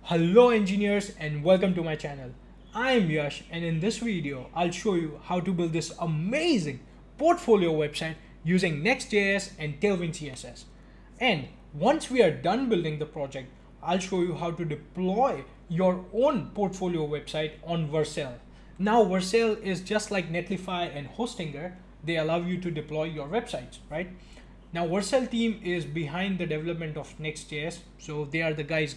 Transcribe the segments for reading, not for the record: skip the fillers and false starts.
Hello engineers and welcome to my channel. I am Yash and in this video I'll show you how to build this amazing portfolio website using Next.js and Tailwind CSS. And once we are done building the project, I'll show you how to deploy your own portfolio website on Vercel. Now Vercel is just like Netlify and Hostinger. They allow you to deploy your websites, right? Now Vercel team is behind the development of Next.js, so they are the guys.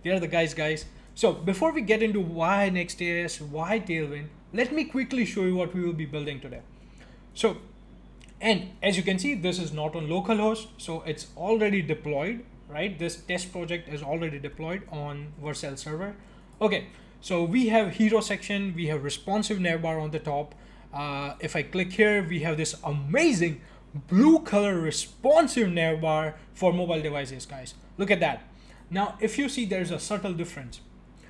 They are the guys. So before we get into why Next.js, why Tailwind, let me quickly show you what we will be building today. So, and as you can see, this is not on localhost, so it's already deployed, right? This test project is already deployed on Vercel server. Okay, so we have hero section, we have responsive navbar on the top. If I click here, we have this amazing blue color responsive navbar for mobile devices, guys. Look at that. Now, if you see, there's a subtle difference.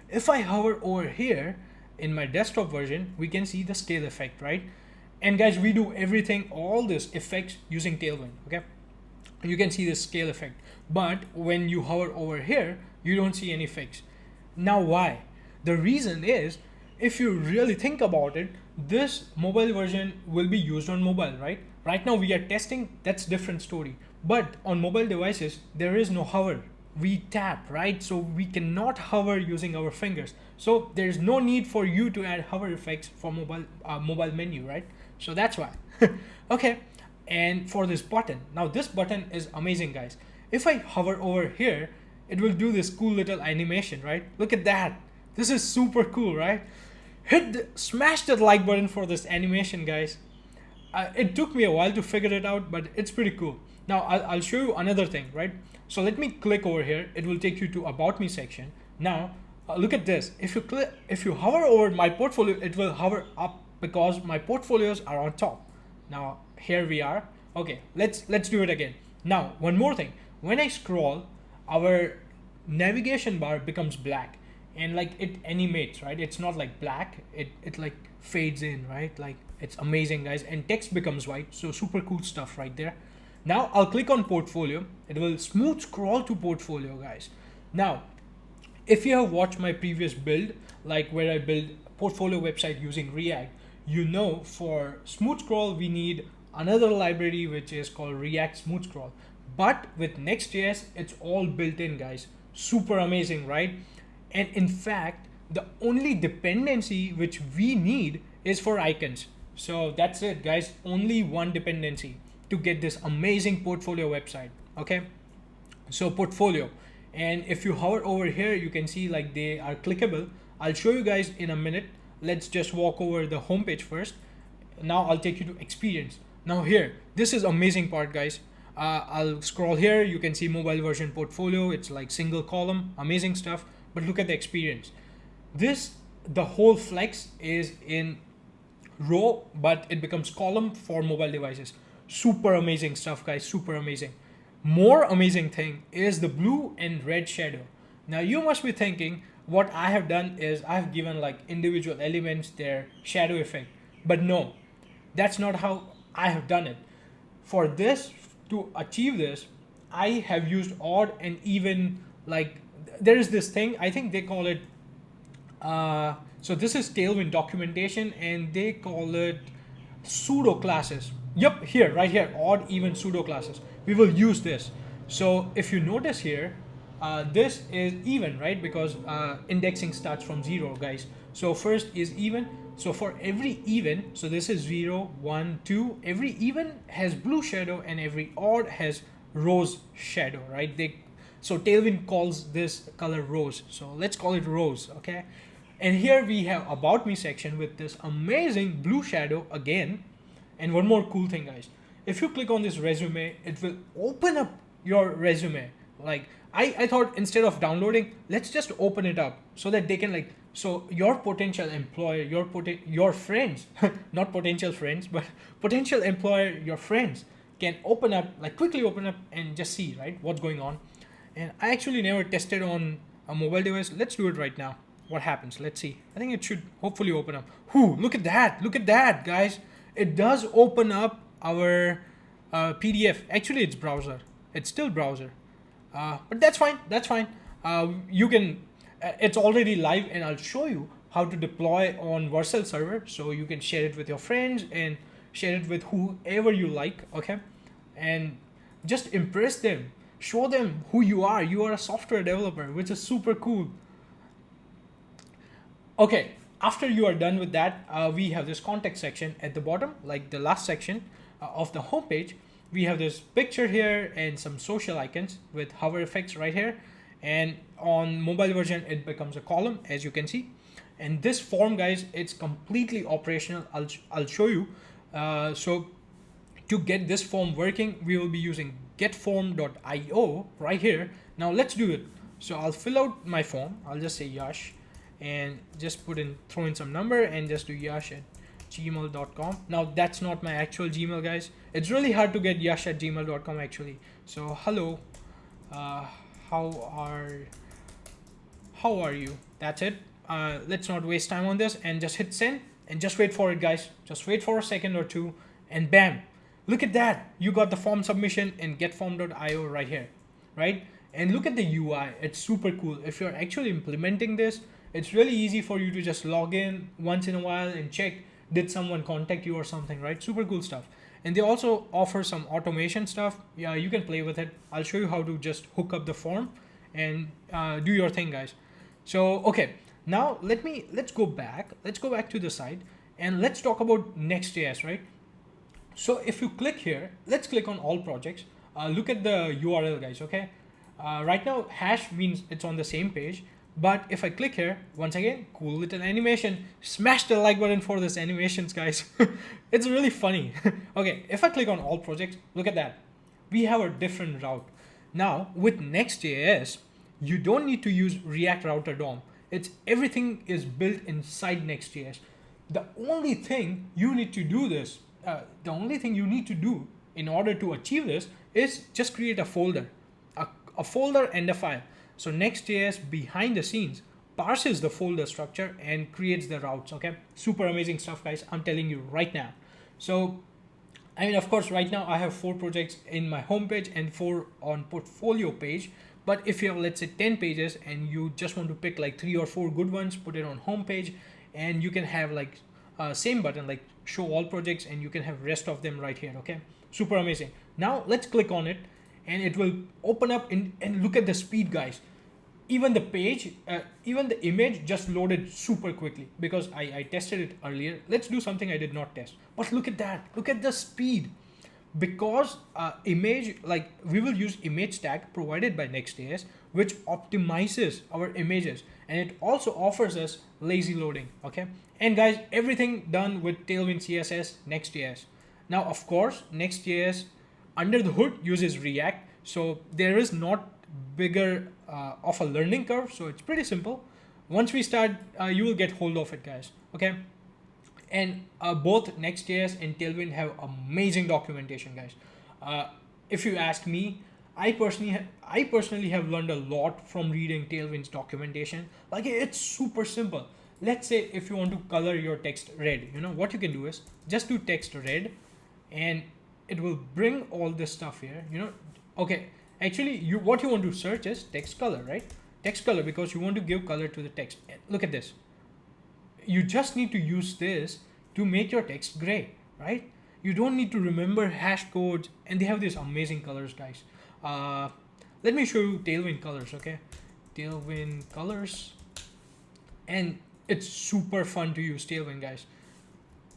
If I hover over here in my desktop version, we can see the scale effect, right? And guys, we do everything, all this effects using Tailwind, okay? You can see the scale effect. But when you hover over here, you don't see any effects. Now, why? The reason is, if you really think about it, this mobile version will be used on mobile, right? Right now we are testing, that's different story. But on mobile devices, there is no hover. We tap, right? So we cannot hover using our fingers. So there's no need for you to add hover effects for mobile menu, right? So that's why. Okay, and for this button, now this button is amazing, guys. If I hover over here, it will do this cool little animation, right? Look at that. This is super cool, right? Smash that like button for this animation, guys. It took me a while to figure it out, but it's pretty cool. Now I'll show you another thing, right? So let me click over here. It will take you to About Me section. Now look at this. If you hover over my portfolio, it will hover up because my portfolios are on top. Now here we are. Okay, let's do it again. Now one more thing. When I scroll, our navigation bar becomes black. And like it animates, right? It's not like black, it like fades in, right? Like it's amazing, guys. And text becomes white, so super cool stuff right there. Now I'll click on portfolio. It will smooth scroll to portfolio, guys. Now, if you have watched my previous build, like where I build portfolio website using React, you know for smooth scroll, we need another library which is called React Smooth Scroll. But with Next.js, it's all built in, guys. Super amazing, right? And in fact, the only dependency which we need is for icons. So that's it, guys. Only one dependency to get this amazing portfolio website. Okay. So portfolio. And if you hover over here, you can see like they are clickable. I'll show you guys in a minute. Let's just walk over the homepage first. Now I'll take you to experience. Now here, this is amazing part, guys. I'll scroll here. You can see mobile version portfolio. It's like single column, amazing stuff. But look at the experience. The whole flex is in row, but it becomes column for mobile devices. Super amazing stuff, guys, super amazing. More amazing thing is the blue and red shadow. Now you must be thinking, what I have done is I've given like individual elements their shadow effect. But no, that's not how I have done it. For this, to achieve this, I have used odd and even, like there is this thing, I think they call it, so this is Tailwind documentation and they call it pseudo classes. Yep, here, right here, odd, even, pseudo classes. We will use this. So if you notice here, this is even, right? Because indexing starts from 0, guys. So first is even. So for every even, so this is 0, 1, 2, every even has blue shadow and every odd has rose shadow, right? So Tailwind calls this color rose. So let's call it rose, okay? And here we have About Me section with this amazing blue shadow again. And one more cool thing, guys. If you click on this resume, it will open up your resume. Like I thought instead of downloading, let's just open it up so that they can like, so your potential employer, your friends, not potential friends, but potential employer, your friends can open up, like quickly open up and just see, right, what's going on. And I actually never tested on a mobile device. Let's do it right now. What happens? Let's see. I think it should hopefully open up. Whoo, look at that. Look at that, guys. It does open up our PDF. Actually, it's browser. It's still browser. But that's fine. That's fine. You can It's already live, and I'll show you how to deploy on Vercel server so you can share it with your friends and share it with whoever you like, okay? And just impress them, show them who you are. You are a software developer, which is super cool. Okay, after you are done with that, we have this context section at the bottom, like the last section of the homepage. We have this picture here and some social icons with hover effects right here. And on mobile version, it becomes a column, as you can see. And this form, guys, it's completely operational. I'll show you. So to get this form working, we will be using getform.io right here. Now let's do it. So I'll fill out my form. I'll just say Yash and just throw in some number and just do yash@gmail.com. Now that's not my actual Gmail, guys. It's really hard to get yash@gmail.com actually. So hello, how are you? That's it. Let's not waste time on this and just hit send and just wait for it, guys. Just wait for a second or two and bam, look at that. You got the form submission in getform.io right here, right? And look at the UI. It's super cool. If you're actually implementing this, it's really easy for you to just log in once in a while and check, did someone contact you or something, right? Super cool stuff. And they also offer some automation stuff. Yeah, you can play with it. I'll show you how to just hook up the form and do your thing, guys. So, okay, now let's go back. Let's go back to the site and let's talk about Next.js, right? So if you click here, let's click on all projects. Look at the URL, guys, okay? Right now, hash means it's on the same page. But if I click here, once again, cool little animation. Smash the like button for this animations, guys. It's really funny. Okay, if I click on all projects, look at that. We have a different route. Now, with Next.js, you don't need to use React Router DOM. Everything is built inside Next.js. The only thing you need to do in order to achieve this is just create a folder, a folder and a file. So Next.js behind the scenes parses the folder structure and creates the routes, okay? Super amazing stuff, guys. I'm telling you right now. So, I mean, of course, right now I have 4 projects in my homepage and 4 on portfolio page. But if you have, let's say, 10 pages and you just want to pick like 3 or 4 good ones, put it on homepage, and you can have like same button, like show all projects, and you can have rest of them right here, okay? Super amazing. Now let's click on it and it will open up and look at the speed, guys. Even the page, even the image just loaded super quickly because I tested it earlier. Let's do something I did not test. But look at that. Look at the speed. Because image, like we will use image tag provided by Next.js, which optimizes our images. And it also offers us lazy loading, okay? And guys, everything done with Tailwind CSS, Next.js. Now, of course, Next.js under the hood uses React, so there is not bigger of a learning curve, so it's pretty simple. Once we start, you will get hold of it, guys, okay? And both Next.js and Tailwind have amazing documentation, guys. If you ask me, I personally have learned a lot from reading Tailwind's documentation. Like, it's super simple. Let's say if you want to color your text red, you know what you can do is just do text red, and it will bring all this stuff here, you know. Okay, actually what you want to search is text color, right? Text color, because you want to give color to the text. Look at this. You just need to use this to make your text gray, right? You don't need to remember hash codes, and they have these amazing colors, guys. Let me show you Tailwind colors, okay? Tailwind colors, and it's super fun to use Tailwind, guys.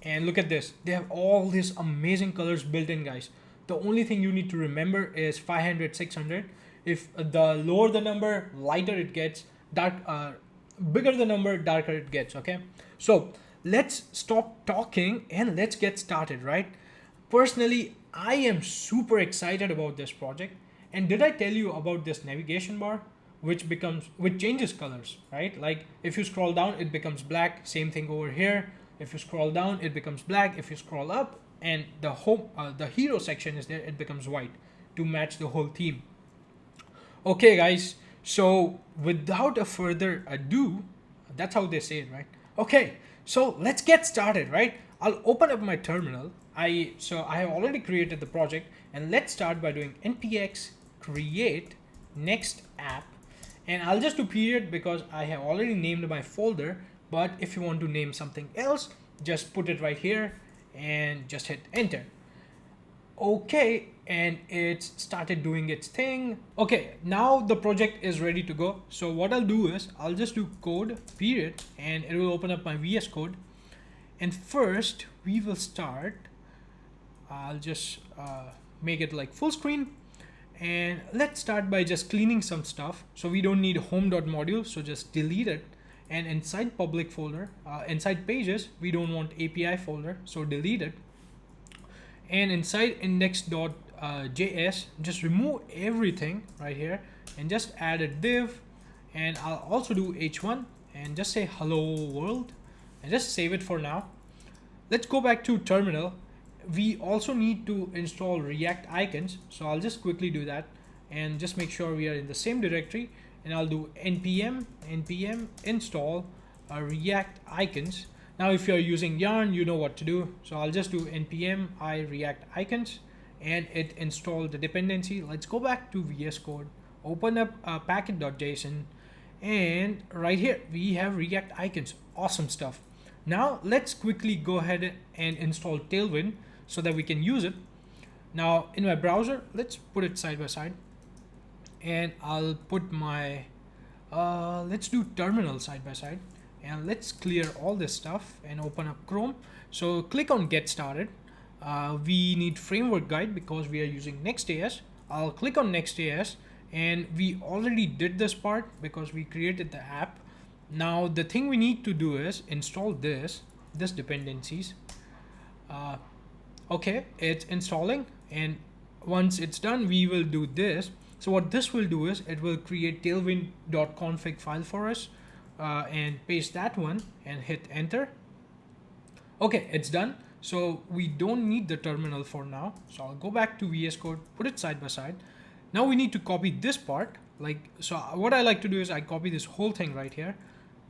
And look at this. They have all these amazing colors built in, guys. The only thing you need to remember is 500, 600. If the lower the number, lighter it gets, bigger the number, darker it gets, okay? So let's stop talking and let's get started, right? Personally, I am super excited about this project. And did I tell you about this navigation bar, which changes colors, right? Like if you scroll down, it becomes black. Same thing over here. If you scroll down, it becomes black. If you scroll up and the hero section is there, it becomes white to match the whole theme. Okay, guys. So without a further ado, that's how they say it, right? Okay, so let's get started, right? I'll open up my terminal. I have already created the project, and let's start by doing npx create next app, And I'll just do period because I have already named my folder. But if you want to name something else, just put it right here and just hit enter. Okay, and it's started doing its thing. Okay, now the project is ready to go. So what I'll do is I'll just do code period and it will open up my VS Code. And first we will start, I'll just make it like full screen. And let's start by just cleaning some stuff. So we don't need home.module, so just delete it. And inside public folder, inside pages, we don't want API folder, so delete it. And inside index.js, just remove everything right here and just add a div. And I'll also do h1 and just say hello world and just save it for now. Let's go back to terminal. We also need to install React icons, so I'll just quickly do that and just make sure we are in the same directory. And I'll do npm install React icons. Now if you're using Yarn, you know what to do. So I'll just do npm I React icons and it installed the dependency. Let's go back to VS Code, open up packet.json, and right here we have React icons. Awesome stuff. Now let's quickly go ahead and install Tailwind so that we can use it. Now in my browser, let's put it side by side. And I'll put my, let's do terminal side by side. And let's clear all this stuff and open up Chrome. So click on get started. We need framework guide because we are using Next.js. I'll click on Next.js and we already did this part because we created the app. Now the thing we need to do is install this dependencies. Okay, it's installing, and once it's done, we will do this. So what this will do is it will create tailwind.config file for us and paste that one and hit enter. Okay, it's done. So we don't need the terminal for now. So I'll go back to VS Code, put it side by side. Now we need to copy this part. So what I like to do is I copy this whole thing right here,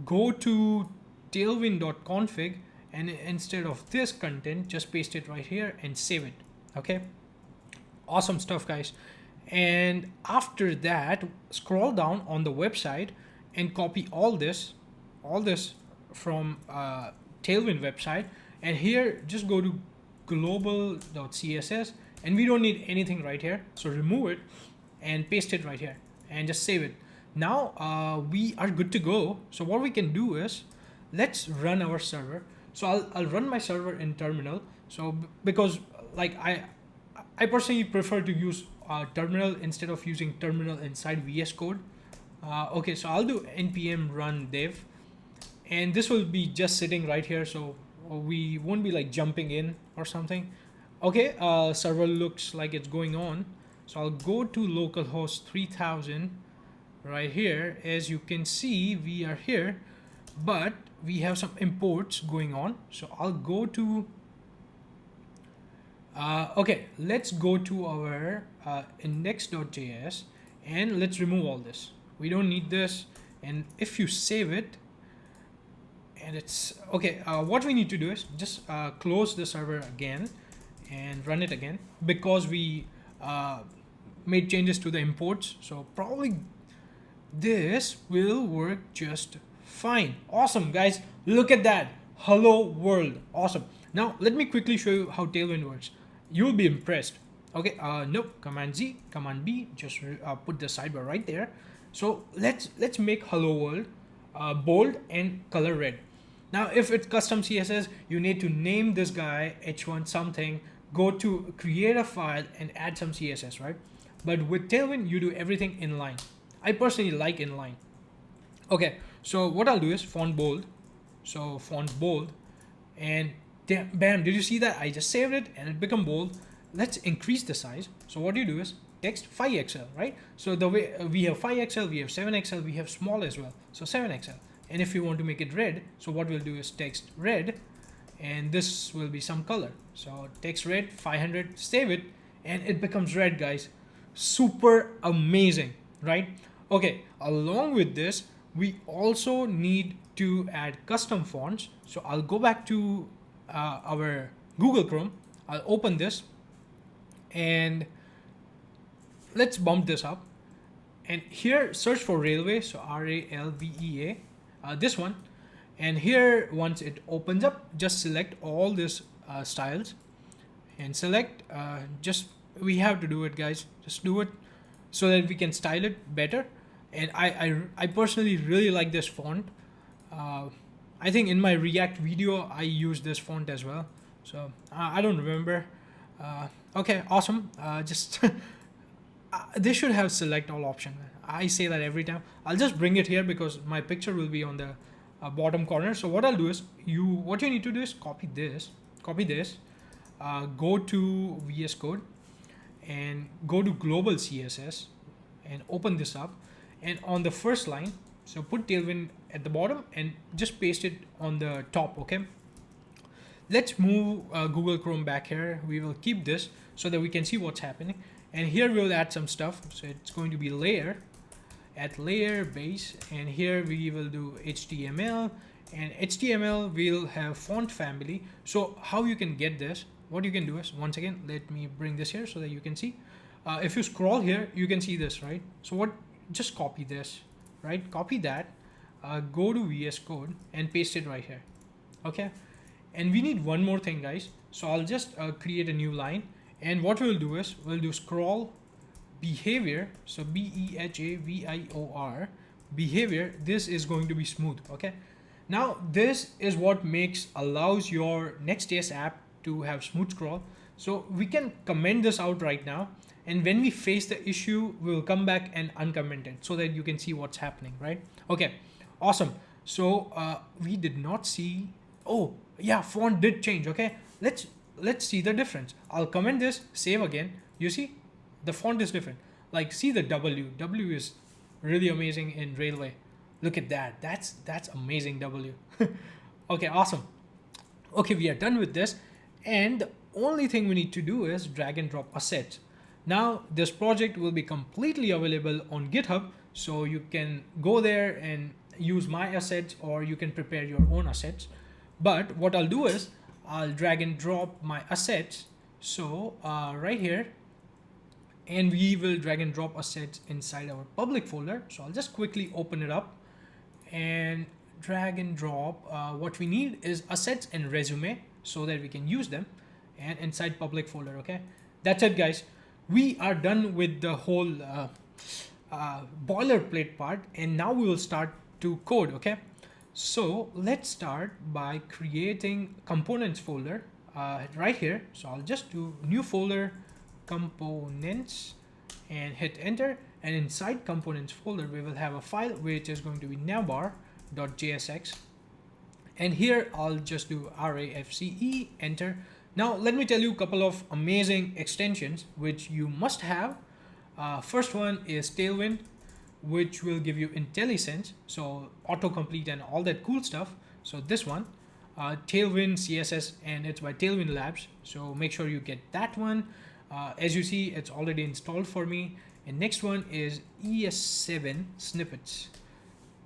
go to tailwind.config, and instead of this content, just paste it right here and save it. Okay, awesome stuff, guys. And after that, scroll down on the website and copy all this from Tailwind website. And here, just go to global.css, and we don't need anything right here. So remove it and paste it right here and just save it. Now we are good to go. So what we can do is let's run our server. So I'll run my server in terminal. So because like I personally prefer to use terminal instead of using terminal inside VS Code. Okay, so I'll do npm run dev, and this will be just sitting right here. So we won't be like jumping in or something. Okay, server looks like it's going on. So I'll go to localhost 3000 right here. As you can see, we are here, but we have some imports going on. So I'll go to, okay, let's go to our index.js and let's remove all this. We don't need this. And if you save it, and it's okay, what we need to do is just close the server again and run it again because we made changes to the imports. So probably this will work just fine. Awesome, guys, look at that. Hello world. Awesome. Now let me quickly show you how Tailwind works. You'll be impressed. Okay, nope, Command Z, Command B, just put the sidebar right there. So let's make hello world bold and color red. Now if it's custom CSS, you need to name this guy h1 something, go to create a file and add some CSS, right? But with Tailwind, you do everything inline. I personally like inline. Okay, so what I'll do is font bold. So font bold, and bam, did you see that? I just saved it and it become bold. Let's increase the size. So what you do is text 5XL, right? So the way we have 5XL, we have 7XL, we have small as well. So 7XL. And if you want to make it red, so what we'll do is text red, and this will be some color. So text red 500, save it, and it becomes red, guys. Super amazing, right? Okay, along with this, we also need to add custom fonts. So I'll go back to our Google Chrome. I'll open this and let's bump this up. and here search for railway, so RALVEA, this one. And here, once it opens up, just select all these styles and select, just, we have to do it guys, just do it so that we can style it better. And I personally really like this font. I think in my React video I use this font as well, so I don't remember. Okay, awesome. Just they should have select all option. I say that every time. I'll just bring it here because my picture will be on the bottom corner. So what I'll do is, what you need to do is copy this, go to VS Code and go to global CSS and open this up, and on the first line, so put Tailwind at the bottom and just paste it on the top. Okay, let's move Google Chrome back here. We will keep this so that we can see what's happening, and here we'll add some stuff. So it's going to be layer, at layer base, and here we will do HTML, and HTML will have font family. So how you can get this, what you can do is, once again, let me bring this here so that you can see. If you scroll here, you can see this, right? So what, just copy this, right? Copy that, go to VS Code and paste it right here. Okay, and we need one more thing guys. So I'll just create a new line, and what we'll do is, we'll do scroll behavior, so behavior, behavior. This is going to be smooth. Okay, now this is what allows your Next.js app to have smooth scroll. So we can comment this out right now, and when we face the issue, we will come back and uncomment it so that you can see what's happening, right? Okay, awesome. So we did not see, oh yeah, font did change. Okay, let's see the difference. I'll comment this, save again. You see the font is different. Like, see the W is really amazing in railway. Look at that, that's amazing W. Okay, awesome. Okay, we are done with this, and the only thing we need to do is drag and drop assets. Now this project will be completely available on GitHub, so you can go there and use my assets, or you can prepare your own assets. But what I'll do is, I'll drag and drop my assets, so right here, and we will drag and drop assets inside our public folder. So I'll just quickly open it up and drag and drop. What we need is assets and resume so that we can use them, and inside public folder. Okay, that's it guys. We are done with the whole boilerplate part, and now we will start to code. Okay, so let's start by creating components folder right here. So I'll just do new folder, components, and hit enter, and inside components folder we will have a file which is going to be navbar.jsx, and here I'll just do RAFCE, enter. Now let me tell you a couple of amazing extensions which you must have. First one is Tailwind, which will give you IntelliSense, so autocomplete and all that cool stuff. So this one, Tailwind CSS, and it's by Tailwind Labs, so make sure you get that one. As you see, it's already installed for me. And next one is ES7 snippets.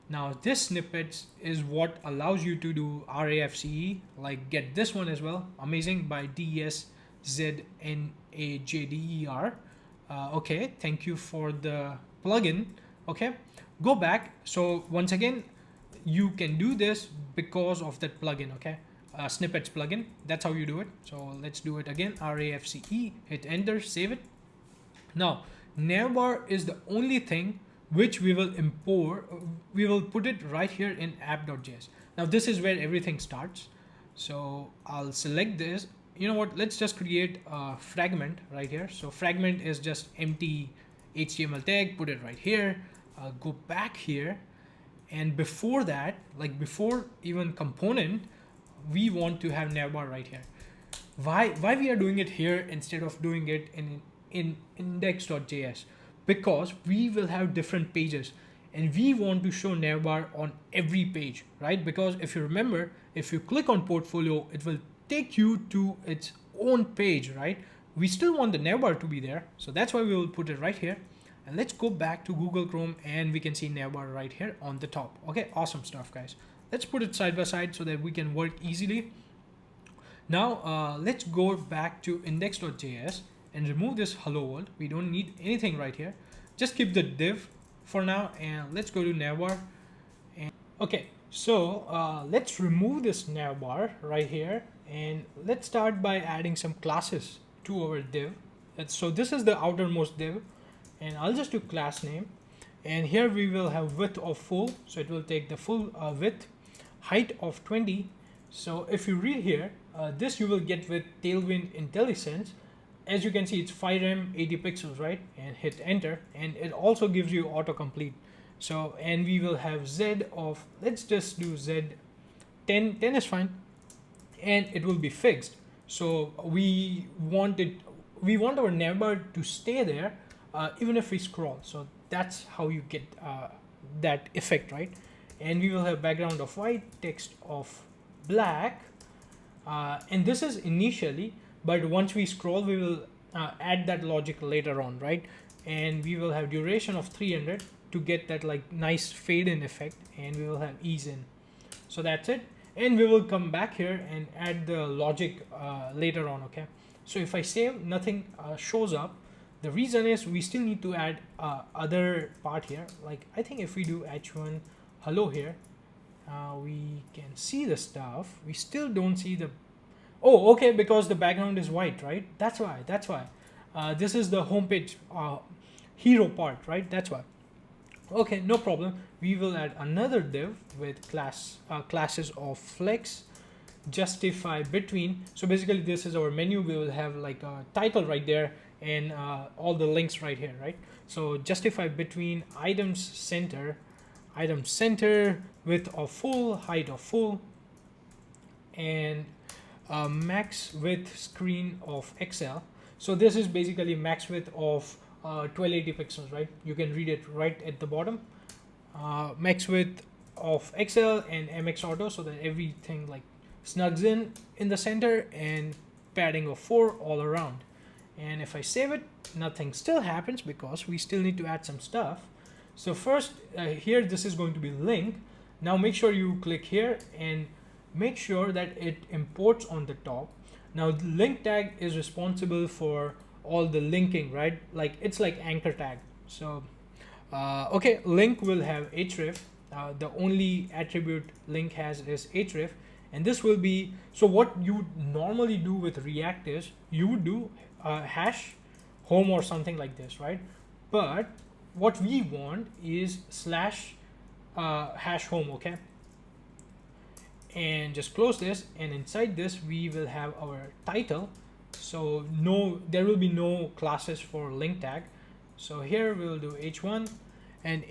Now this snippets is what allows you to do RAFCE, like get this one as well, amazing, by DSZNAJDER. Okay, thank you for the plugin. Okay, go back. So once again, you can do this because of that plugin. Okay, snippets plugin, that's how you do it. So let's do it again, RAFCE, hit enter, save it. Now navbar is the only thing which we will import. We will put it right here in app.js. Now this is where everything starts. So I'll select this. You know what, let's just create a fragment right here. So fragment is just empty HTML tag, put it right here. Go back here, and before that, like before even component, we want to have navbar right here. Why we are doing it here instead of doing it in index.js? Because we will have different pages, and we want to show navbar on every page, right? Because if you remember, if you click on portfolio, it will take you to its own page, right? We still want the navbar to be there, so that's why we will put it right here. And let's go back to Google Chrome, and we can see navbar right here on the top. Okay, awesome stuff guys. Let's put it side by side so that we can work easily. Now let's go back to index.js and remove this hello world. We don't need anything right here. Just keep the div for now, and let's go to navbar. And okay, so let's remove this navbar right here, and let's start by adding some classes to our div. So this is the outermost div, and I'll just do class name, and here we will have width of full, so it will take the full width, height of 20. So if you read here, this you will get with Tailwind IntelliSense. As you can see, it's 5rem 80 pixels, right? And hit enter, and it also gives you autocomplete. So, and we will have Z of, let's just do Z 10 is fine, and it will be fixed. So we want our navbar to stay there even if we scroll. So that's how you get that effect, right? And we will have background of white, text of black, and this is initially, but once we scroll we will add that logic later on, right? And we will have duration of 300 to get that like nice fade in effect, and we will have ease in. So that's it, and we will come back here and add the logic later on. Okay, so if I save, nothing shows up. The reason is we still need to add other part here. Like I think if we do h1 hello here, we can see the stuff. We still don't see the, oh okay, because the background is white, right? That's why this is the homepage hero part, right? That's why. Okay, no problem. We will add another div with classes of flex, justify between. So basically this is our menu. We will have like a title right there, and all the links right here, right? So justify between items center, width of full, height of full, and max width screen of XL. So this is basically max width of 1280 pixels, right? You can read it right at the bottom. Max width of XL and MX auto, so that everything like snugs in the center, and padding of 4 all around. And if I save it, nothing still happens because we still need to add some stuff. So first here, this is going to be link. Now make sure you click here and make sure that it imports on the top. Now the link tag is responsible for all the linking, right? Like it's like anchor tag. So okay, link will have href. The only attribute link has is href, and this will be, so what you normally do with React is you would do hash home or something like this, right? But what we want is slash hash home. Okay, and just close this, and inside this we will have our title. So there will be no classes for link tag. So here we'll do h1 and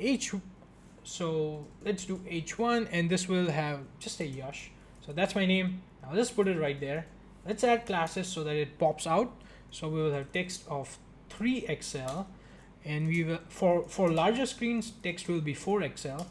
so let's do h1, and this will have just a Yash. So that's my name. Now let's put it right there. Let's add classes so that it pops out. So we will have text of 3XL, and we will, for larger screens, text will be 4XL,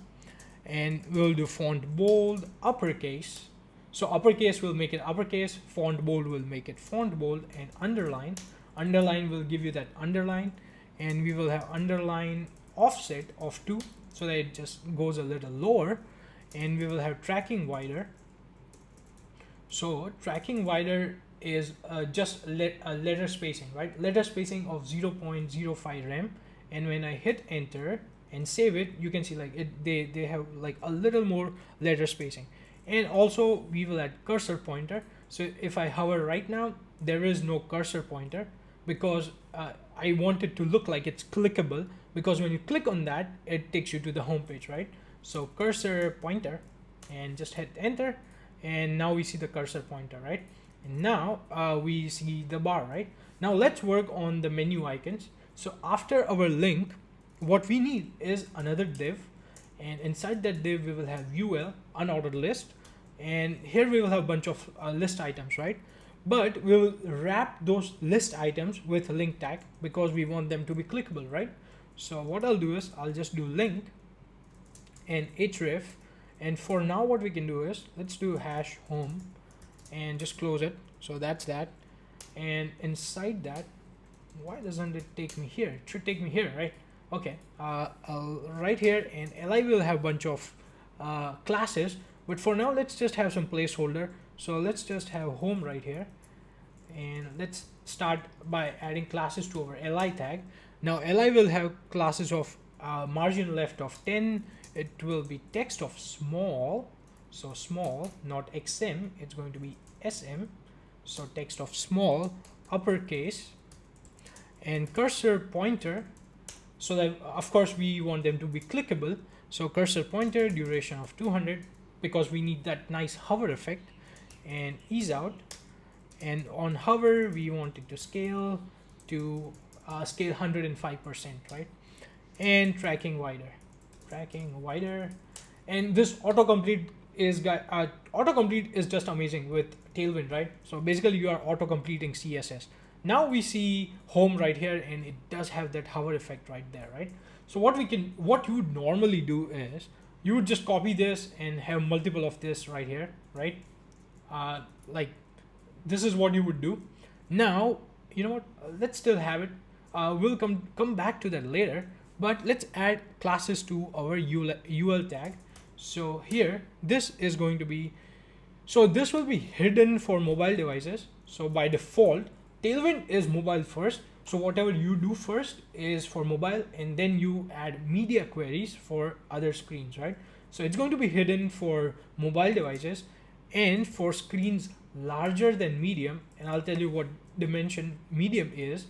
and we'll do font bold, uppercase. So uppercase will make it uppercase, font bold will make it font bold, and underline will give you that underline, and we will have underline offset of 2 so that it just goes a little lower, and we will have tracking wider. So tracking wider is just a letter spacing, right? Letter spacing of 0.05 rem, and when I hit enter and save it, you can see like they have like a little more letter spacing. And also we will add cursor pointer. So if I hover right now, there is no cursor pointer because I want it to look like it's clickable, because when you click on that, it takes you to the home page, right? So cursor pointer, and just hit enter, and now we see the cursor pointer, right? And now we see the bar, right? Now let's work on the menu icons. So after our link, what we need is another div, and inside that div we will have ul unordered list, and here we will have a bunch of list items, right? But we will wrap those list items with a link tag because we want them to be clickable, right? So what I'll do is I'll just do link and href, and for now what we can do is let's do hash home and just close it. So that's that, and inside that, why doesn't it take me here? It should take me here, right? Okay, right here, and li will have a bunch of classes, but for now let's just have some placeholder. So let's just have home right here, and let's start by adding classes to our li tag. Now li will have classes of margin left of 10. It will be text of small, so small, not XM, it's going to be SM. So text of small, uppercase, and cursor pointer, so that of course we want them to be clickable. So cursor pointer duration of 200, because we need that nice hover effect, and ease out. And on hover we want it to scale to scale 105%, right? And tracking wider. And this autocomplete is just amazing with Tailwind, right? So basically you are auto completing CSS. Now we see home right here, and it does have that hover effect right there, right? So what you would normally do is you would just copy this and have multiple of this right here, right? Like this is what you would do. Now, you know what? Let's still have it. We'll come back to that later, but let's add classes to our UL tag. So here, this is going to be, so this will be hidden for mobile devices. So by default, Tailwind is mobile first. So whatever you do first is for mobile, and then you add media queries for other screens, right? So it's going to be hidden for mobile devices and for screens larger than medium. And I'll tell you what dimension medium is.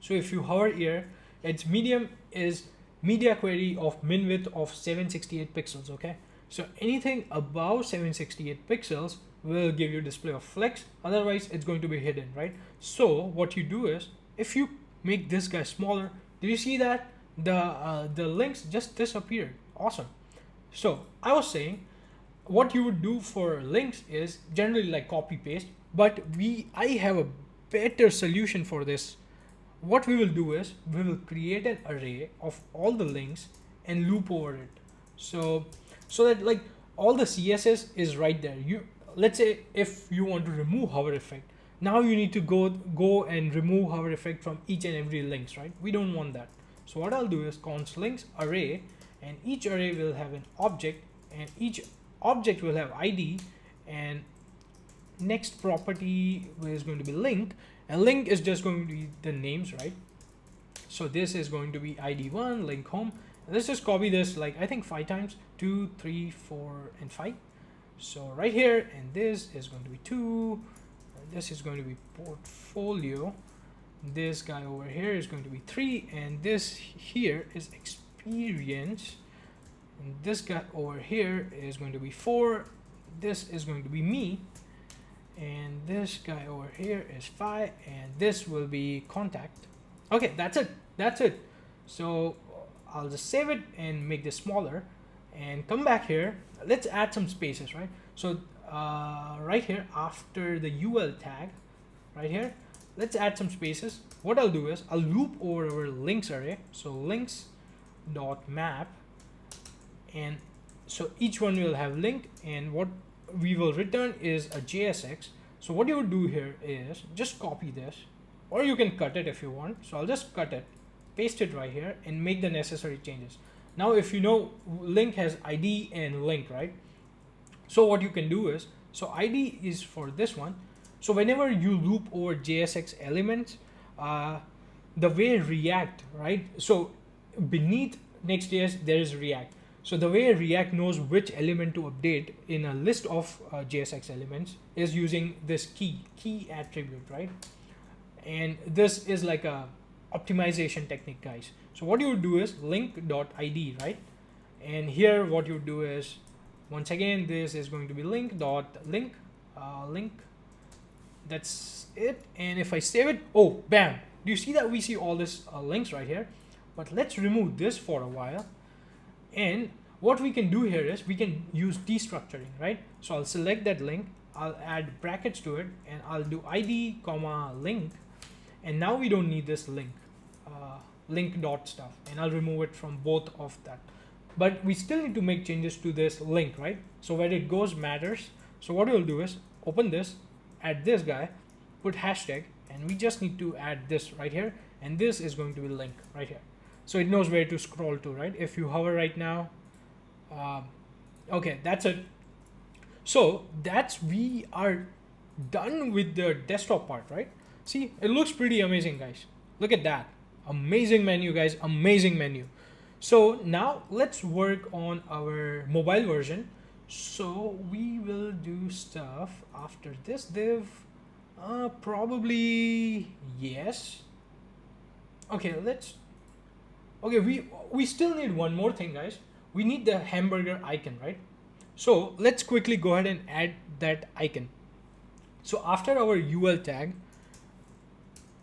So if you hover here, its medium is media query of min width of 768 pixels, okay? So anything above 768 pixels will give you display of flex, otherwise it's going to be hidden, right? So what you do is, if you make this guy smaller, do you see that the links just disappeared? Awesome. So I was saying, what you would do for links is generally like copy paste, but I have a better solution for this. What we will do is we will create an array of all the links and loop over it. So that like all the CSS is right there. Let's say if you want to remove hover effect, now you need to go and remove hover effect from each and every links, right? We don't want that. So what I'll do is const links array, and each array will have an object, and each object will have ID, and next property is going to be link, and link is just going to be the names, right? So this is going to be ID1 link home. Let's just copy this like I think 5 times, 2, 3, 4, and 5. So right here, and this is going to be 2, and this is going to be portfolio. This guy over here is going to be 3, and this here is experience, and this guy over here is going to be 4. This is going to be me, and this guy over here is 5, and this will be contact. Okay, that's it. So I'll just save it and make this smaller and come back here. Let's add some spaces, right? So right here after the UL tag right here, let's add some spaces. What I'll do is I'll loop over our links array. So links dot map, and so each one will have link, and what we will return is a JSX. So what you would do here is just copy this, or you can cut it if you want. So I'll just cut it, paste it right here, and make the necessary changes. Now if you know, link has ID and link, right? So what you can do is, so ID is for this one. So whenever you loop over JSX elements, the way React, right? So beneath Next.js there is React. So the way React knows which element to update in a list of JSX elements is using this key attribute, right? And this is like a optimization technique, guys. So what you would do is link.id, right? And here what you would do is, once again, this is going to be link.link, link. That's it. And if I save it, oh, bam. Do you see that we see all this links right here? But let's remove this for a while. And what we can do here is we can use destructuring, right? So I'll select that link, I'll add brackets to it, and I'll do ID comma link. And now we don't need this link dot stuff, and I'll remove it from both of that. But we still need to make changes to this link, right? So where it goes matters. So what we'll do is open this, add this guy, put hashtag, and we just need to add this right here, and this is going to be link right here. So it knows where to scroll to, right? If you hover right now, okay, that's it. So we are done with the desktop part, right? See, it looks pretty amazing, guys. Look at that. Amazing menu, guys. Amazing menu. So now let's work on our mobile version. So we will do stuff after this div. Probably yes. Okay, okay, we still need one more thing, guys. We need the hamburger icon, right? So let's quickly go ahead and add that icon. So after our UL tag,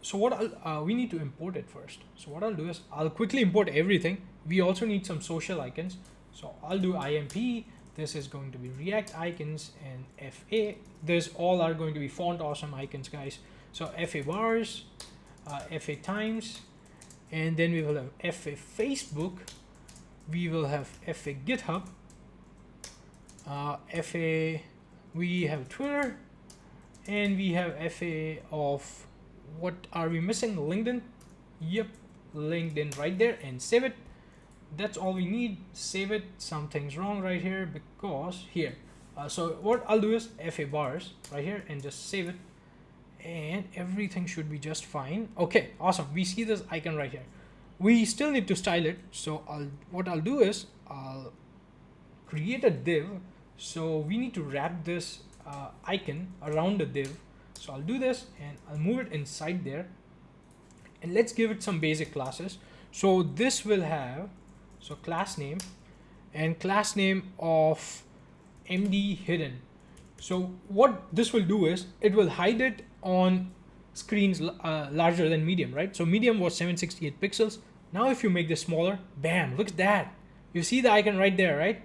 so what we need to import it first. So what I'll do is I'll quickly import everything. We also need some social icons. So I'll do IMP. This is going to be React icons, and FA. This all are going to be font awesome icons, guys. So FA bars, FA times, and then we will have FA Facebook. We will have FA GitHub. FA, we have Twitter, and we have FA of, what are we missing? LinkedIn. Yep, LinkedIn right there, and save it. That's all we need. Save it. Something's wrong right here because here. So what I'll do is FA bars right here and just save it, and everything should be just fine. Okay, awesome. We see this icon right here. We still need to style it. So what I'll do is I'll create a div. So we need to wrap this icon around the div. So I'll do this and I'll move it inside there, and let's give it some basic classes. So this will have, so class name and class name of MD hidden. So what this will do is it will hide it on screens larger than medium, right? So medium was 768 pixels. Now if you make this smaller, bam, look at that. You see the icon right there, right?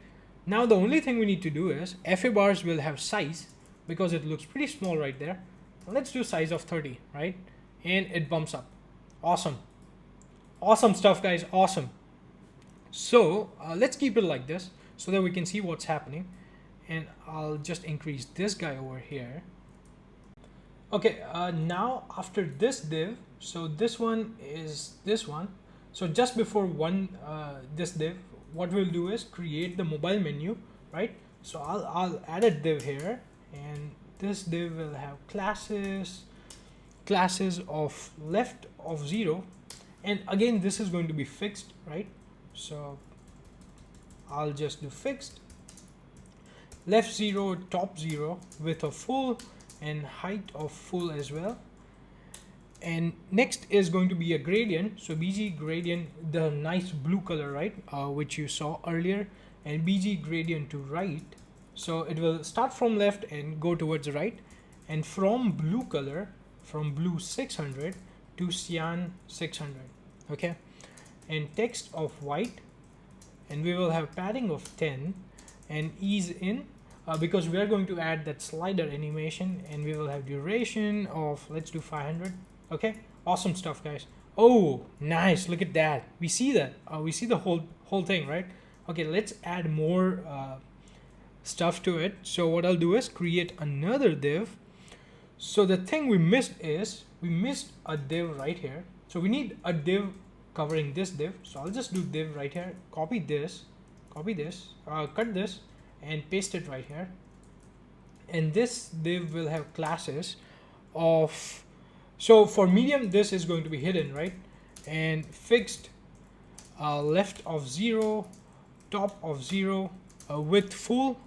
Now the only thing we need to do is FA bars will have size because it looks pretty small right there. Let's do size of 30, right? And it bumps up. Awesome. Awesome stuff, guys. Awesome. So let's keep it like this so that we can see what's happening. And I'll just increase this guy over here. Okay, now after this div, so this one is this one. So just before this div, what we'll do is create the mobile menu, right? So I'll add a div here, and this div will have classes of left of 0, and again this is going to be fixed, right? So I'll just do fixed, left 0, top 0, width of full, and height of full as well. And next is going to be a gradient. So BG gradient, the nice blue color, right, which you saw earlier, and BG gradient to right. So it will start from left and go towards the right, and from blue color, from blue 600 to cyan 600. Okay, and text of white, and we will have padding of 10 and ease in because we are going to add that slider animation, and we will have duration of, let's do 500. Okay, awesome stuff, guys. Oh, nice. Look at that. We see that. We see the whole thing, right? Okay, let's add more stuff to it. So what I'll do is create another div. So the thing we missed is we missed a div right here. So we need a div covering this div. So I'll just do div right here. Copy this, cut this, and paste it right here. And this div will have classes of, so for medium, this is going to be hidden, right? And fixed, left of 0, top of 0, width full,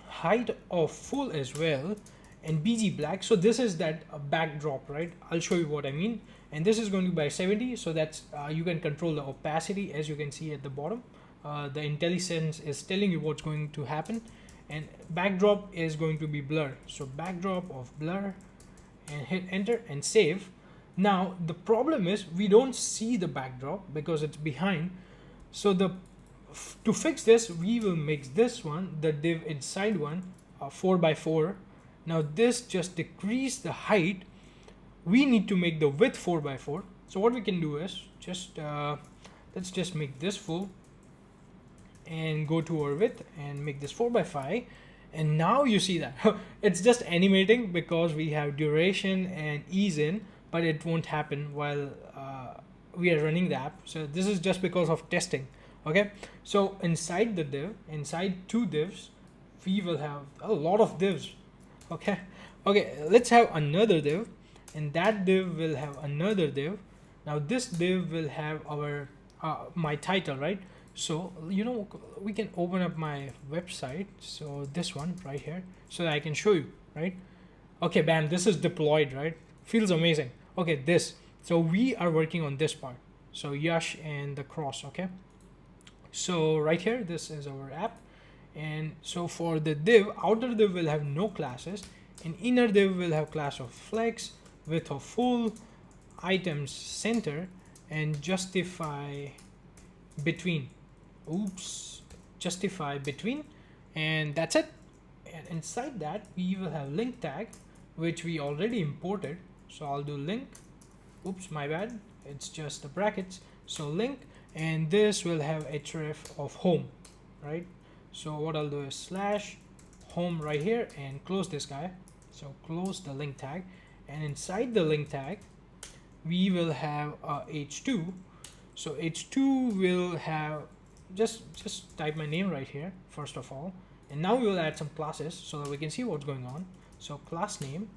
height of full as well, and BG black. So this is that backdrop, right? I'll show you what I mean. And this is going to be by 70. So that's, you can control the opacity, as you can see at the bottom. The IntelliSense is telling you what's going to happen. And backdrop is going to be blur. So backdrop of blur, and hit enter and save. Now the problem is we don't see the backdrop because it's behind. So to fix this, we will make this one, the div inside one, 4x4. Now this just decrease the height. We need to make the width 4x4. So what we can do is just let's just make this full and go to our width and make this 4x5. And now you see that it's just animating because we have duration and ease in, but it won't happen while we are running the app. So this is just because of testing. Okay, so inside the div, inside two divs, we will have a lot of divs. Okay, let's have another div, and that div will have another div. Now this div will have our my title, right? So we can open up my website, so this one right here, so that I can show you, right? Okay, bam, this is deployed, right? Feels amazing. Okay, this, so we are working on this part, so Yash and the cross. Okay, so right here, this is our app. And so for the div, outer div will have no classes, and inner div will have class of flex, width of full, items center, and justify between. Oops, justify between, and that's it. And inside that, we will have link tag, which we already imported. So I'll do link. Oops, my bad. It's just the brackets. So link, and this will have href of home, right? So what I'll do is slash home right here and close this guy. So close the link tag, and inside the link tag, we will have h2. So h2 will have just type my name right here first of all, and now we will add some classes so that we can see what's going on. So class name,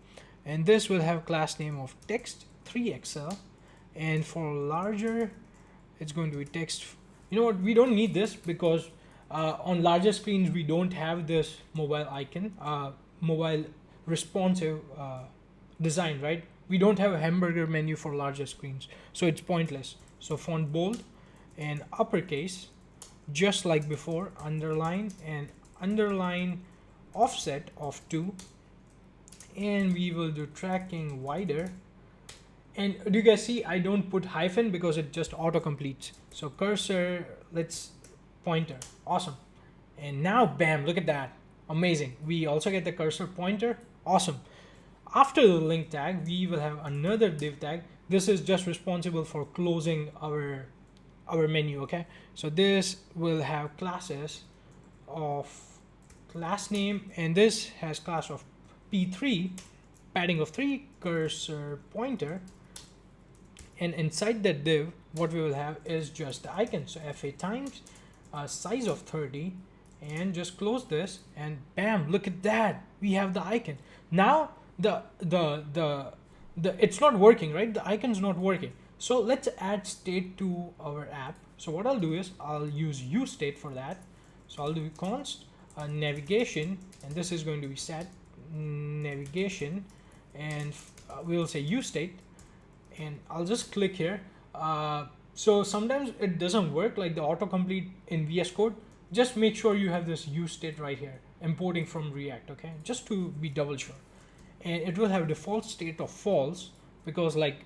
and this will have class name of text 3xl, and for larger it's going to be text. You know what, we don't need this because on larger screens we don't have this mobile icon, mobile responsive design, right? We don't have a hamburger menu for larger screens, so it's pointless. So font bold and uppercase, just like before, underline and underline offset of 2, and we will do tracking wider. And do you guys see I don't put hyphen because it just auto completes. So cursor, let's pointer, awesome. And now bam, look at that, amazing. We also get the cursor pointer, awesome. After the link tag, we will have another div tag. This is just responsible for closing our menu. Okay, so this will have classes of class name, and this has class of p3, padding of 3, cursor pointer, and inside that div what we will have is just the icon. So fa times size of 30, and just close this, and bam, look at that, we have the icon. Now the it's not working, right? The icon's not working. So let's add state to our app. So what I'll do is I'll use uState for that. So I'll do const navigation, and this is going to be set navigation, and we'll say uState, and I'll just click here. So sometimes it doesn't work like the autocomplete in VS Code. Just make sure you have this uState right here, importing from React, okay? Just to be double sure. And it will have default state of false, because like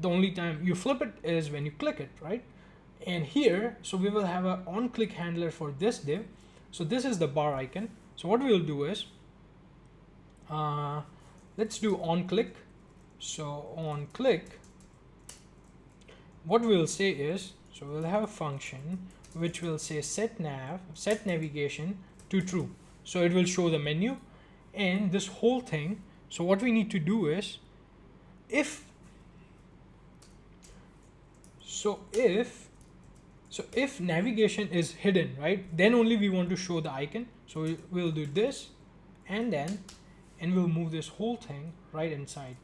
the only time you flip it is when you click it, right? And here, so we will have an on-click handler for this div. So this is the bar icon. So what we will do is, let's do on-click. So on-click, what we will say is, so we'll have a function which will say set navigation to true. So it will show the menu and this whole thing. So what we need to do is, if navigation is hidden, right, then only we want to show the icon. So we'll do this, and we'll move this whole thing right inside.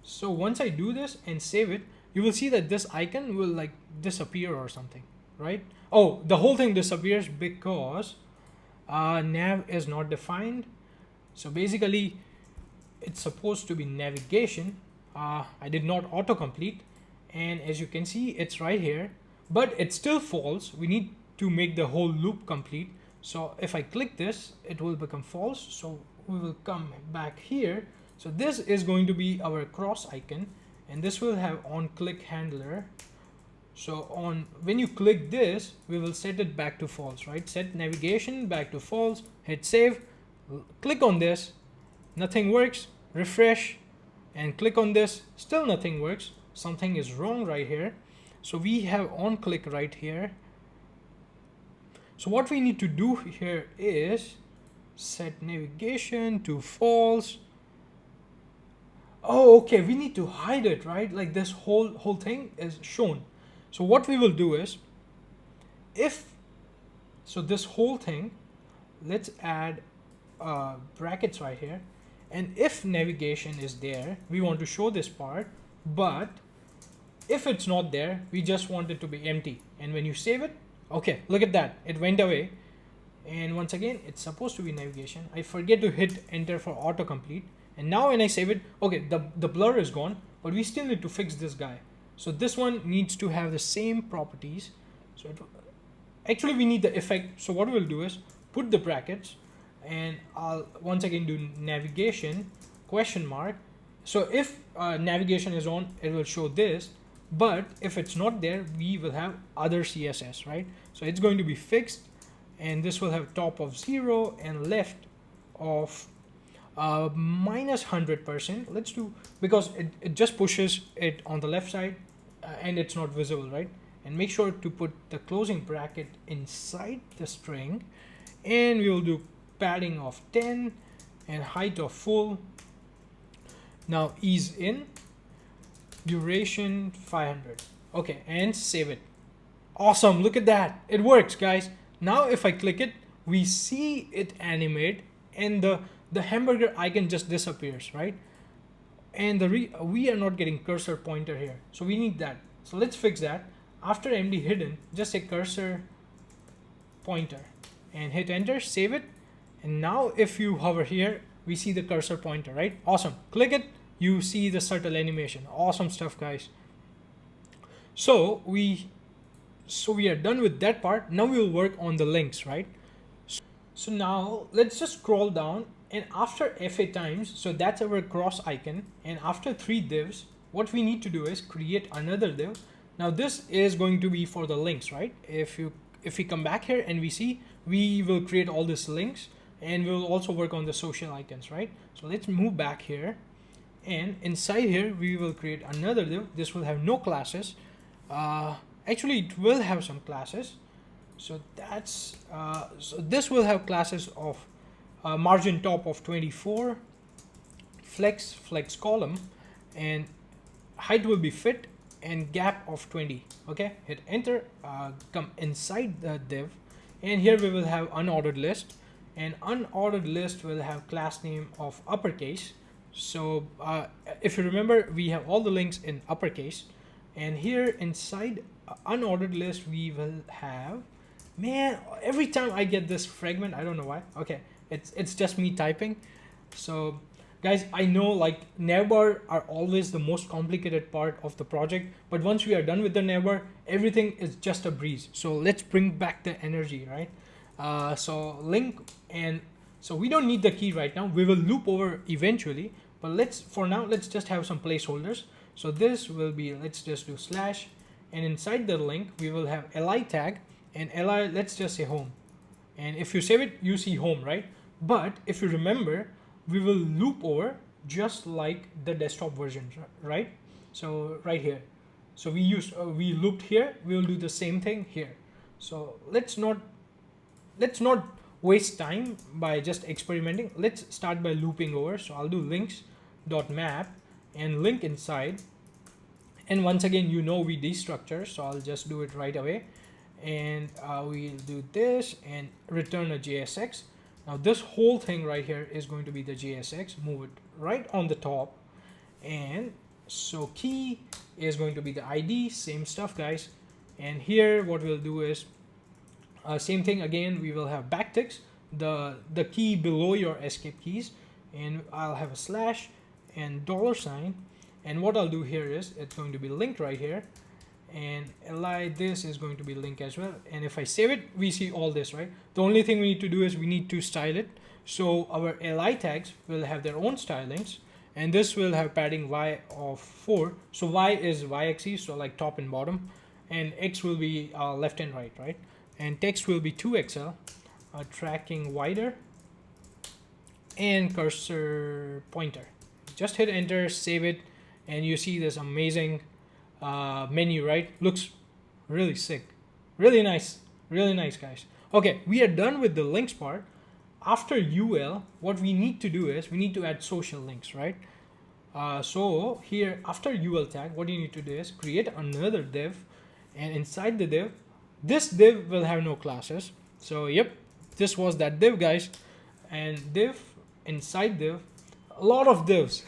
So once I do this and save it, you will see that this icon will like disappear or something, right? Oh, the whole thing disappears because nav is not defined. So basically it's supposed to be navigation. I did not autocomplete, and as you can see, it's right here, but it's still false. We need to make the whole loop complete. So if I click this, it will become false. So we will come back here. So this is going to be our cross icon, and this will have on click handler. So when you click this, we will set it back to false, right? Set navigation back to false, hit save, click on this, nothing works, refresh, and click on this, still nothing works. Something is wrong right here. So we have on click right here. So what we need to do here is set navigation to false. Oh, okay, we need to hide it, right? Like this whole thing is shown. So what we will do is, so this whole thing, let's add brackets right here, and if navigation is there, we want to show this part, but If it's not there, we just want it to be empty. And when you save it, okay, look at that, it went away. And once again, it's supposed to be navigation. I forget to hit enter for autocomplete. And now when I save it, okay, the blur is gone, but we still need to fix this guy. So this one needs to have the same properties. So actually we need the effect. So what we'll do is put the brackets, and I'll once again do navigation question mark. So if navigation is on, it will show this, but if it's not there, we will have other CSS, right? So it's going to be fixed, and this will have top of 0 and left of minus 100%. Let's do, because it just pushes it on the left side and it's not visible, right? And make sure to put the closing bracket inside the string, and we will do padding of 10 and height of full. Now ease in, duration 500. Okay, and save it. Awesome, look at that, it works, guys. Now if I click it, we see it animate, and the hamburger icon just disappears, right? And we are not getting cursor pointer here, so we need that. So let's fix that. After MD hidden, just say cursor pointer and hit enter, save it. And now if you hover here, we see the cursor pointer, right? Awesome, click it, you see the subtle animation. Awesome stuff, guys. So we are done with that part. Now we will work on the links, right? So now let's just scroll down, and after FA times, so that's our cross icon, and after 3 divs, what we need to do is create another div. Now this is going to be for the links, right? If we come back here and we see, we will create all these links, and we'll also work on the social icons, right? So let's move back here, and inside here we will create another div. This will have no classes. Actually it will have some classes. So that's so this will have classes of margin top of 24, flex column, and height will be fit, and gap of 20. Okay, hit enter, come inside the div, and here we will have unordered list, and unordered list will have class name of uppercase. So if you remember, we have all the links in uppercase, and here inside unordered list we will have, man, every time I get this fragment, I don't know why. Okay, it's just me typing. So guys, I know like navbar are always the most complicated part of the project, but once we are done with the navbar, everything is just a breeze. So let's bring back the energy, right? So link, and so we don't need the key right now, we will loop over eventually, but for now let's just have some placeholders. So this will be, let's just do slash, and inside the link we will have li tag, and li, let's just say home, and if you save it, you see home, right? But if you remember, we will loop over just like the desktop version, right? So right here, so we looped here, we will do the same thing here. So let's not waste time by just experimenting. Let's start by looping over. So I'll do links.map and link inside, and once again, you know, we destructure, so I'll just do it right away, and we'll do this and return a JSX. Now this whole thing right here is going to be the JSX. Move it right on the top, and so key is going to be the ID. Same stuff, guys. And here what we'll do is same thing again. We will have backticks, the key below your escape keys, and I'll have a slash and $sign. And what I'll do here is it's going to be linked right here, and li, this is going to be link as well. And if I save it, we see all this, right? The only thing we need to do is we need to style it. So our li tags will have their own stylings, and this will have padding y of 4. So y is y-axis, so like top and bottom, and x will be left and right, right? And text will be 2XL, tracking wider, and cursor pointer. Just hit enter, save it, and you see this amazing menu, right? Looks really sick, really nice, guys. Okay, we are done with the links part. After UL, what we need to do is we need to add social links, right? So here after UL tag, what you need to do is create another div, and inside the div, this div will have no classes. So yep, this was that div, guys. And div inside div, a lot of divs.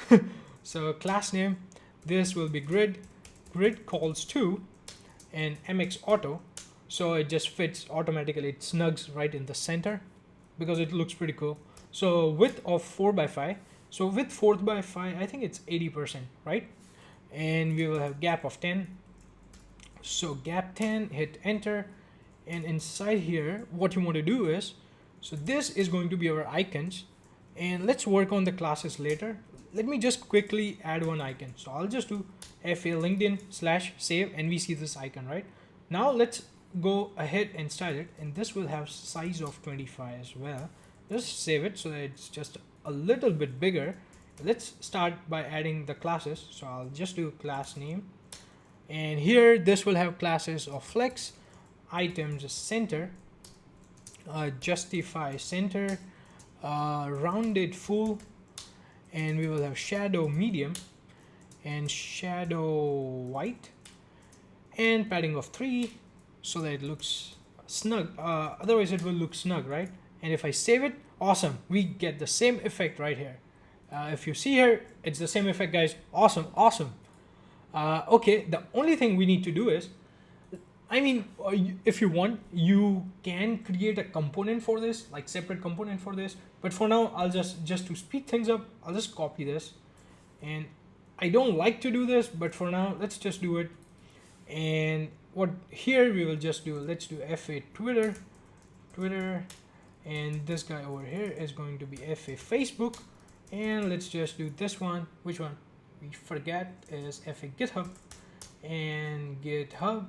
So class name, this will be grid grid calls to and mx auto, so it just fits automatically. It snugs right in the center because it looks pretty cool. So width of 4x5. So with 4x5, I think it's 80%, right? And we will have gap of 10. So gap 10, hit enter. And inside here, what you want to do is, so this is going to be our icons. And let's work on the classes later. Let me just quickly add one icon. So I'll just do FA LinkedIn / save, and we see this icon, right? Now let's go ahead and style it, and this will have size of 25 as well. Just save it so that it's just a little bit bigger. Let's start by adding the classes. So I'll just do class name, and here this will have classes of flex, items center, justify center, rounded full, and we will have shadow medium and shadow white, and padding of 3 so that it looks snug. Otherwise it will look snug, right? And if I save it, awesome, we get the same effect right here. If you see here, it's the same effect, guys. Awesome. Okay, the only thing we need to do is, I mean, if you want, you can create a component for this, like separate component for this. But for now, I'll just to speed things up, I'll just copy this. And I don't like to do this, but for now, let's just do it. And what here we will just do, let's do FA Twitter, and this guy over here is going to be FA Facebook. And let's just do this one. Which one? We forget is FA GitHub and GitHub.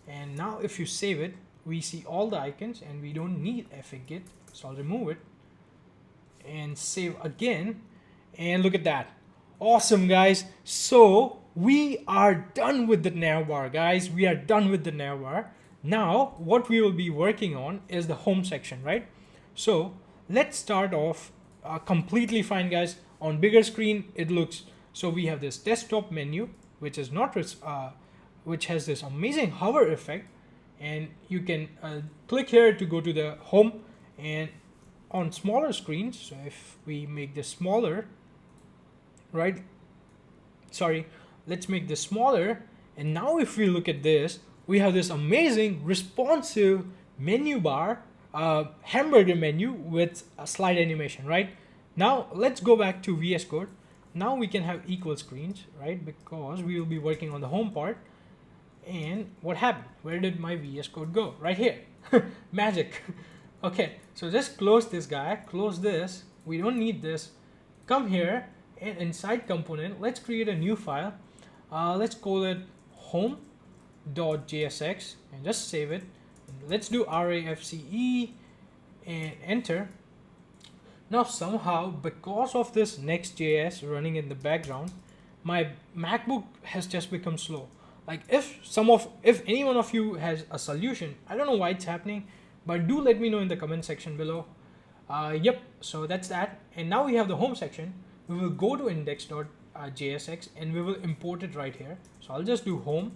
And now if you save it, we see all the icons and we don't need FA Git. So I'll remove it and save again. And look at that. Awesome, guys. So we are done with the navbar, guys. We are done with the navbar. Now what we will be working on is the home section, right? So let's start off completely fine, guys. On bigger screen it looks, so we have this desktop menu which is not which has this amazing hover effect, and you can click here to go to the home. And on smaller screens, so if we make this smaller, right, sorry, let's make this smaller, and now if we look at this, we have this amazing responsive menu bar, hamburger menu with a slide animation, right? Now let's go back to VS Code. Now we can have equal screens, right? Because we will be working on the home part. And what happened? Where did my VS Code go? Right here. Magic. Okay, so just close this guy, close this. We don't need this. Come here, and inside component, let's create a new file. Let's call it home.jsx and just save it. Let's do RAFCE and enter. Now somehow, because of this nextjs running in the background, my MacBook has just become slow. Like if any one of you has a solution, I don't know why it's happening, but do let me know in the comment section below. Yep, so that's that. And now we have the home section. We will go to index.jsx and we will import it right here. So I'll just do home.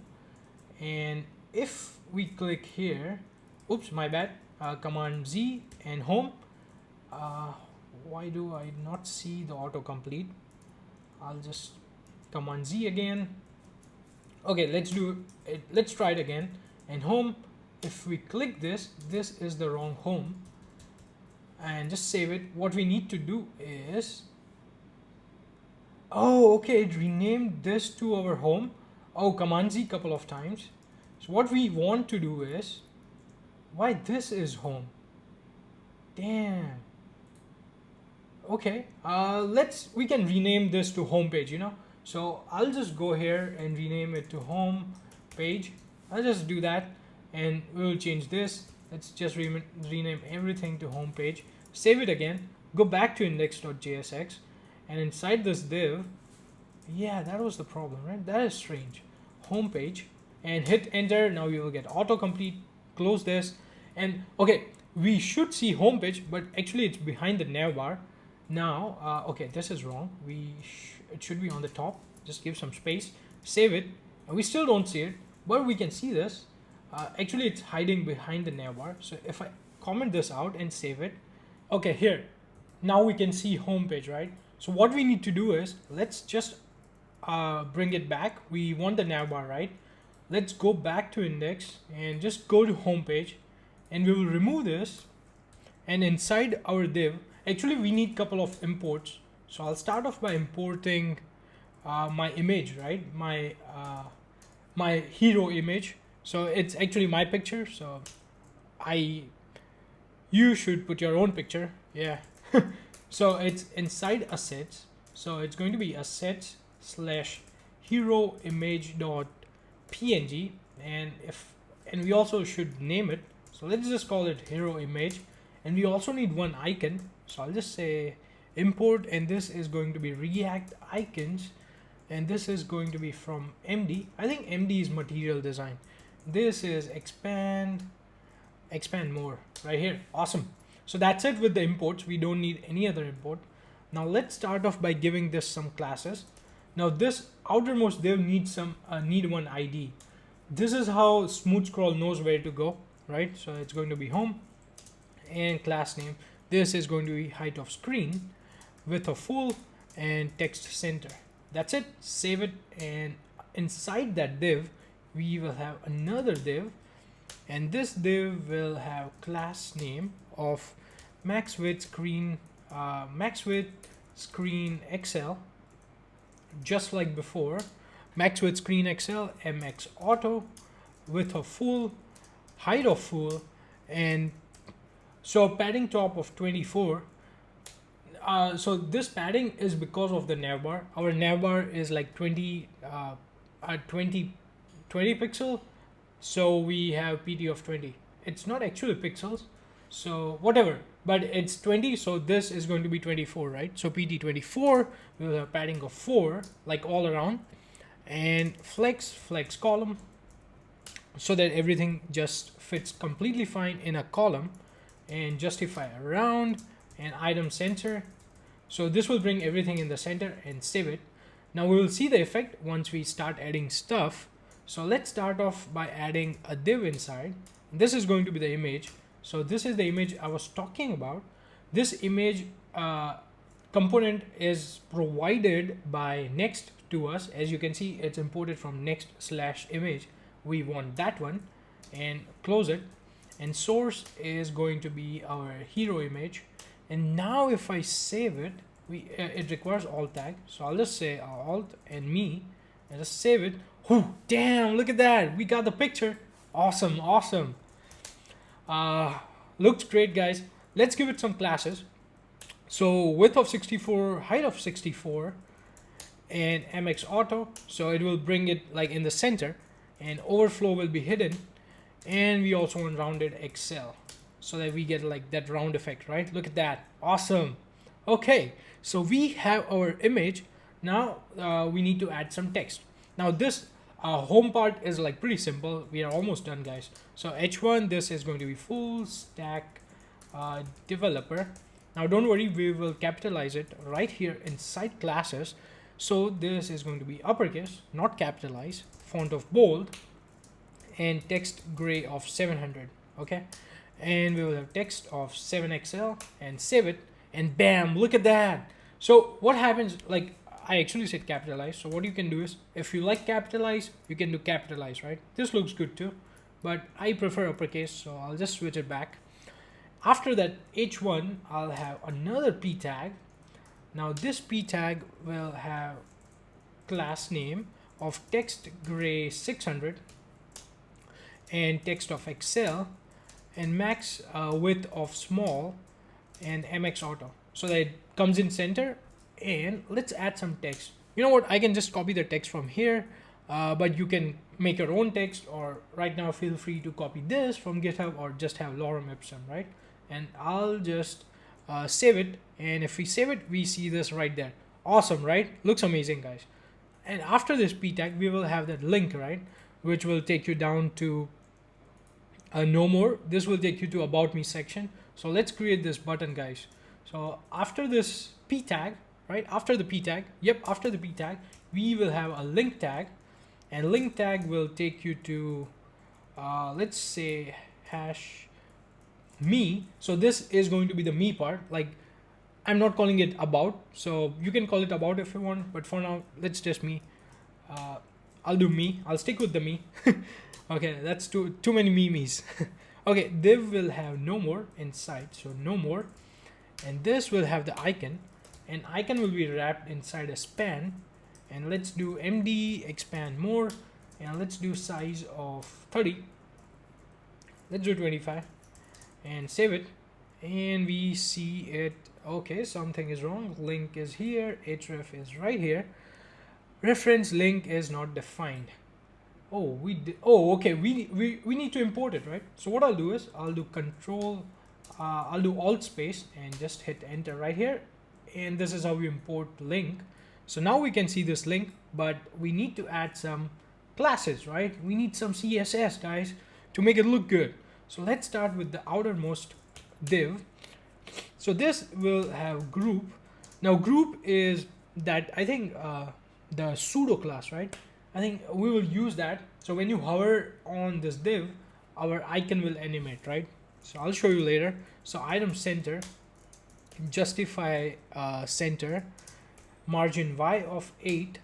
And if we click here, oops, my bad, Command Z and home. Why do I not see the autocomplete? I'll just Command Z again. Okay, let's do it. Let's try it again. And home, if we click this, this is the wrong home. And just save it. What we need to do is, oh, okay, it renamed this to our home. Oh, Command Z couple of times. So what we want to do is, why this is home? Damn. Okay, we can rename this to home page, you know. So I'll just go here and rename it to home page. I'll just do that, and we will change this. Let's just rename everything to home page. Save it again. Go back to index.jsx, and inside this div, yeah, that was the problem, right? That is strange. Home page, and hit enter. Now we will get autocomplete. Close this, and okay, we should see home page, but actually it's behind the navbar. Now, okay, this is wrong. It should be on the top. Just give some space. Save it. And we still don't see it, but we can see this. Actually, it's hiding behind the navbar. So if I comment this out and save it, okay, here. Now we can see home page, right? So what we need to do is, let's just bring it back, we want the navbar, right? Let's go back to index and just go to home page, and we will remove this. And inside our div, actually we need couple of imports. So I'll start off by importing my image, right? My hero image. So it's actually my picture. So you should put your own picture. Yeah. So it's inside assets. So it's going to be assets slash hero image dot png, and we also should name it. So let's just call it hero image, and we also need one icon. So I'll just say import, and this is going to be React icons, and this is going to be from MD. I think MD is material design. This is expand more right here. Awesome. So that's it with the imports. We don't need any other import. Now let's start off by giving this some classes. Now this outermost div needs some need one ID. This is how smooth scroll knows where to go, right? So it's going to be home and class name. This is going to be height of screen, width of full, and text center. That's it. Save it, and inside that div we will have another div, and this div will have class name of max width screen XL, just like before. Max width screen XL, MX auto, width of full, height of full, and so padding top of 24. So this padding is because of the navbar. Our navbar is like 20 pixel, so we have PT of 20. It's not actually pixels, so whatever, but it's 20, so this is going to be 24, right? So PT 24, we will have padding of 4, like all around, and flex column, so that everything just fits completely fine in a column, and justify around, and item center. So this will bring everything in the center, and save it. Now we will see the effect once we start adding stuff. So let's start off by adding a div inside. This is going to be the image. So this is the image I was talking about. This image component is provided by Next to us. As you can see, it's imported from next/image. We want that one, and close it. And source is going to be our hero image. And now if I save it, it requires alt tag. So I'll just say alt and me, and just save it. Whew, damn, look at that. We got the picture. Awesome. Looks great, guys. Let's give it some classes. So width of 64, height of 64, and MX auto. So it will bring it like in the center, and overflow will be hidden. And we also want rounded XL, so that we get like that round effect, right? Look at that. Awesome. Okay, so we have our image. Now we need to add some text. Now this home part is like pretty simple. We are almost done, guys. So H1, this is going to be full stack developer. Now don't worry, we will capitalize it right here inside classes. So this is going to be uppercase, not capitalize, font of bold, and text gray of 700. Okay, and we will have text of 7XL, and save it, and bam, look at that. So what happens, like I actually said capitalize, so what you can do is, if you like capitalize, you can do capitalize, right? This looks good too, but I prefer uppercase, so I'll just switch it back. After that H1, I'll have another p tag. Now this p tag will have class name of text gray 600, and text of XL, and max width of small, and MX auto, so that it comes in center. And let's add some text. You know what, I can just copy the text from here, but you can make your own text, or right now feel free to copy this from GitHub, or just have lorem ipsum, right? And I'll just save it, and if we save it, we see this right there. Awesome, right? Looks amazing, guys. And after this p tag, we will have that link, right, which will take you down to no more. This will take you to about me section. So let's create this button, guys. So after this p tag, right, after the p tag, we will have a link tag, and link tag will take you to let's say hash me. So this is going to be the me part. Like, I'm not calling it about, so you can call it about if you want, but for now let's just me. I'll do me. I'll stick with the me. Okay, that's too many memes. Okay, div will have no more inside, so no more, and this will have the icon, and icon will be wrapped inside a span, and let's do md expand more, and let's do size of 30. Let's do 25 and save it, and we see it. Okay, something is wrong. Link is here, href is right here, reference link is not defined. Oh, okay, we need to import it, right? So what I'll do is I'll do control, I'll do alt space and just hit enter right here, and this is how we import link. So now we can see this link, but we need to add some classes, right? We need some CSS, guys, to make it look good. So let's start with the outermost div. So this will have group. Now group is that, I think, the pseudo class, right? I think we will use that. So when you hover on this div, our icon will animate, right? So I'll show you later. So item center, justify center, margin Y of 8,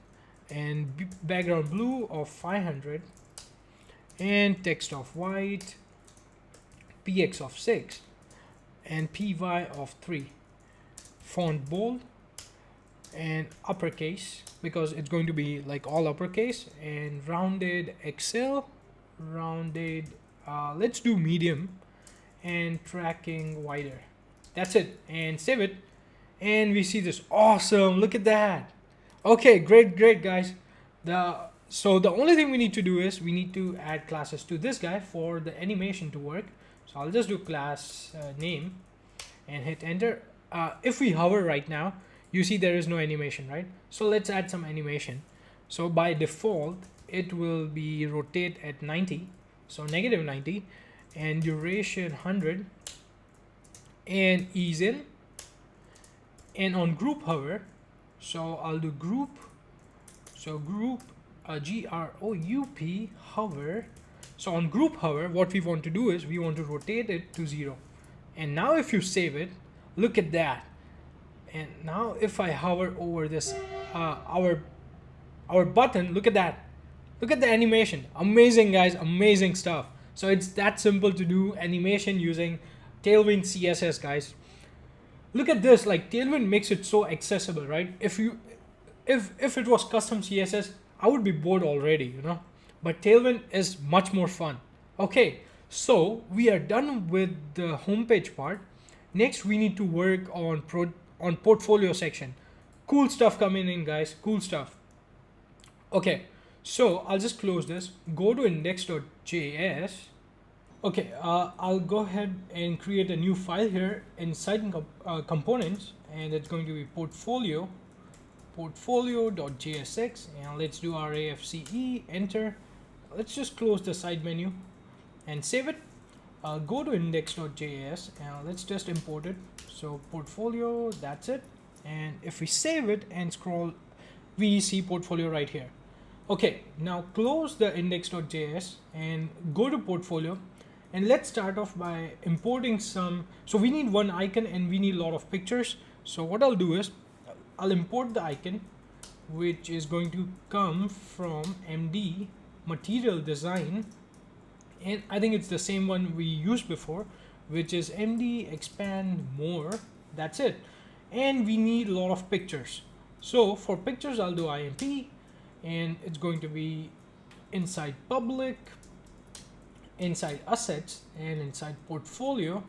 and background blue of 500, and text of white, px of 6, and py of 3, font bold and uppercase because it's going to be like all uppercase, and rounded XL, rounded, let's do medium, and tracking wider. That's it, and save it, and we see this awesome. Look at that. Okay, great guys. So the only thing we need to do is we need to add classes to this guy for the animation to work. So I'll just do class name and hit enter. If we hover right now, you see there is no animation, right? So let's add some animation. So by default, it will be rotate at 90, so negative 90, and duration 100, and ease in, and on group hover, so I'll do group, so group, group hover. So on group hover, what we want to do is we want to rotate it to 0. And now if you save it, look at that. And now if I hover over this, our button, look at that. Look at the animation. Amazing, guys, amazing stuff. So it's that simple to do animation using Tailwind CSS, guys. Look at this, like Tailwind makes it so accessible, right? If it was custom CSS, I would be bored already, you know. But Tailwind is much more fun. Okay, so we are done with the homepage part. Next, we need to work on portfolio section. Cool stuff coming in, guys. Cool stuff. Okay, so I'll just close this. Go to index.js. Okay, I'll go ahead and create a new file here inside components, and it's going to be portfolio.jsx, and let's do rafce, enter. Let's just close the side menu and save it. Go to index.js and let's just import it. So portfolio, that's it. And if we save it and scroll, we see portfolio right here. Okay, now close the index.js and go to portfolio, and let's start off by importing some. So we need one icon and we need a lot of pictures. So what I'll do is I'll import the icon, which is going to come from MD material design, and I think it's the same one we used before, which is MD expand more. That's it. And we need a lot of pictures. So for pictures, I'll do IMP, and it's going to be inside public, inside assets, and inside portfolio.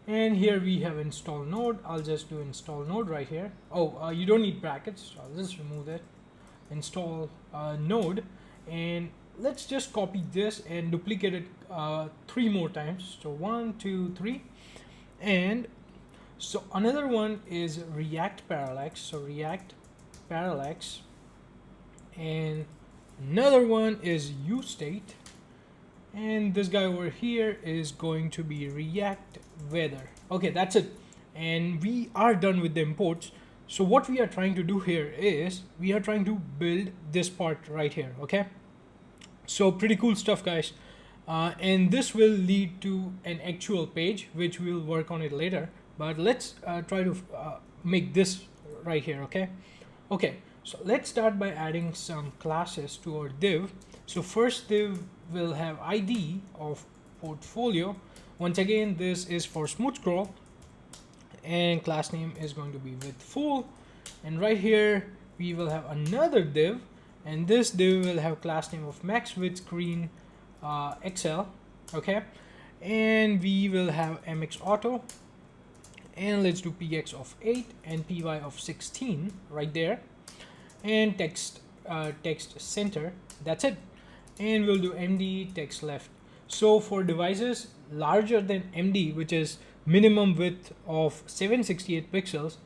And here we have install node. I'll just do install node right here. Oh, you don't need brackets, so I'll just remove that. Install node, and let's just copy this and duplicate it 3 more times. So 1, 2, 3. And so another one is React parallax. So React parallax, and another one is uState, and this guy over here is going to be React weather. Okay, that's it, and we are done with the imports. So what we are trying to do here is we are trying to build this part right here. Okay, so pretty cool stuff, guys, and this will lead to an actual page, which we'll work on it later. But let's try to make this right here. Okay, So let's start by adding some classes to our div. So first div will have ID of portfolio. Once again, this is for smooth scroll, and class name is going to be with full. And right here we will have another div, and this div will have class name of max width screen XL. Okay, and we will have mx auto, and let's do px of 8 and py of 16 right there, and text center. That's it. And we'll do md text left. So for devices larger than md, which is minimum width of 768 pixels,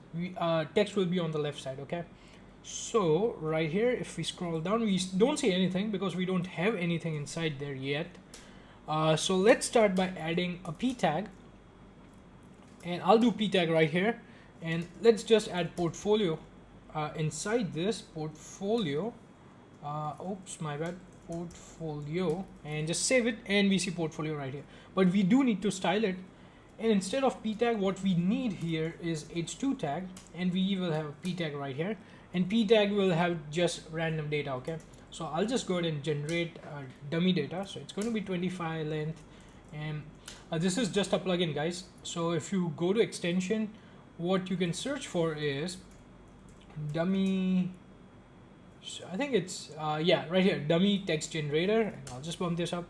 text will be on the left side. Okay, so right here if we scroll down, we don't see anything because we don't have anything inside there yet. So let's start by adding a p tag, and I'll do p tag right here, and let's just add portfolio inside this portfolio. Oops, my bad. Portfolio, and just save it, and we see portfolio right here. But we do need to style it, and instead of p tag, what we need here is h2 tag, and we will have p tag right here, and p tag will have just random data. Okay, so I'll just go ahead and generate dummy data. So it's going to be 25 length, and this is just a plugin, guys. So if you go to extension, what you can search for is dummy. So I think it's yeah, right here, dummy text generator, and I'll just bump this up.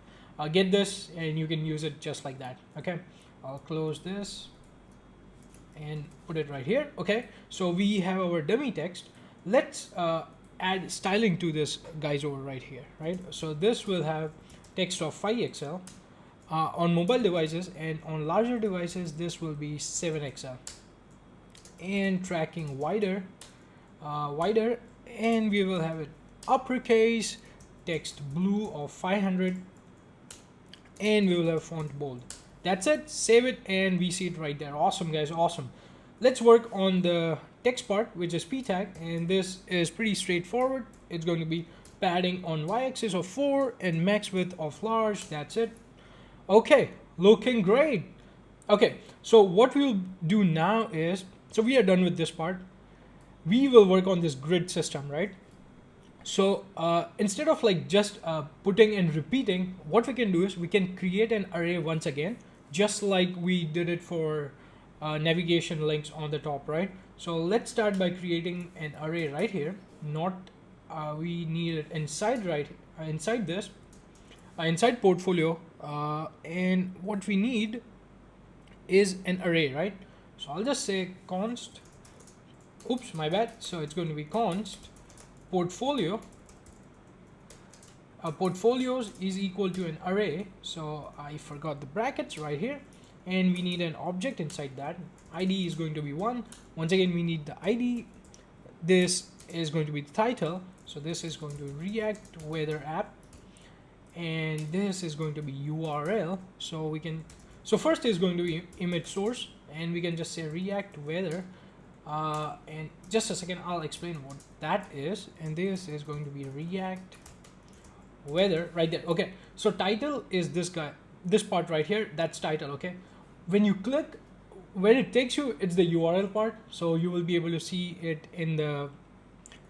Get this, and you can use it just like that. Okay, I'll close this and put it right here. Okay, so we have our dummy text. Let's add styling to this, guys, over right here, right? So this will have text of 5XL on mobile devices, and on larger devices this will be 7XL, and tracking wider, and we will have it uppercase, text blue of 500, and we will have font bold. That's it. Save it, and we see it right there. Awesome, guys, awesome. Let's work on the text part, which is p tag, and this is pretty straightforward. It's going to be padding on y-axis of 4 and max width of large. That's it. Okay, looking great. Okay, so what we'll do now is, so we are done with this part. We will work on this grid system, right? So instead of like just putting and repeating, what we can do is we can create an array once again, just like we did it for navigation links on the top, right? So let's start by creating an array right here. Not we need it inside, right? Inside this, inside portfolio, and what we need is an array, right? So I'll just say const. Oops, my bad. So it's going to be const portfolio. Portfolios is equal to an array. So I forgot the brackets right here, and we need an object inside that. ID is going to be 1. Once again, we need the ID. This is going to be the title. So this is going to React Weather App, and this is going to be URL. So we can. So first is going to be image source, and we can just say React Weather. And just a second, I'll explain what that is. And this is going to be React Weather right there. Okay, so title is this guy, this part right here. That's title. Okay, when you click, where it takes you, it's the URL part. So you will be able to see it in the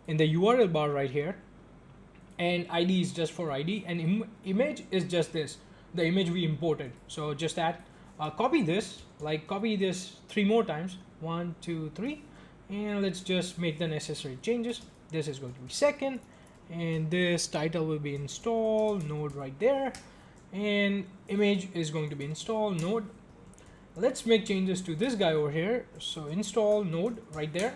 URL bar right here. And ID is just for ID, and image is just this, the image we imported. So just that. Copy this, copy this 3 more times. 1, 2, 3, and let's just make the necessary changes. This is going to be second, and this title will be install node right there, and image is going to be install node. Let's make changes to this guy over here. So install node right there,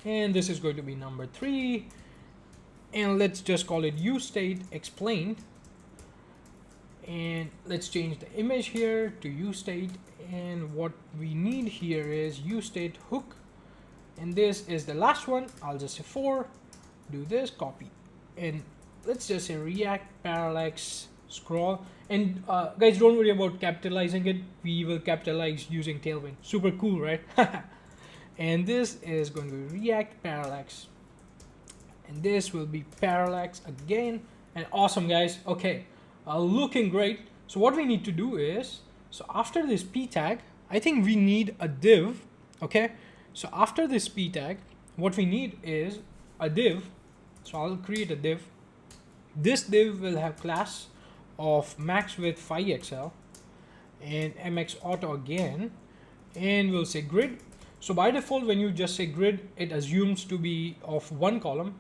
and this is going to be number 3, and let's just call it useState explained, and let's change the image here to useState. And what we need here is useState hook, and this is the last one. I'll just say 4, do this, copy, and let's just say React parallax scroll. And guys, don't worry about capitalizing it. We will capitalize using Tailwind. Super cool, right? And this is going to be React parallax, and this will be parallax again. And awesome, guys. Okay, looking great. So what we need to do is, so after this p tag, I think we need a div. Okay, so after this p tag, what we need is a div. So I'll create a div. This div will have class of max width 5xl and mx auto again, and we'll say grid. So by default, when you just say grid, it assumes to be of one column.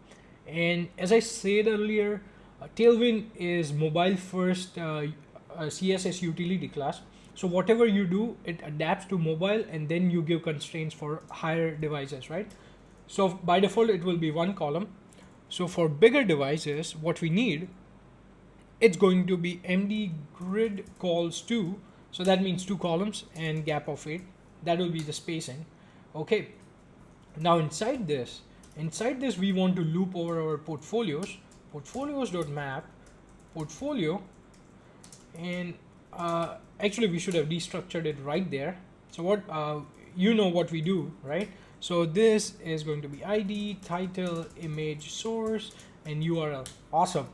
And as I said earlier, Tailwind is mobile first CSS utility class. So whatever you do, it adapts to mobile, and then you give constraints for higher devices, right? So by default, it will be one column. So for bigger devices, what we need, it's going to be md grid calls 2. So that means 2 columns and gap of 8. That will be the spacing. Okay. Now inside this we want to loop over our portfolios. Portfolios.map portfolio, and actually we should have destructured it right there. So what you know what we do, right? So this is going to be ID, title, image, source, and URL. Awesome.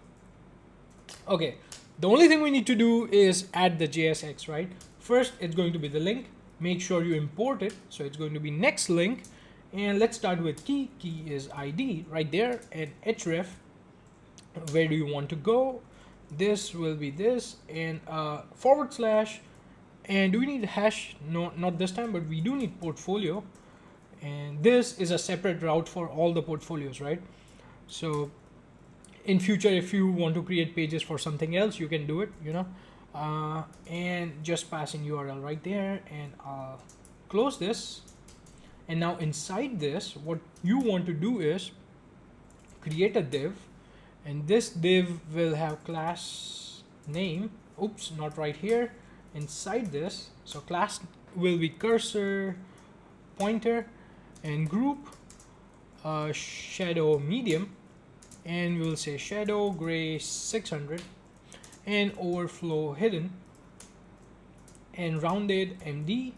Okay, the only thing we need to do is add the JSX, right? First, it's going to be the link. Make sure you import it. So it's going to be next link, and let's start with key. Key is ID right there, and href. Where do you want to go? This will be this, and forward slash. And do we need hash? No, not this time, but we do need portfolio. And this is a separate route for all the portfolios, right? So in future, if you want to create pages for something else, you can do it, you know. And just passing URL right there, and I'll close this. And now inside this, what you want to do is create a div, and this div will have class name. Oops, not right here. Inside this, so class will be cursor, pointer, and group, shadow medium, and we'll say shadow gray 600, and overflow hidden, and rounded MD.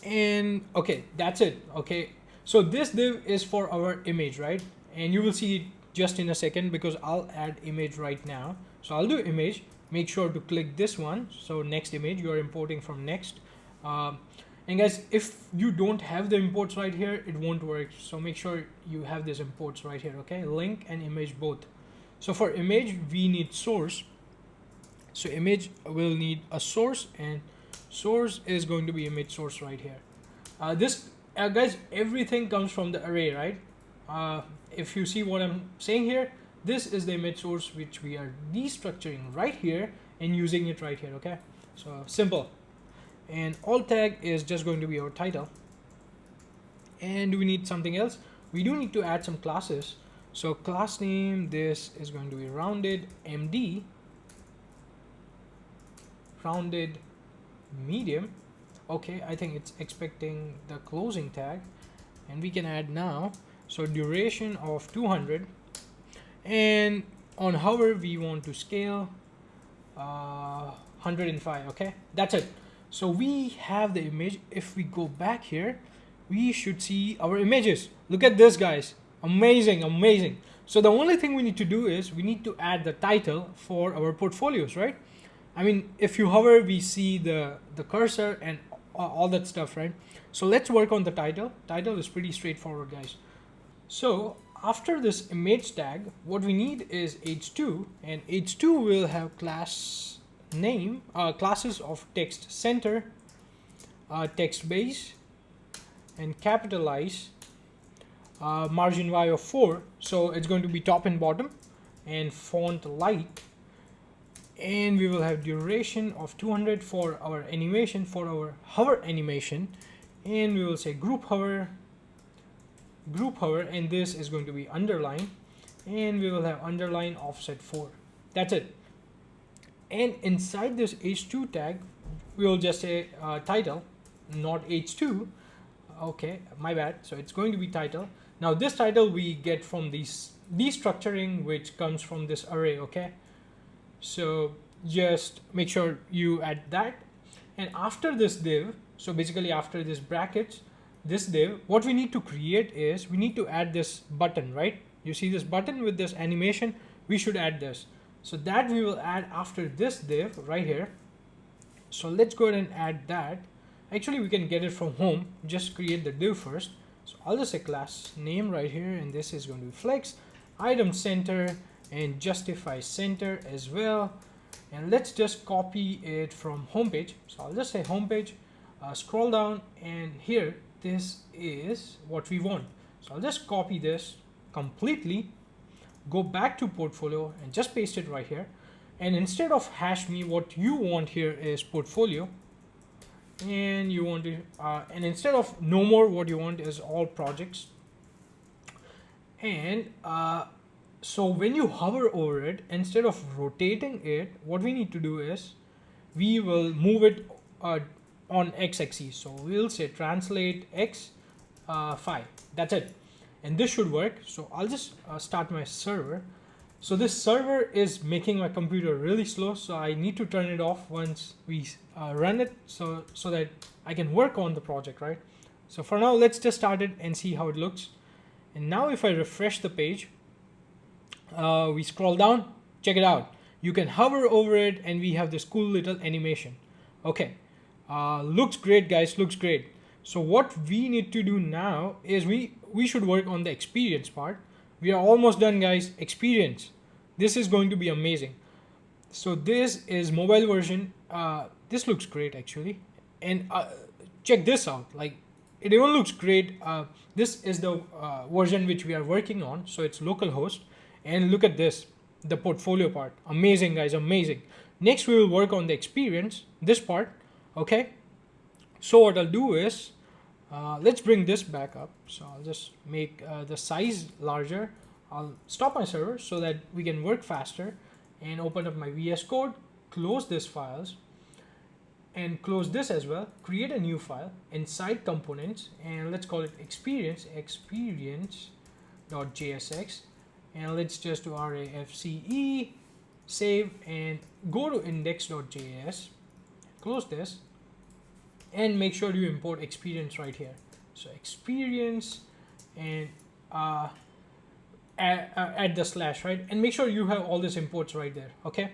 And okay, that's it. Okay, so this div is for our image, right? And you will see it just in a second, because I'll add image right now. So I'll do image. Make sure to click this one. So next image, you are importing from next. And guys, if you don't have the imports right here, it won't work. So make sure you have these imports right here. Okay, link and image both. So for image, we need source. So image will need a source, and source is going to be image source right here. Guys, everything comes from the array, right? If you see what I'm saying here, this is the image source which we are destructuring right here and using it right here. Okay, so simple. And alt tag is just going to be our title. And do we need something else? We do need to add some classes. So class name, this is going to be rounded MD, rounded medium. Okay, I think it's expecting the closing tag, and we can add now. So duration of 200, and on hover we want to scale 105. Okay, that's it. So we have the image. If we go back here, we should see our images. Look at this, guys. Amazing, amazing. So the only thing we need to do is we need to add the title for our portfolios, right? I mean, if you hover, we see the cursor and all that stuff, right? So let's work on the title. Title is pretty straightforward, guys. So after this image tag, what we need is h2, and h2 will have class name, classes of text center, text base, and capitalize, margin Y of 4. So it's going to be top and bottom, and font light. And we will have duration of 200 for our animation, for our hover animation. And we will say group hover, and this is going to be underline. And we will have underline offset 4. That's it. And inside this h2 tag, we will just say title, not h2. Okay, my bad. So it's going to be title. Now this title we get from this destructuring, which comes from this array. Okay, so just make sure you add that. And after this div, so basically after this brackets, this div, what we need to create is we need to add this button, right? You see this button with this animation, we should add this. So that we will add after this div right here. So let's go ahead and add that. Actually, we can get it from home. Just create the div first. So I'll just say class name right here, and this is going to be flex item center and justify center as well. And let's just copy it from homepage. So I'll just say homepage, scroll down, and here this is what we want. So I'll just copy this completely, go back to portfolio and just paste it right here. And instead of hash me, what you want here is portfolio, and you want to and instead of no more, what you want is all projects. And so when you hover over it, instead of rotating it, what we need to do is we will move it on x-axis. So we'll say translate x 5. That's it, and this should work. So I'll just start my server. So this server is making my computer really slow, so I need to turn it off once we run it, so that I can work on the project, right? So for now, let's just start it and see how it looks. And now if I refresh the page, we scroll down, check it out. You can hover over it and we have this cool little animation. Okay, looks great, guys, looks great. So what we need to do now is we should work on the experience part. We are almost done, guys. Experience. This is going to be amazing. So this is mobile version. This looks great actually. And check this out. Like, it even looks great. This is the version which we are working on. So it's localhost. And look at this, the portfolio part. Amazing, guys, amazing. Next, we will work on the experience, this part. Okay. So what I'll do is, let's bring this back up. So I'll just make the size larger. I'll stop my server so that we can work faster, and open up my VS Code, close this files, and close this as well. Create a new file inside components, and let's call it experience.jsx, and let's just do rafce, save, and go to index.js, close this, and make sure you import experience right here. So experience, and add the slash, right? And make sure you have all these imports right there. Okay.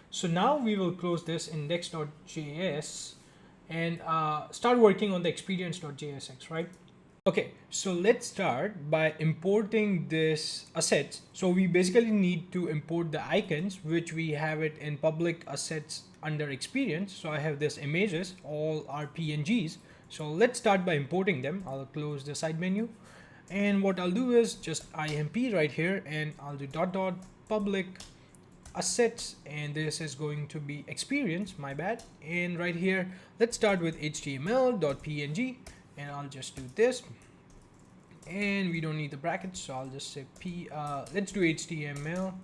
So now we will close this index.js and start working on the experience.jsx, right? Okay, so let's start by importing this assets. So we basically need to import the icons, which we have it in public assets under experience. So I have this images, all are PNGs. So let's start by importing them. I'll close the side menu. And what I'll do is just IMP right here, and I'll do public assets, and this is going to be experience, my bad. And right here, let's start with html.png, and I'll just do this. And we don't need the brackets, so I'll just say let's do HTML.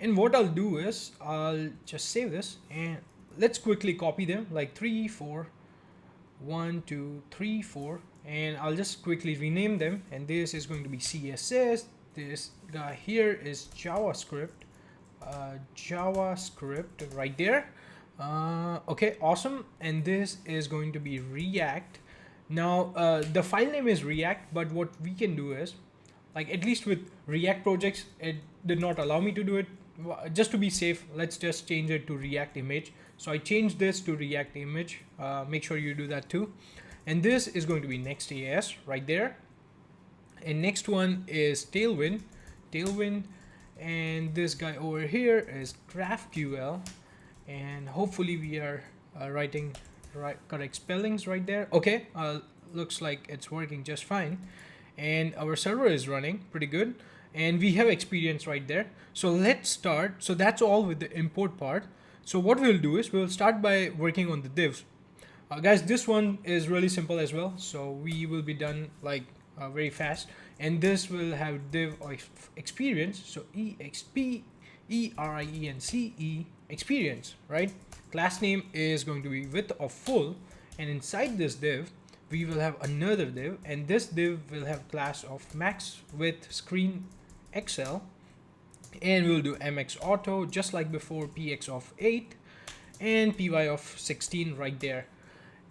And what I'll do is I'll just save this, and let's quickly copy them like 3, 4, 1, 2, 3, 4, and I'll just quickly rename them. And this is going to be CSS. This guy here is JavaScript, right there. Okay, awesome. And this is going to be React. Now the file name is React, but what we can do is, like, at least with React projects, it did not allow me to do it. Just to be safe, let's just change it to React image. So I changed this to React image. Make sure you do that too. And this is going to be nextjs right there. And next one is Tailwind, and this guy over here is GraphQL. And hopefully we are writing correct spellings right there. Okay, looks like it's working just fine, and our server is running pretty good, and we have experience right there. So let's start. So that's all with the import part. So what we'll do is we'll start by working on the divs. Guys, this one is really simple as well, so we will be done like very fast. And this will have div experience, so experience experience, right? Class name is going to be width of full, and inside this div we will have another div, and this div will have class of max width screen XL, and we'll do mx auto just like before, px of 8 and py of 16 right there.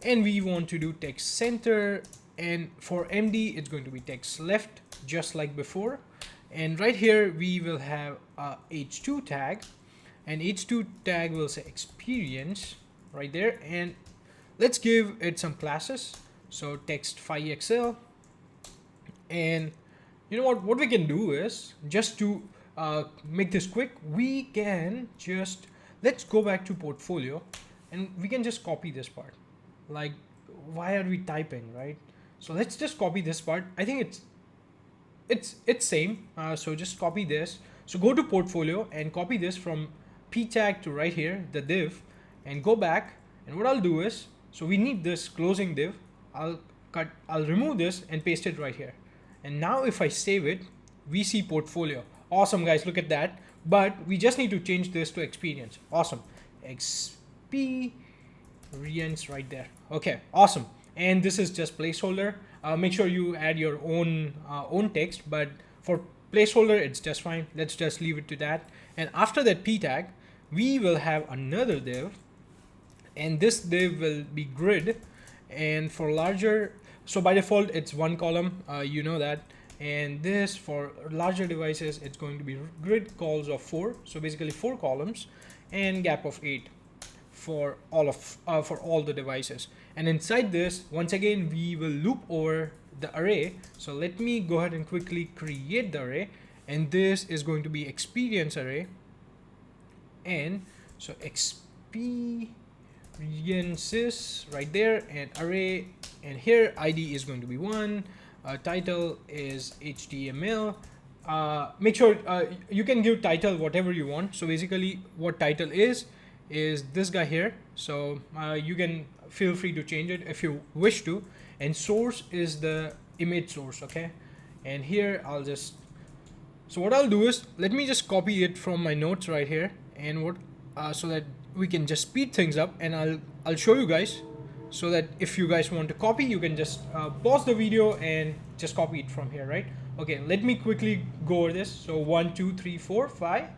And we want to do text center, and for MD it's going to be text left just like before. And right here we will have a h2 tag, and h2 tag will say experience right there. And let's give it some classes. So text 5xl, And you know what we can do is, just to make this quick, we can just, let's go back to portfolio and we can just copy this part. Like, why are we typing, right? So let's just copy this part. I think it's same. So just copy this. So go to portfolio and copy this from p tag to right here, the div, and go back. And what I'll do is, so we need this closing div. I'll remove this and paste it right here. And now if I save it, we see portfolio. Awesome, guys, look at that. But we just need to change this to experience. Awesome. Experience right there. Okay, awesome. And this is just placeholder. Make sure you add your own text, but for placeholder, it's just fine. Let's just leave it to that. And after that p tag, we will have another div, and this div will be grid. And for larger, so by default, it's one column, you know that. And this, for larger devices, it's going to be grid calls of 4. So basically 4 columns and gap of 8 for all the devices. And inside this, once again, we will loop over the array. So let me go ahead and quickly create the array. And this is going to be experience array. And so experiences right there, and array, and here ID is going to be 1. Title is HTML. Make sure you can give title whatever you want. So basically what title is this guy here. So you can feel free to change it if you wish to. And source is the image source, okay? And here I'll just, so what I'll do is, let me just copy it from my notes right here, and what so that we can just speed things up, and I'll show you guys, so that if you guys want to copy, you can just pause the video and just copy it from here, right? Okay, let me quickly go over this. So 1 2 3 4 5,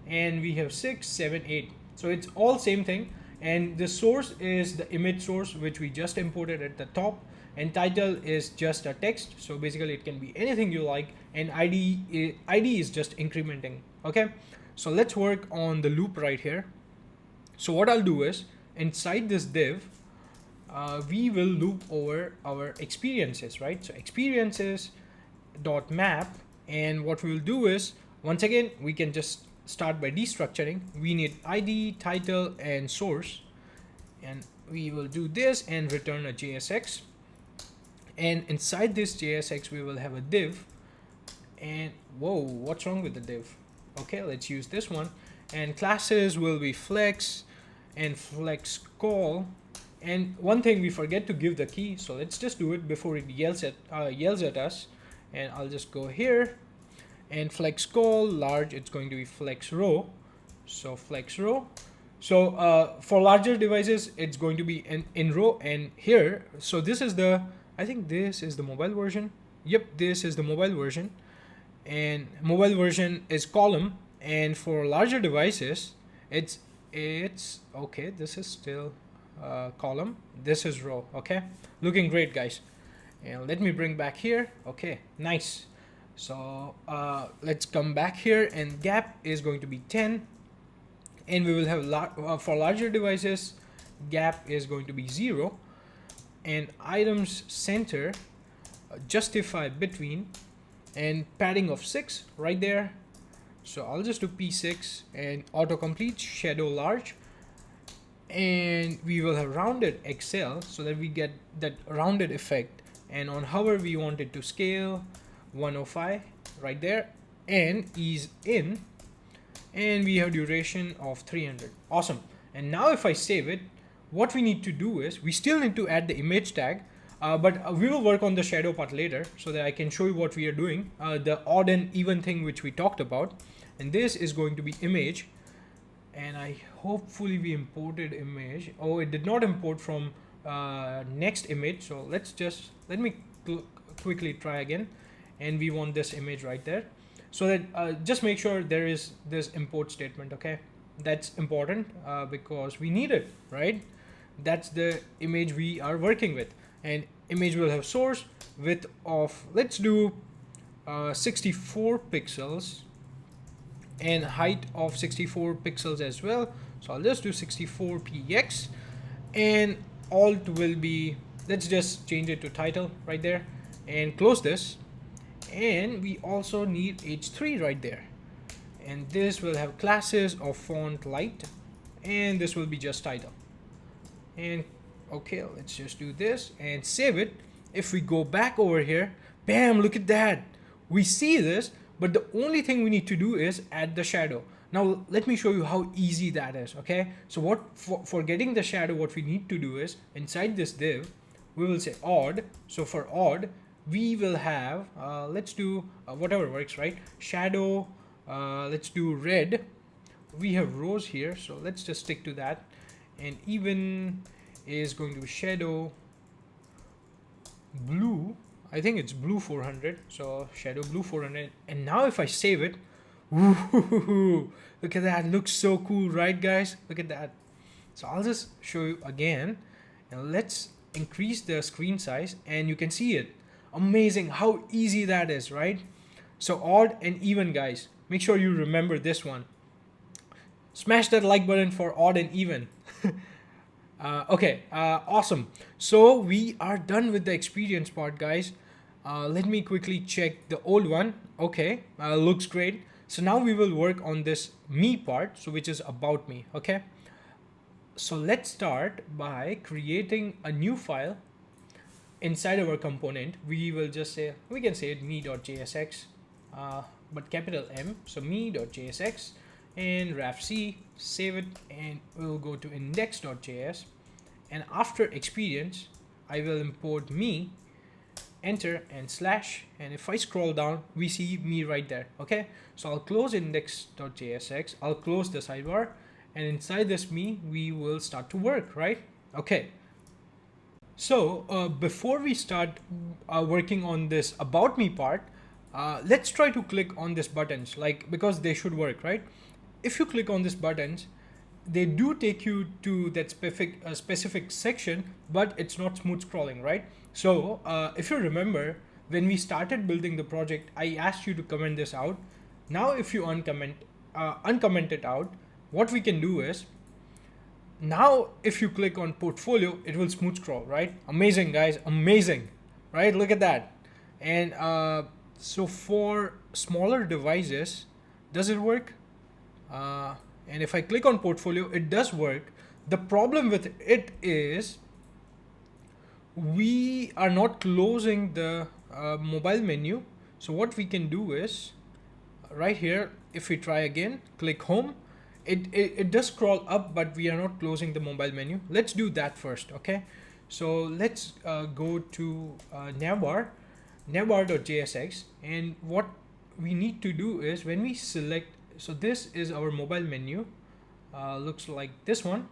and we have 6 7 8. So it's all same thing, and the source is the image source which we just imported at the top, and title is just a text. So basically it can be anything you like, and ID is just incrementing. Okay, so let's work on the loop right here. So what I'll do is, inside this div, we will loop over our experiences, right? So experiences dot map, and what we will do is, once again, we can just start by destructuring. We need ID, title, and source, and we will do this and return a JSX. And inside this JSX, we will have a div. And whoa, what's wrong with the div? Okay, let's use this one. And classes will be flex and flex call. And one thing we forget to give the key, so let's just do it before it yells at us. And I'll just go here, and flex call large, it's going to be flex row. So flex row. So for larger devices, it's going to be in row. And here, so this is the, I think this is the mobile version. Yep, this is the mobile version, and mobile version is column. And for larger devices, it's okay, this is still column, this is row. Okay, looking great, guys. And let me bring back here. Okay, nice. So let's come back here, and gap is going to be 10, and we will have for larger devices, gap is going to be 0, and items center justify between, and padding of 6 right there. So I'll just do P6 and autocomplete shadow large, and we will have rounded XL so that we get that rounded effect. And on hover, we want it to scale 105 right there, and ease in, and we have duration of 300. Awesome. And now if I save it, what we need to do is, we still need to add the image tag, but we will work on the shadow part later, so that I can show you what we are doing, the odd and even thing which we talked about. And this is going to be image, and I hopefully we imported image. Oh, it did not import from next image. So let me quickly try again, and we want this image right there, so that just make sure there is this import statement. Okay, that's important because we need it, right? That's the image we are working with, and image will have source width of, let's do 64 pixels, and height of 64 pixels as well. So I'll just do 64 px, and alt will be, let's just change it to title right there, and close this. And we also need h3 right there. And this will have classes of font light, and this will be just title. And okay, let's just do this and save it. If we go back over here, bam, look at that. We see this, but the only thing we need to do is add the shadow. Now let me show you how easy that is. Okay, so what for getting the shadow, what we need to do is inside this div we will say odd. So for odd we will have let's do whatever works, right? Shadow, let's do red. We have rows here, so let's just stick to that. And even is going to be shadow blue. I think it's blue 400, so shadow blue 400. And now if I save it, woohoo, look at that, looks so cool, right guys? Look at that. So I'll just show you again, and let's increase the screen size, and you can see it. Amazing how easy that is, right? So odd and even, guys, make sure you remember this one. Smash that like button for odd and even. Okay, awesome. So we are done with the experience part, guys. Let me quickly check the old one. Okay, looks great. So now we will work on this me part, so which is about me. Okay, so let's start by creating a new file. Inside our component, we will just say, we can say it me.jsx, but capital M, so me.jsx, and ref-c, save it, and we'll go to index.js. And after experience, I will import me, enter, and slash, and if I scroll down, we see me right there. Okay, so I'll close index.jsx, I'll close the sidebar, and inside this me, we will start to work, right? Okay. So before we start working on this about me part, let's try to click on these buttons, like, because they should work, right? If you click on these buttons, they do take you to that specific section, but it's not smooth scrolling, right? So if you remember, when we started building the project, I asked you to comment this out. Now if you uncomment it out, what we can do is, now if you click on portfolio, it will smooth scroll, right? Amazing, guys, amazing, right? Look at that. And so for smaller devices, does it work? And if I click on portfolio, it does work. The problem with it is we are not closing the mobile menu. So what we can do is right here, if we try again, click home, it does scroll up, but we are not closing the mobile menu. Let's do that first. Okay, so let's go to navbar.jsx, and what we need to do is when we select, so this is our mobile menu, looks like this one.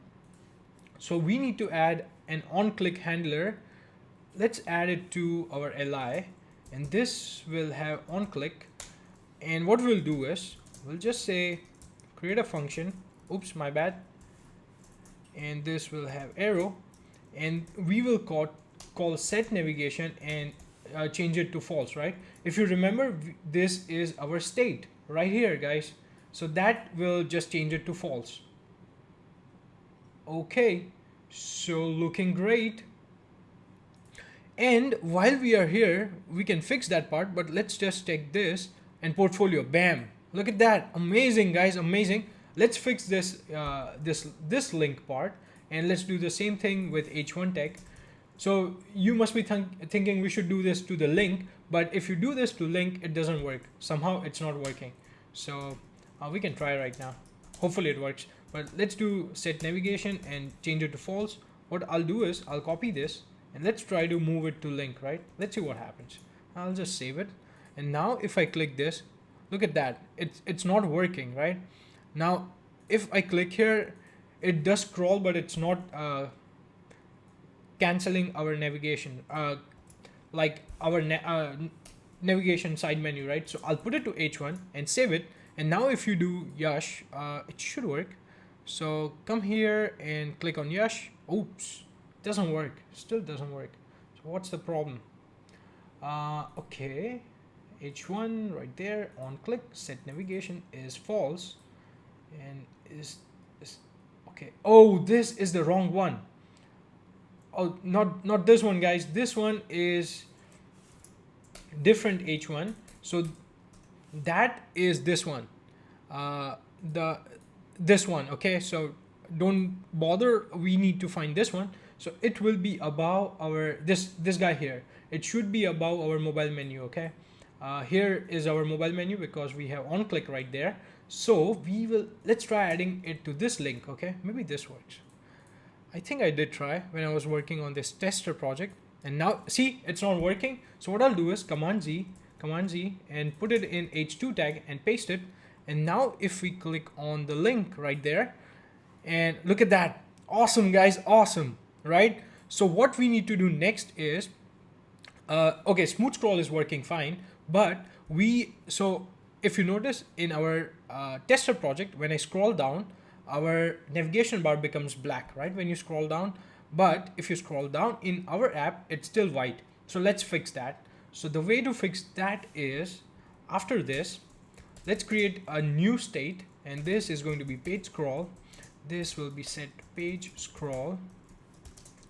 So we need to add an on-click handler. Let's add it to our li, and this will have on-click. And what we'll do is we'll just say create a function, oops, my bad, and this will have arrow, and we will call set navigation and change it to false, right? If you remember, this is our state right here, guys, so that will just change it to false. Okay, so looking great. And while we are here, we can fix that part, but let's just take this and portfolio, bam, look at that, amazing, guys, amazing. Let's fix this this link part, and let's do the same thing with h1 tech. So you must be thinking we should do this to the link, but if you do this to link, it doesn't work. Somehow it's not working. So we can try right now. Hopefully it works. But let's do set navigation and change it to false. What I'll do is I'll copy this and let's try to move it to link, right? Let's see what happens. I'll just save it. And now if I click this, look at that. It's not working, right? Now, if I click here, it does scroll, but it's not canceling our navigation, like our navigation side menu, right? So I'll put it to H1 and save it. And now if you do Yash, it should work. So come here and click on Yash. Oops, doesn't work. Still doesn't work. So what's the problem? Okay, H1 right there, on click, set navigation is false, and is okay. Oh, this is the wrong one. Oh, not this one, guys. This one is different H1. So that is this one, the this one. Okay, so don't bother, we need to find this one. So it will be above our this guy here. It should be above our mobile menu. Okay, here is our mobile menu because we have on click right there. So we will, let's try adding it to this link. Okay, maybe this works. I think I did try when I was working on this tester project, and now see it's not working. So what I'll do is Command Z and put it in H2 tag and paste it. And now if we click on the link right there, and look at that, awesome guys, awesome, right? So what we need to do next is, okay, smooth scroll is working fine, but so if you notice in our tester project, when I scroll down, our navigation bar becomes black, right, when you scroll down. But if you scroll down in our app, it's still white. So let's fix that. So the way to fix that is, after this, let's create a new state, and this is going to be page scroll. This will be set page scroll,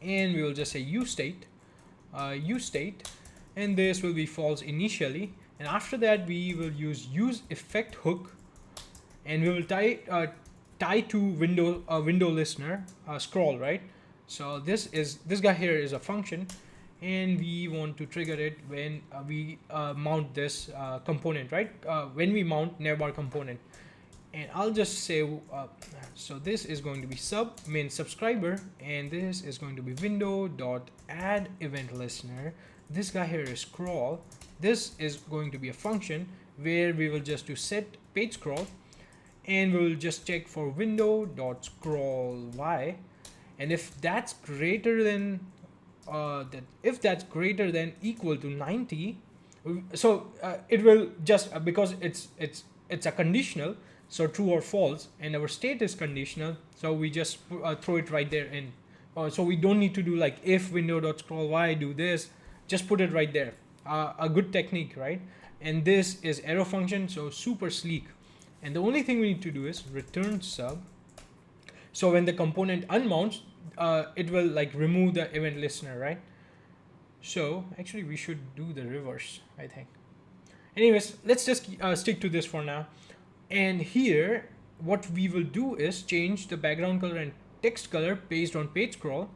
and we will just say use state, and this will be false initially. And after that, we will use effect hook, and we will tie to window listener scroll, right? So this guy here is a function, and we want to trigger it when we mount this component, right? When we mount navbar component. And I'll just say, so this is going to be sub main subscriber, and this is going to be window dot add event listener. This guy here is scroll. This is going to be a function where we will just do set page scroll, and we will just check for window dot scroll y, and if that's greater than if that's greater than equal to 90, so it will just because it's a conditional, so true or false, and our state is conditional, so we just throw it right there in. So we don't need to do like if window dot scroll y do this, just put it right there. A good technique, right? And this is arrow function, so super sleek. And the only thing we need to do is return sub. So when the component unmounts, it will like remove the event listener, right? So actually we should do the reverse, I think. Anyways, let's just stick to this for now. And here, what we will do is change the background color and text color based on page scroll.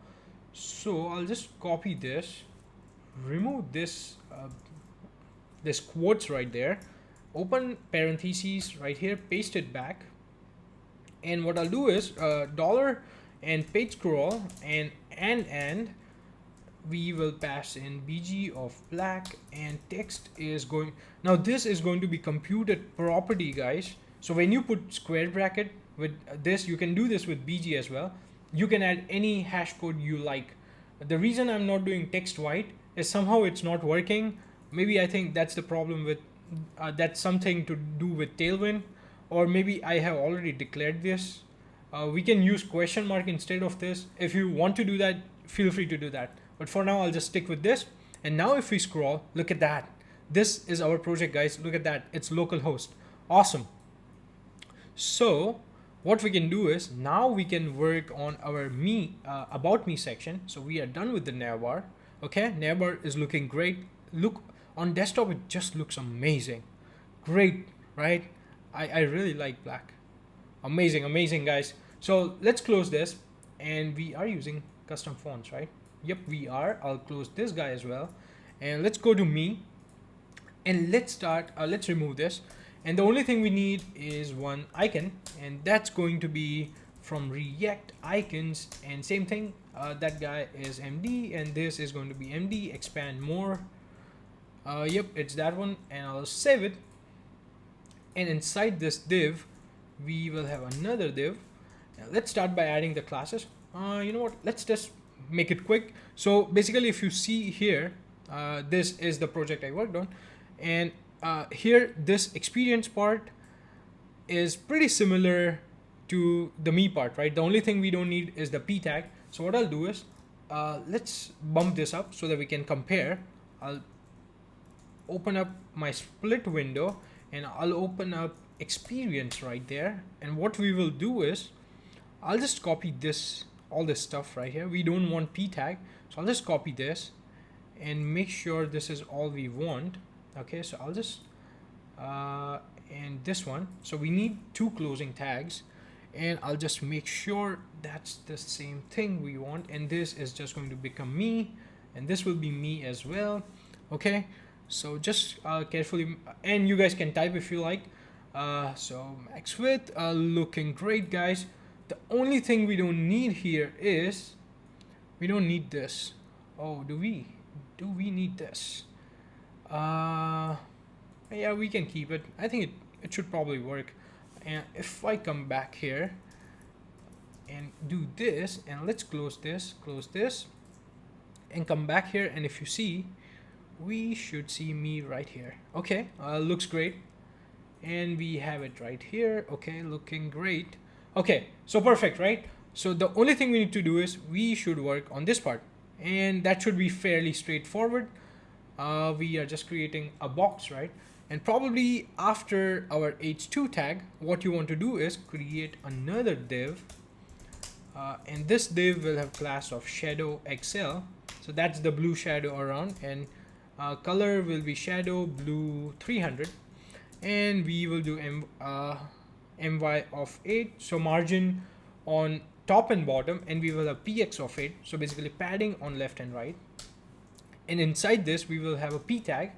So I'll just copy this, remove this this quotes right there, open parentheses right here, paste it back. And what I'll do is dollar and page scroll and we will pass in bg of black, and text is going, now this is going to be computed property, guys. So when you put square bracket with this, you can do this with bg as well. You can add any hash code you like. The reason I'm not doing text white is somehow it's not working. Maybe I think that's the problem with that's something to do with Tailwind, or maybe I have already declared this. We can use question mark instead of this. If you want to do that, feel free to do that. But for now, I'll just stick with this. And now if we scroll, look at that. This is our project, guys. Look at that. It's localhost. Awesome. So what we can do is now we can work on our about me section. So we are done with the navbar. Okay, navbar is looking great. Look on desktop, it just looks amazing. Great, right? I really like black. Amazing, guys. So let's close this, and we are using custom fonts, right? Yep, we are. I'll close this guy as well, and let's go to me, and let's remove this. And the only thing we need is one icon, and that's going to be from React icons. And same thing, that guy is MD, and this is going to be MD expand more. Yep, it's that one, and I'll save it. And inside this div, we will have another div. Now let's start by adding the classes. You know what? Let's just make it quick. So basically, if you see here, this is the project I worked on, and here this experience part is pretty similar to the me part, right? The only thing we don't need is the p tag. So what I'll do is let's bump this up so that we can compare. I'll open up my split window, and I'll open up experience right there. And what we will do is I'll just copy this, all this stuff right here. We don't want p tag, so I'll just copy this and make sure this is all we want. Okay, so I'll just and this one. So we need two closing tags, and I'll just make sure that's the same thing we want, and this is just going to become me, and this will be me as well. Okay, so just carefully, and you guys can type if you like. So max width, looking great, guys. The only thing we don't need here is we don't need this. Oh, do we need this? Yeah, we can keep it. I think it should probably work. And if I come back here and do this, and let's close this, and come back here, and if you see, we should see me right here. Okay, looks great. And we have it right here. Okay, looking great. Okay, so perfect, right? So the only thing we need to do is we should work on this part, and that should be fairly straightforward. We are just creating a box, right? And probably after our h2 tag, what you want to do is create another div, and this div will have class of shadow XL. So that's the blue shadow around, and color will be shadow blue 300, and we will do my of 8, so margin on top and bottom, and we will have px of 8, so basically padding on left and right. And inside this we will have a p tag,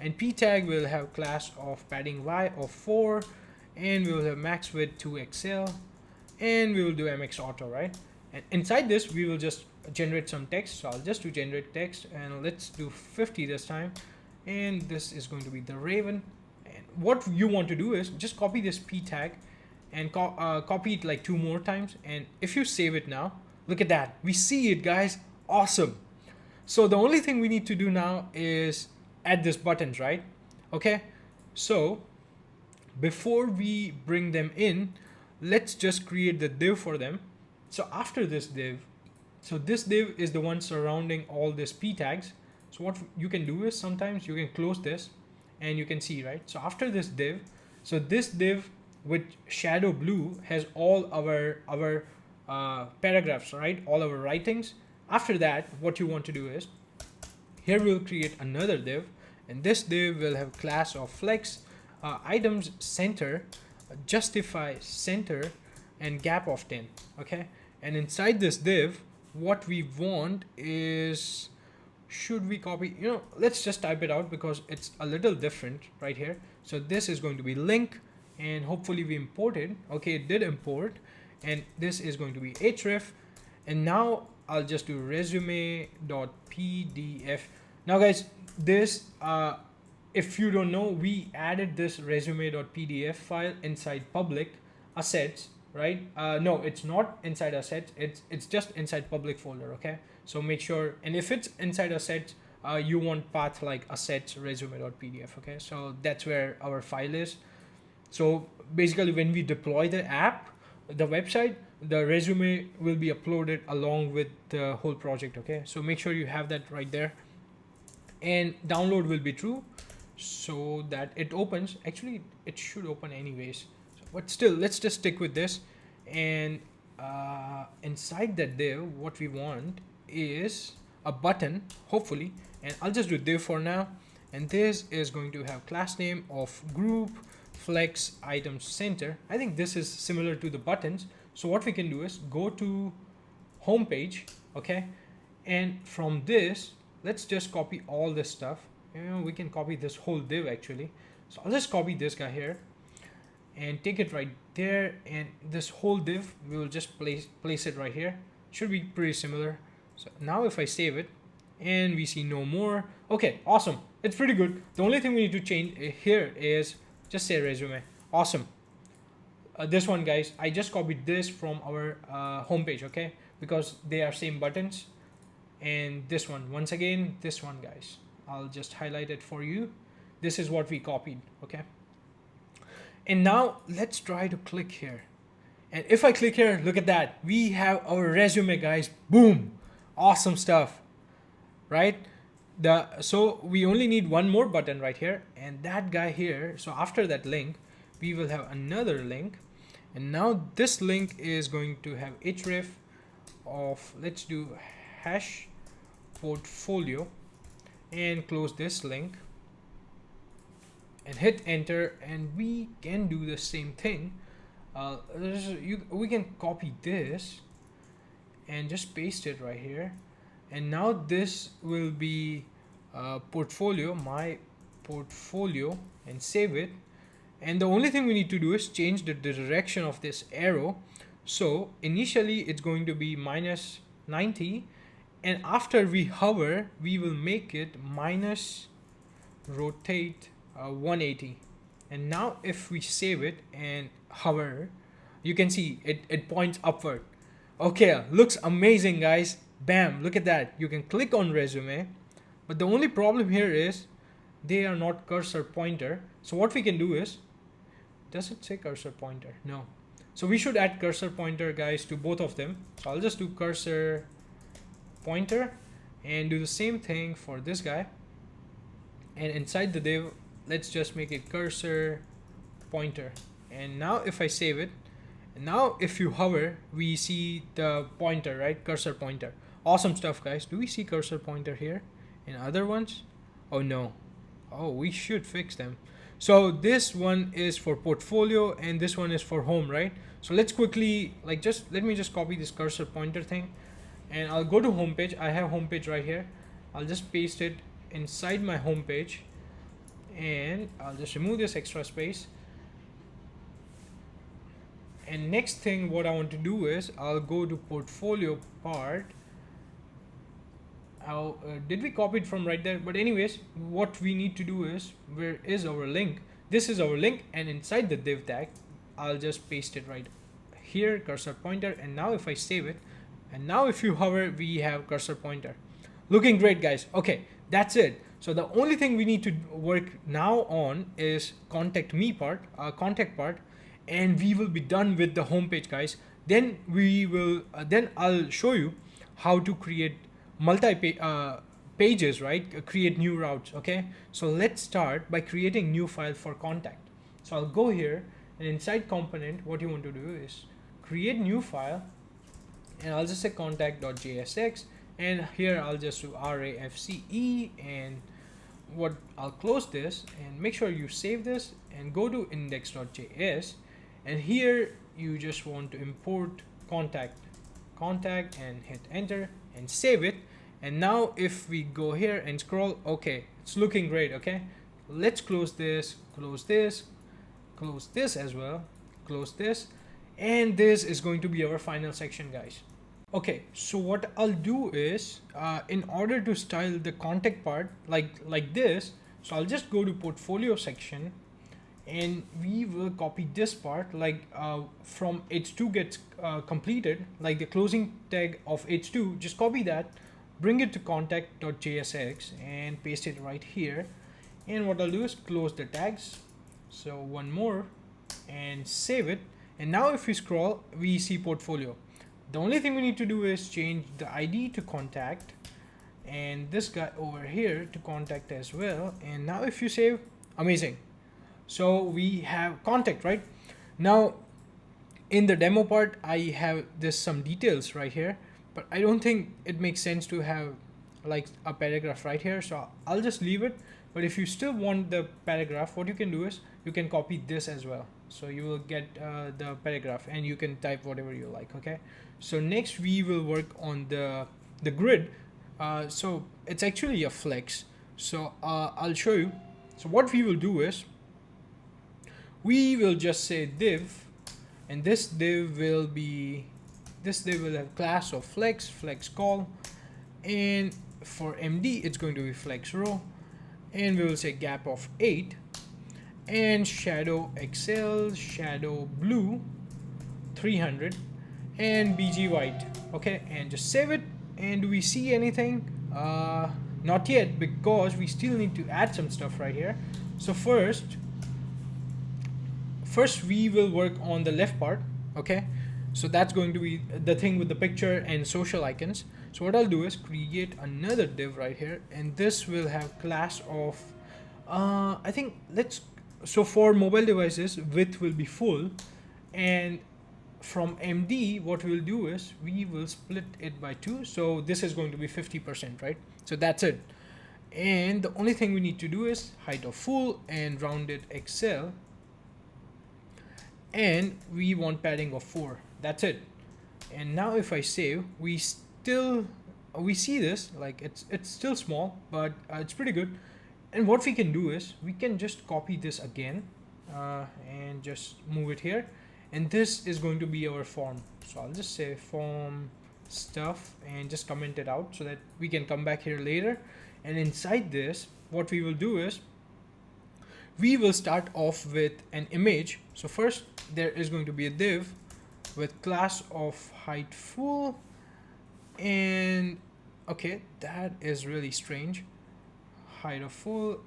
and p tag will have class of padding y of 4, and we will have max width 2xl, and we will do mx auto, right? And inside this we will just generate some text. So I'll just do generate text, and let's do 50 this time, and this is going to be the raven. And what you want to do is just copy this p tag and copy it like 2 more times, and if you save it now, look at that, we see it, guys. Awesome. So the only thing we need to do now is add this buttons, right? Okay, so before we bring them in, let's just create the div for them. So after this div, so this div is the one surrounding all these p tags. So what you can do is sometimes you can close this, and you can see, right? So after this div, so this div with shadow blue has all our paragraphs, right? All our writings. After that, what you want to do is here we'll create another div, and this div will have class of flex, items center, justify center, and gap of 10. Okay, and inside this div, what we want is, should we copy, let's just type it out because it's a little different right here. So this is going to be link, and hopefully we imported. Okay, it did import, and this is going to be href, and now I'll just do resume.pdf. Now guys, this if you don't know, we added this resume.pdf file inside public assets, right? No, it's not inside assets, it's just inside public folder. Okay, so make sure, and if it's inside assets, you want path like assets resume.pdf. Okay, so that's where our file is. So basically when we deploy the app, the website, the resume will be uploaded along with the whole project. Okay, so make sure you have that right there, and download will be true so that it opens. Actually it should open anyways, but still let's just stick with this. And inside that div, what we want is a button, hopefully, and I'll just do div for now, and this is going to have class name of group flex items center. I think this is similar to the buttons. So what we can do is go to home page, okay, and from this let's just copy all this stuff. We can copy this whole div actually. So I'll just copy this guy here and take it right there, and this whole div we will just place it right here. Should be pretty similar. So now if I save it, and we see no more. Okay, awesome, it's pretty good. The only thing we need to change here is just say resume. Awesome. This one, guys, I just copied this from our homepage, okay, because they are same buttons. And this one, once again, this one, guys, I'll just highlight it for you. This is what we copied. Okay, and now let's try to click here, and if I click here, look at that, we have our resume, guys. Boom, awesome stuff, right? So we only need one more button right here, and that guy here. So after that link, we will have another link, and now this link is going to have href of, let's do hash portfolio, and close this link. and hit enter, and we can do the same thing. We can copy this and just paste it right here, and now this will be portfolio, my portfolio, and save it. And the only thing we need to do is change the direction of this arrow. So initially it's going to be minus 90, and after we hover we will make it minus rotate 180. And now if we save it and hover, you can see it points upward. Okay, looks amazing, guys. Bam, look at that. You can click on resume, but the only problem here is they are not cursor pointer. So what we can do is, does it say cursor pointer? No. So we should add cursor pointer, guys, to both of them. So I'll just do cursor pointer and do the same thing for this guy. And inside the div, let's just make it cursor pointer. And now if I save it, and now if you hover, we see the pointer, right? Cursor pointer. Awesome stuff, guys. Do we see cursor pointer here in other ones? Oh no. Oh, we should fix them. So this one is for portfolio and this one is for home, right? So let's quickly, let me just copy this cursor pointer thing, and I'll go to homepage. I have homepage right here. I'll just paste it inside my homepage, and I'll just remove this extra space. And next thing what I want to do is I'll go to portfolio part. Did we copy it from right there? But anyways, what we need to do is, where is our link? This is our link, and inside the div tag I'll just paste it right here, cursor pointer. And now if I save it, and now if you hover, we have cursor pointer. Looking great, guys. Okay, that's it. So the only thing we need to work now on is contact part, and we will be done with the homepage, guys. Then we will then I'll show you how to create pages, right? Create new routes. Okay, so let's start by creating new file for contact. So I'll go here, and inside component, what you want to do is create new file, and I'll just say contact.jsx, and here I'll just do RAFCE, and I'll close this, and make sure you save this and go to index.js, and here you just want to import contact and hit enter and save it. And now if we go here and scroll, okay, it's looking great. Okay, let's close this as well, close this, and this is going to be our final section, guys. Okay, so what I'll do is in order to style the contact part like this, so I'll just go to portfolio section, and we will copy this part, from h2 gets completed, like the closing tag of h2, just copy that, bring it to contact.jsx and paste it right here. And what I'll do is close the tags, so one more, and save it. And now if we scroll, we see portfolio. The only thing we need to do is change the ID to contact, and this guy over here to contact as well. And now if you save, amazing. So we have contact, right? Now in the demo part, I have some details right here, but I don't think it makes sense to have like a paragraph right here, so I'll just leave it. But if you still want the paragraph, what you can do is you can copy this as well, so you will get the paragraph, and you can type whatever you like. Okay, so next we will work on the grid. So it's actually a flex, so I'll show you. So what we will do is we will just say div, and this div will have class of flex call, and for MD it's going to be flex row, and we will say gap of 8, and shadow XL, shadow blue 300, and BG white. Okay, and just save it. And do we see anything? Not yet, because we still need to add some stuff right here. So first we will work on the left part. Okay, so that's going to be the thing with the picture and social icons. So what I'll do is create another div right here, and this will have class of so for mobile devices width will be full, and from MD what we'll do is we will split it by 2, so this is going to be 50%, right? So that's it. And the only thing we need to do is height of full and rounded excel, and we want padding of 4. That's it. And now if I save, we see this, like it's still small, but it's pretty good. And what we can do is we can just copy this again and just move it here, and this is going to be our form. So I'll just say form stuff and just comment it out so that we can come back here later. And inside this, what we will do is we will start off with an image. So first there is going to be a div with class of height full, and okay, that is really strange. Height of full,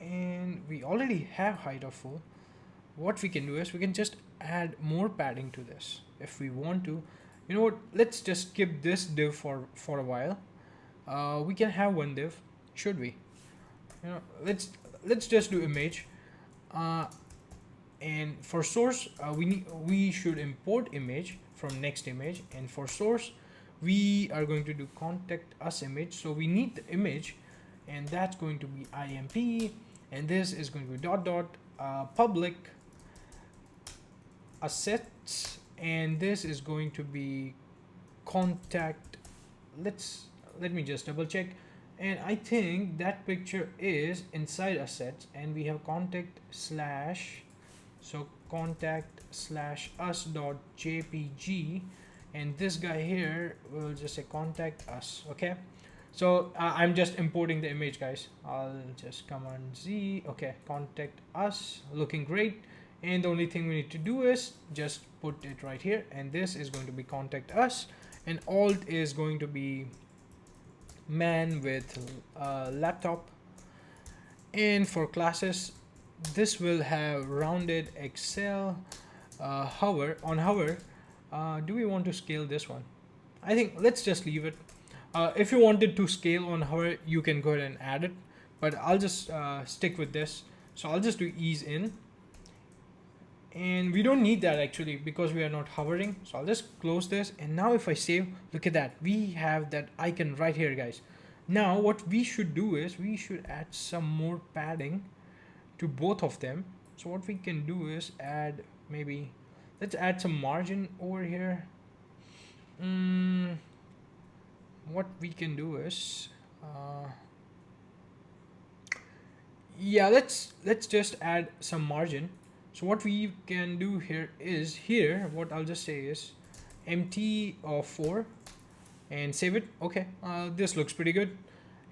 and we already have height of full. What we can do is we can just add more padding to this if we want to. You know what, let's just skip this div for a while. We can have one div, should we? You know, let's just do image, and for source we should import image from next image, and for source we are going to do contact us image. So we need the image, and that's going to be imp, and this is going to be dot dot public assets, and this is going to be contact. Let me just double check, and I think that picture is inside assets, and we have contact slash, so contact slash us dot jpg, and this guy here will just say contact us. Okay, so I'm just importing the image, guys. I'll just command Z. Okay, contact us, looking great. And the only thing we need to do is just put it right here, and this is going to be contact us, and alt is going to be man with laptop. And for classes, this will have rounded excel, hover. On hover, do we want to scale this one? I think let's just leave it. If you wanted to scale on hover, you can go ahead and add it, but I'll just stick with this. So I'll just do ease in, and we don't need that actually because we are not hovering. So I'll just close this, and now if I save, look at that, we have that icon right here, guys. Now what we should do is we should add some more padding to both of them. So what we can do is add, maybe let's add some margin over here. What we can do is yeah, let's just add some margin. So what we can do here is, here what I'll just say is empty of 4 and save it. Okay, this looks pretty good.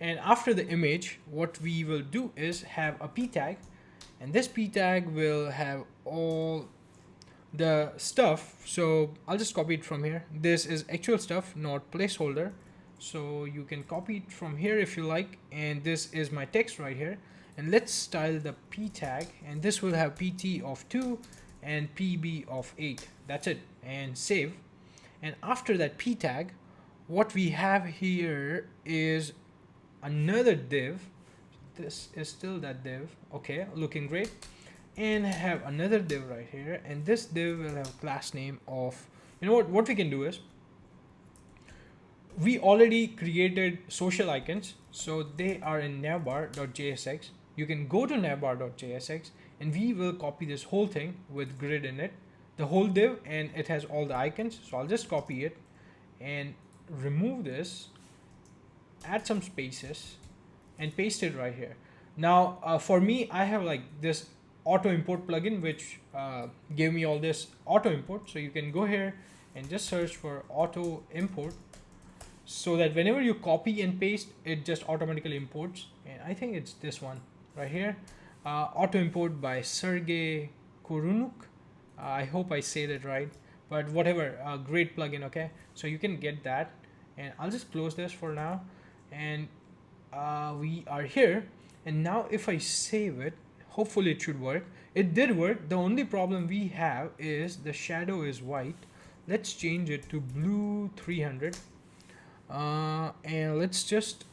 And after the image, what we will do is have a p tag, and this p tag will have all the stuff. So I'll just copy it from here. This is actual stuff, not placeholder, so you can copy it from here if you like. And this is my text right here, and let's style the p tag, and this will have pt of 2 and pb of 8. That's it, and save. And after that p tag, what we have here is another div. This is still that div. Okay, looking great. And have another div right here, and this div will have class name of, you know what we can do is, we already created social icons, so they are in navbar.jsx. You can go to navbar.jsx, and we will copy this whole thing with grid in it, the whole div, and it has all the icons. So I'll just copy it and remove this, add some spaces, and paste it right here. Now for me, I have like this auto import plugin which gave me all this auto import. So you can go here and just search for auto import, so that whenever you copy and paste, it just automatically imports. And I think it's this one right here, auto import by Sergey Korunuk. I hope I say that right, but whatever, great plugin. Okay, so you can get that, and I'll just close this for now. And we are here, and now if I save it, hopefully it should work. It did work. The only problem we have is the shadow is white. Let's change it to blue 300, and let's just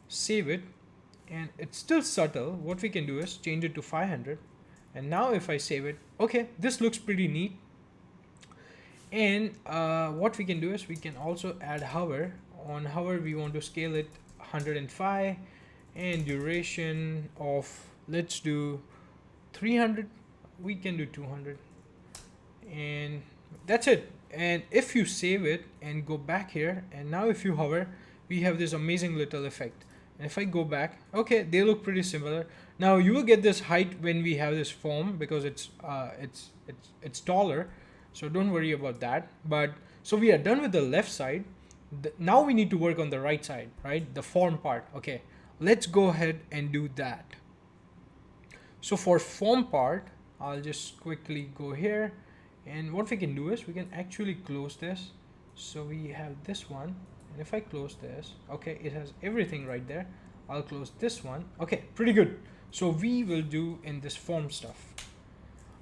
save it. And it's still subtle. What we can do is change it to 500, and now if I save it, okay, this looks pretty neat. And what we can do is we can also add hover. On hover, we want to scale it 105, and duration of, let's do 300. We can do 200, and that's it. And if you save it and go back here, and now if you hover, we have this amazing little effect. And if I go back, okay, they look pretty similar. Now you will get this height when we have this form, because it's taller, so don't worry about that. But so we are done with the left side. Now we need to work on the right side, right? The form part. Okay, let's go ahead and do that. So for form part, I'll just quickly go here, and what we can do is we can actually close this. So we have this one, and if I close this, okay, it has everything right there. I'll close this one. Okay, pretty good. So we will do in this form stuff.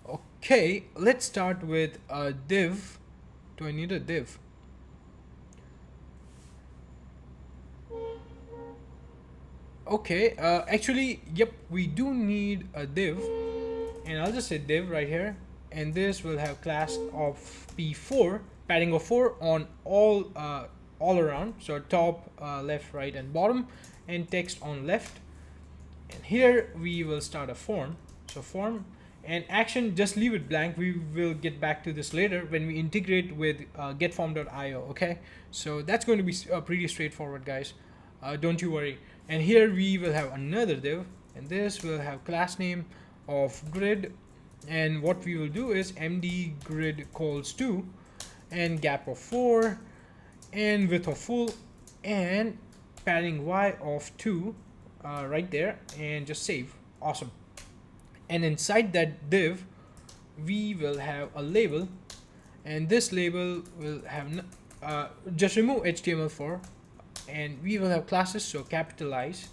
Okay, let's start with a div. Do I need a div? Okay, actually, yep, we do need a div, and I'll just say div right here, and this will have class of p4, padding of 4 on all around, so top, left, right, and bottom, and text on left. And here we will start a form. So form and action, just leave it blank. We will get back to this later when we integrate with getform.io. Okay, so that's going to be pretty straightforward, guys. Don't you worry. And here we will have another div, and this will have class name of grid, and what we will do is md grid calls 2 and gap of 4 and width of full and padding y of 2 right there, and just save. Awesome. And inside that div we will have a label, and this label will have just remove HTML4, and we will have classes, so capitalize,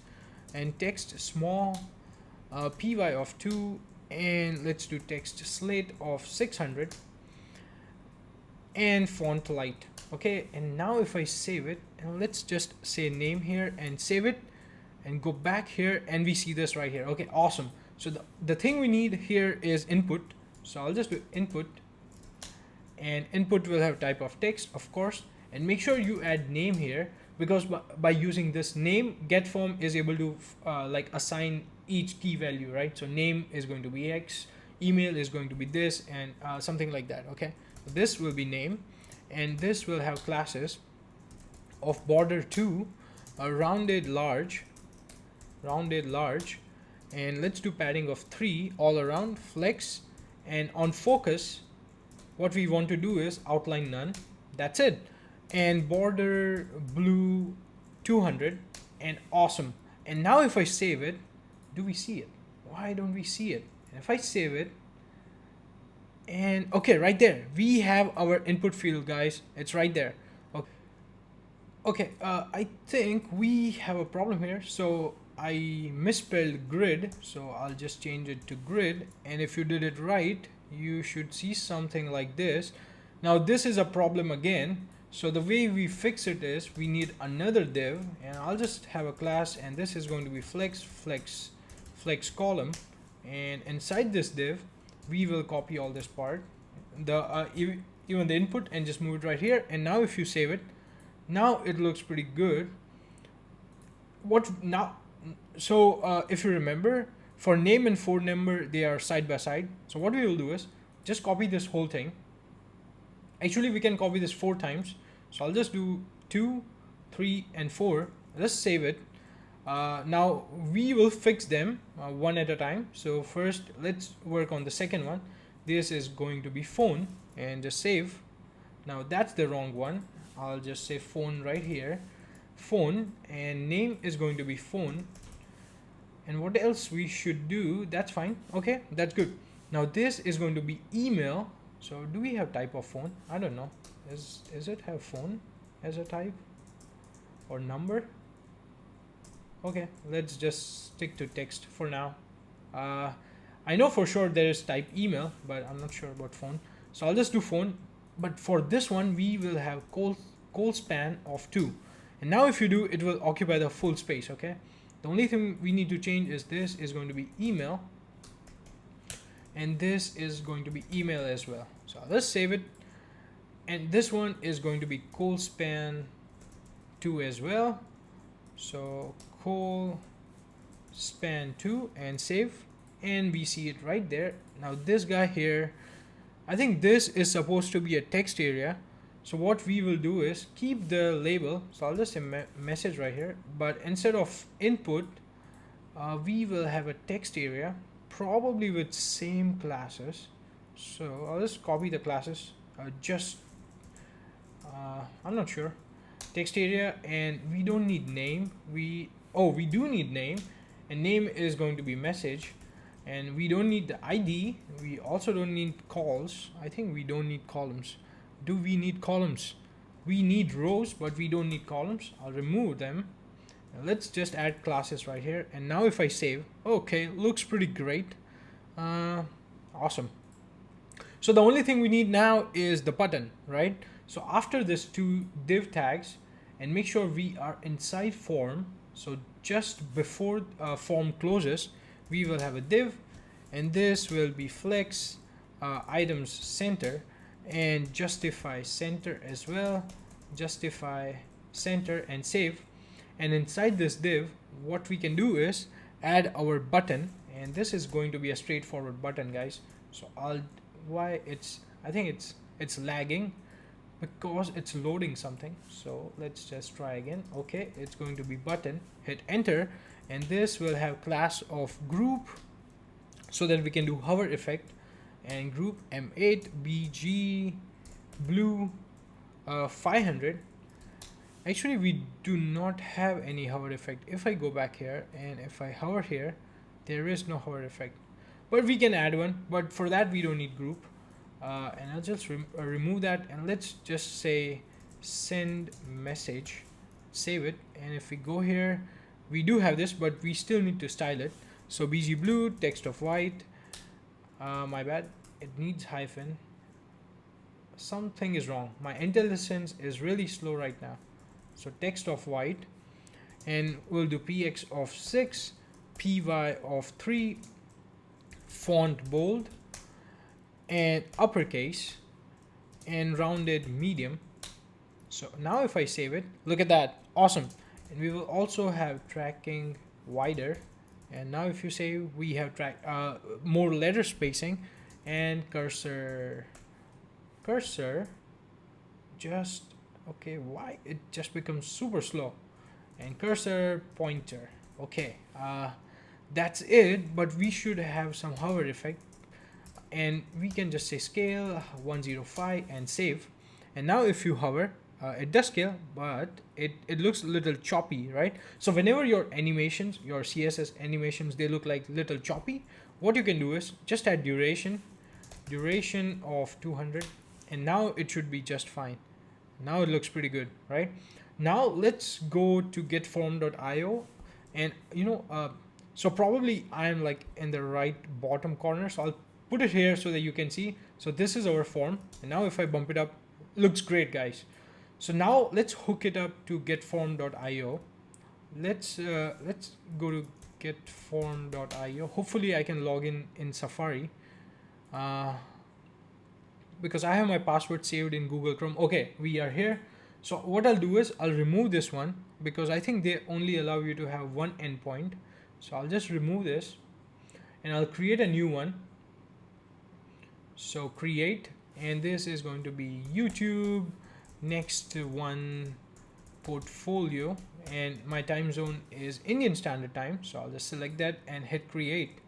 and text small, py of 2, and let's do text slate of 600, and font light. Okay, and now if I save it, and let's just say name here and save it, and go back here, and we see this right here. Okay, awesome. So the thing we need here is input, so I'll just do input, and input will have type of text, of course, and make sure you add name here, because by using this name, getForm is able to like assign each key value, right? So name is going to be X, email is going to be this, and something like that. Okay, this will be name, and this will have classes of border 2, rounded large, and let's do padding of 3 all around, flex, and on focus what we want to do is outline none. That's it. And border blue 200, and awesome. And now if I save it, do we see it? Why don't we see it? And if I save it, and okay, right there we have our input field, guys. It's right there. Okay, I think we have a problem here. So I misspelled grid, so I'll just change it to grid, and if you did it right, you should see something like this. Now this is a problem again. So the way we fix it is we need another div, and I'll just have a class, and this is going to be flex column, and inside this div we will copy all this part, the even the input, and just move it right here. And now if you save it, now it looks pretty good. What now? So if you remember, for name and phone number, they are side by side. So what we will do is just copy this whole thing. Actually, we can copy this 4 times. So I'll just do 2, 3, and 4. Let's save it. Now we will fix them one at a time. So first, let's work on the second one. This is going to be phone, and just save. Now that's the wrong one. I'll just say phone right here. Phone, and name is going to be phone. And what else we should do? That's fine. Okay, that's good. Now this is going to be email. So do we have type of phone? I don't know. Is it have phone as a type or number? Okay, let's just stick to text for now. I know for sure there is type email, but I'm not sure about phone. So I'll just do phone. But for this one, we will have call span of 2. And now if you do, it will occupy the full space. Okay. The only thing we need to change is this is going to be email, and this is going to be email as well. So let's save it, and this one is going to be call span 2 as well. So call span to and save, and we see it right there. Now this guy here, I think this is supposed to be a text area. So what we will do is keep the label. So I'll just say message right here, but instead of input, we will have a text area, probably with same classes. So I'll just copy the classes, I'm not sure, text area, and we don't need name. We do need name, and name is going to be message, and we don't need the ID. We also don't need calls. I think we don't need columns. Do we need columns? We need rows, but we don't need columns. I'll remove them. Let's just add classes right here, and now if I save, okay, looks pretty great. Awesome. So the only thing we need now is the button, right? So after this, two div tags, and make sure we are inside form. So just before form closes, we will have a div, and this will be flex items center, and justify center as well, justify center, and save. And inside this div, what we can do is add our button, and this is going to be a straightforward button, guys. So I think it's lagging because it's loading something. So let's just try again. Okay, it's going to be button, hit enter, and this will have class of group, so that we can do hover effect, and group M8 BG blue 500. Actually, we do not have any hover effect. If I go back here and if I hover here, there is no hover effect, but we can add one. But for that, we don't need group. And I'll just remove that, and let's just say send message, save it. And if we go here, we do have this, but we still need to style it. So BG blue, text of white. My bad, it needs hyphen. Something is wrong. My IntelliSense is really slow right now. So text of white, and we'll do px of 6, py of 3, font bold and uppercase, and rounded medium. So now if I save it, look at that, awesome. And we will also have tracking wider, and now if you save, we have more letter spacing, and cursor just okay, why it just becomes super slow, and cursor pointer. Okay, that's it, but we should have some hover effect, and we can just say scale 105 and save. And now if you hover, it does scale, but it looks a little choppy, right? So whenever your animations, your CSS animations, they look like little choppy, what you can do is just add duration of 200, and now it should be just fine. Now it looks pretty good, right? Now let's go to getform.io, and so probably I'm like in the right bottom corner, so I'll put it here so that you can see. So this is our form, and now if I bump it up, looks great, guys. So now let's hook it up to getform.io. Let's go to getform.io. Hopefully I can log in Safari, because I have my password saved in Google Chrome. Okay, we are here. So what I'll do is I'll remove this one, because I think they only allow you to have one endpoint. So I'll just remove this, and I'll create a new one. So create, and this is going to be YouTube next one portfolio, and my time zone is Indian Standard Time. So I'll just select that and hit create.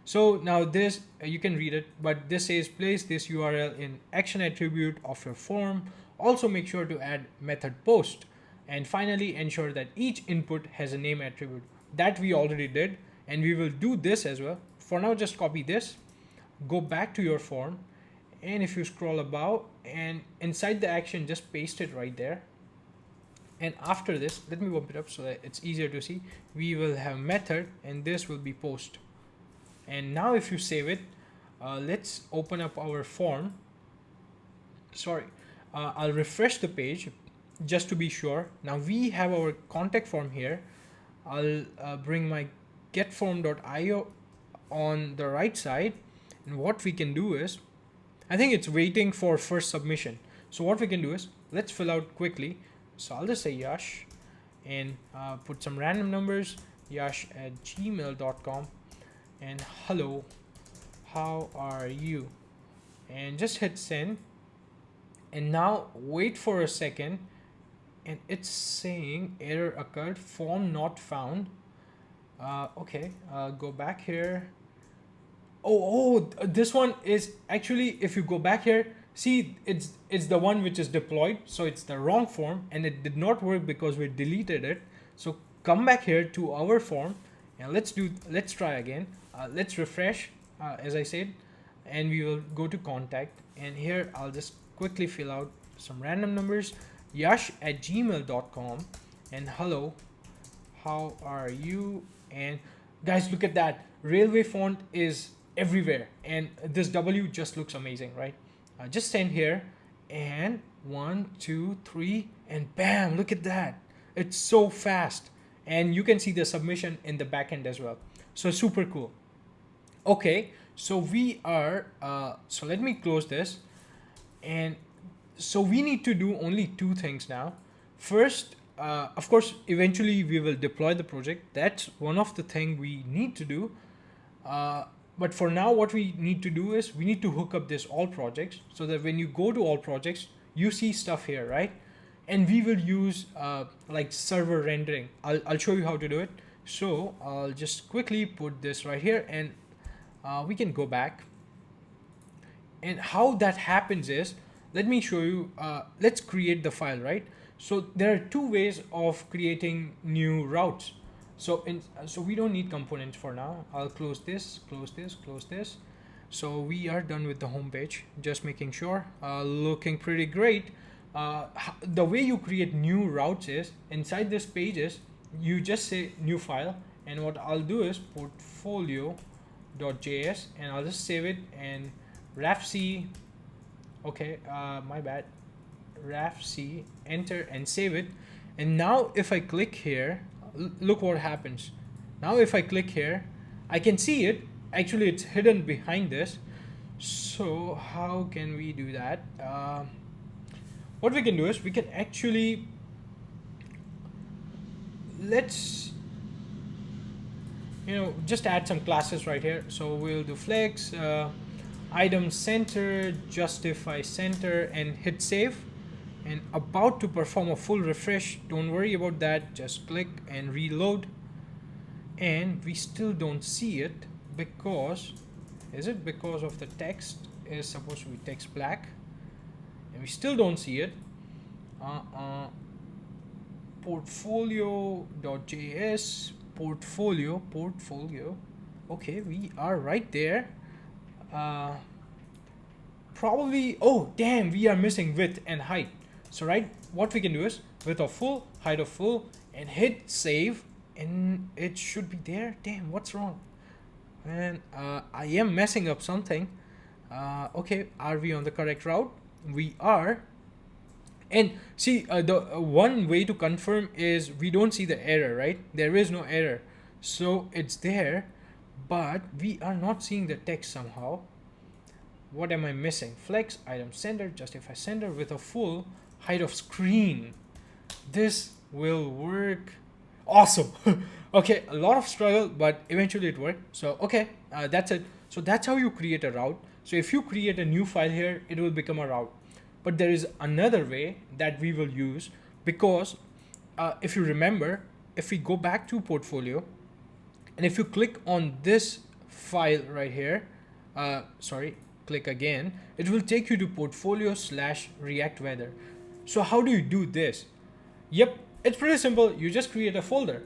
So now this, you can read it, but this says place this URL in action attribute of your form. Also make sure to add method post, and finally ensure that each input has a name attribute. That we already did, and we will do this as well. For now, just copy this, go back to your form, and if you scroll above and inside the action, just paste it right there. And after this, let me bump it up so that it's easier to see. We will have method, and this will be post. And now if you save it, let's open up our form. Sorry, I'll refresh the page just to be sure. Now we have our contact form here. I'll bring my getform.io on the right side, and what we can do is, I think it's waiting for first submission. So what we can do is, let's fill out quickly. So I'll just say Yash, and put some random numbers, yash@gmail.com, and hello, how are you? And just hit send. And now wait for a second, and it's saying error occurred, form not found. Okay, go back here. This one is actually, if you go back here, see, it's the one which is deployed, so it's the wrong form, and it did not work because we deleted it. So come back here to our form, and let's try again. Let's refresh, as I said, and we will go to contact, and here I'll just quickly fill out some random numbers. yash@gmail.com, and hello, how are you? And guys, look at that, railway font is everywhere, and this W just looks amazing, right? Just send here, and 1 2 3, and bam, look at that, it's so fast. And you can see the submission in the backend as well, so super cool. Okay, so we are so let me close this. And so we need to do only two things now. First, of course, eventually we will deploy the project. That's one of the things we need to do. But for now, what we need to do is we need to hook up this all projects, so that when you go to all projects, you see stuff here, right? And we will use like server rendering. I'll show you how to do it. So I'll just quickly put this right here, and we can go back. And how that happens is, let me show you. Let's create the file, right? So there are two ways of creating new routes. So we don't need components for now. I'll close this, close this, close this. So we are done with the home page. Just making sure, looking pretty great. The way you create new routes is, inside this pages, you just say new file, and what I'll do is portfolio.js, and I'll just save it, and rafc, okay, my bad, rafc, enter and save it. And now if I click here, look what happens. Now if I click here, I can see it. Actually, it's hidden behind this. So how can we do that? What we can do is we can actually, let's, just add some classes right here. So we'll do flex, item center, justify center, and hit save. And about to perform a full refresh. Don't worry about that, just click and reload. And we still don't see it, because, is it because of the text is supposed to be text black, and we still don't see it. Portfolio.js, portfolio, okay, we are right there. Probably, oh damn, we are missing width and height. So right, what we can do is width of full, height of full, and hit save, and it should be there. Damn, what's wrong? And I am messing up something. Okay, are we on the correct route? We are. And see, the one way to confirm is we don't see the error, right? There is no error, so it's there, but we are not seeing the text somehow. What am I missing? Flex, item sender, justify sender, with a full, height of screen. This will work. Awesome. Okay, a lot of struggle, but eventually it worked. So okay, that's it. So that's how you create a route. So if you create a new file here, it will become a route. But there is another way that we will use, because if you remember, if we go back to portfolio, and if you click on this file right here, click again, it will take you to portfolio/react weather. So how do you do this? Yep, it's pretty simple. You just create a folder,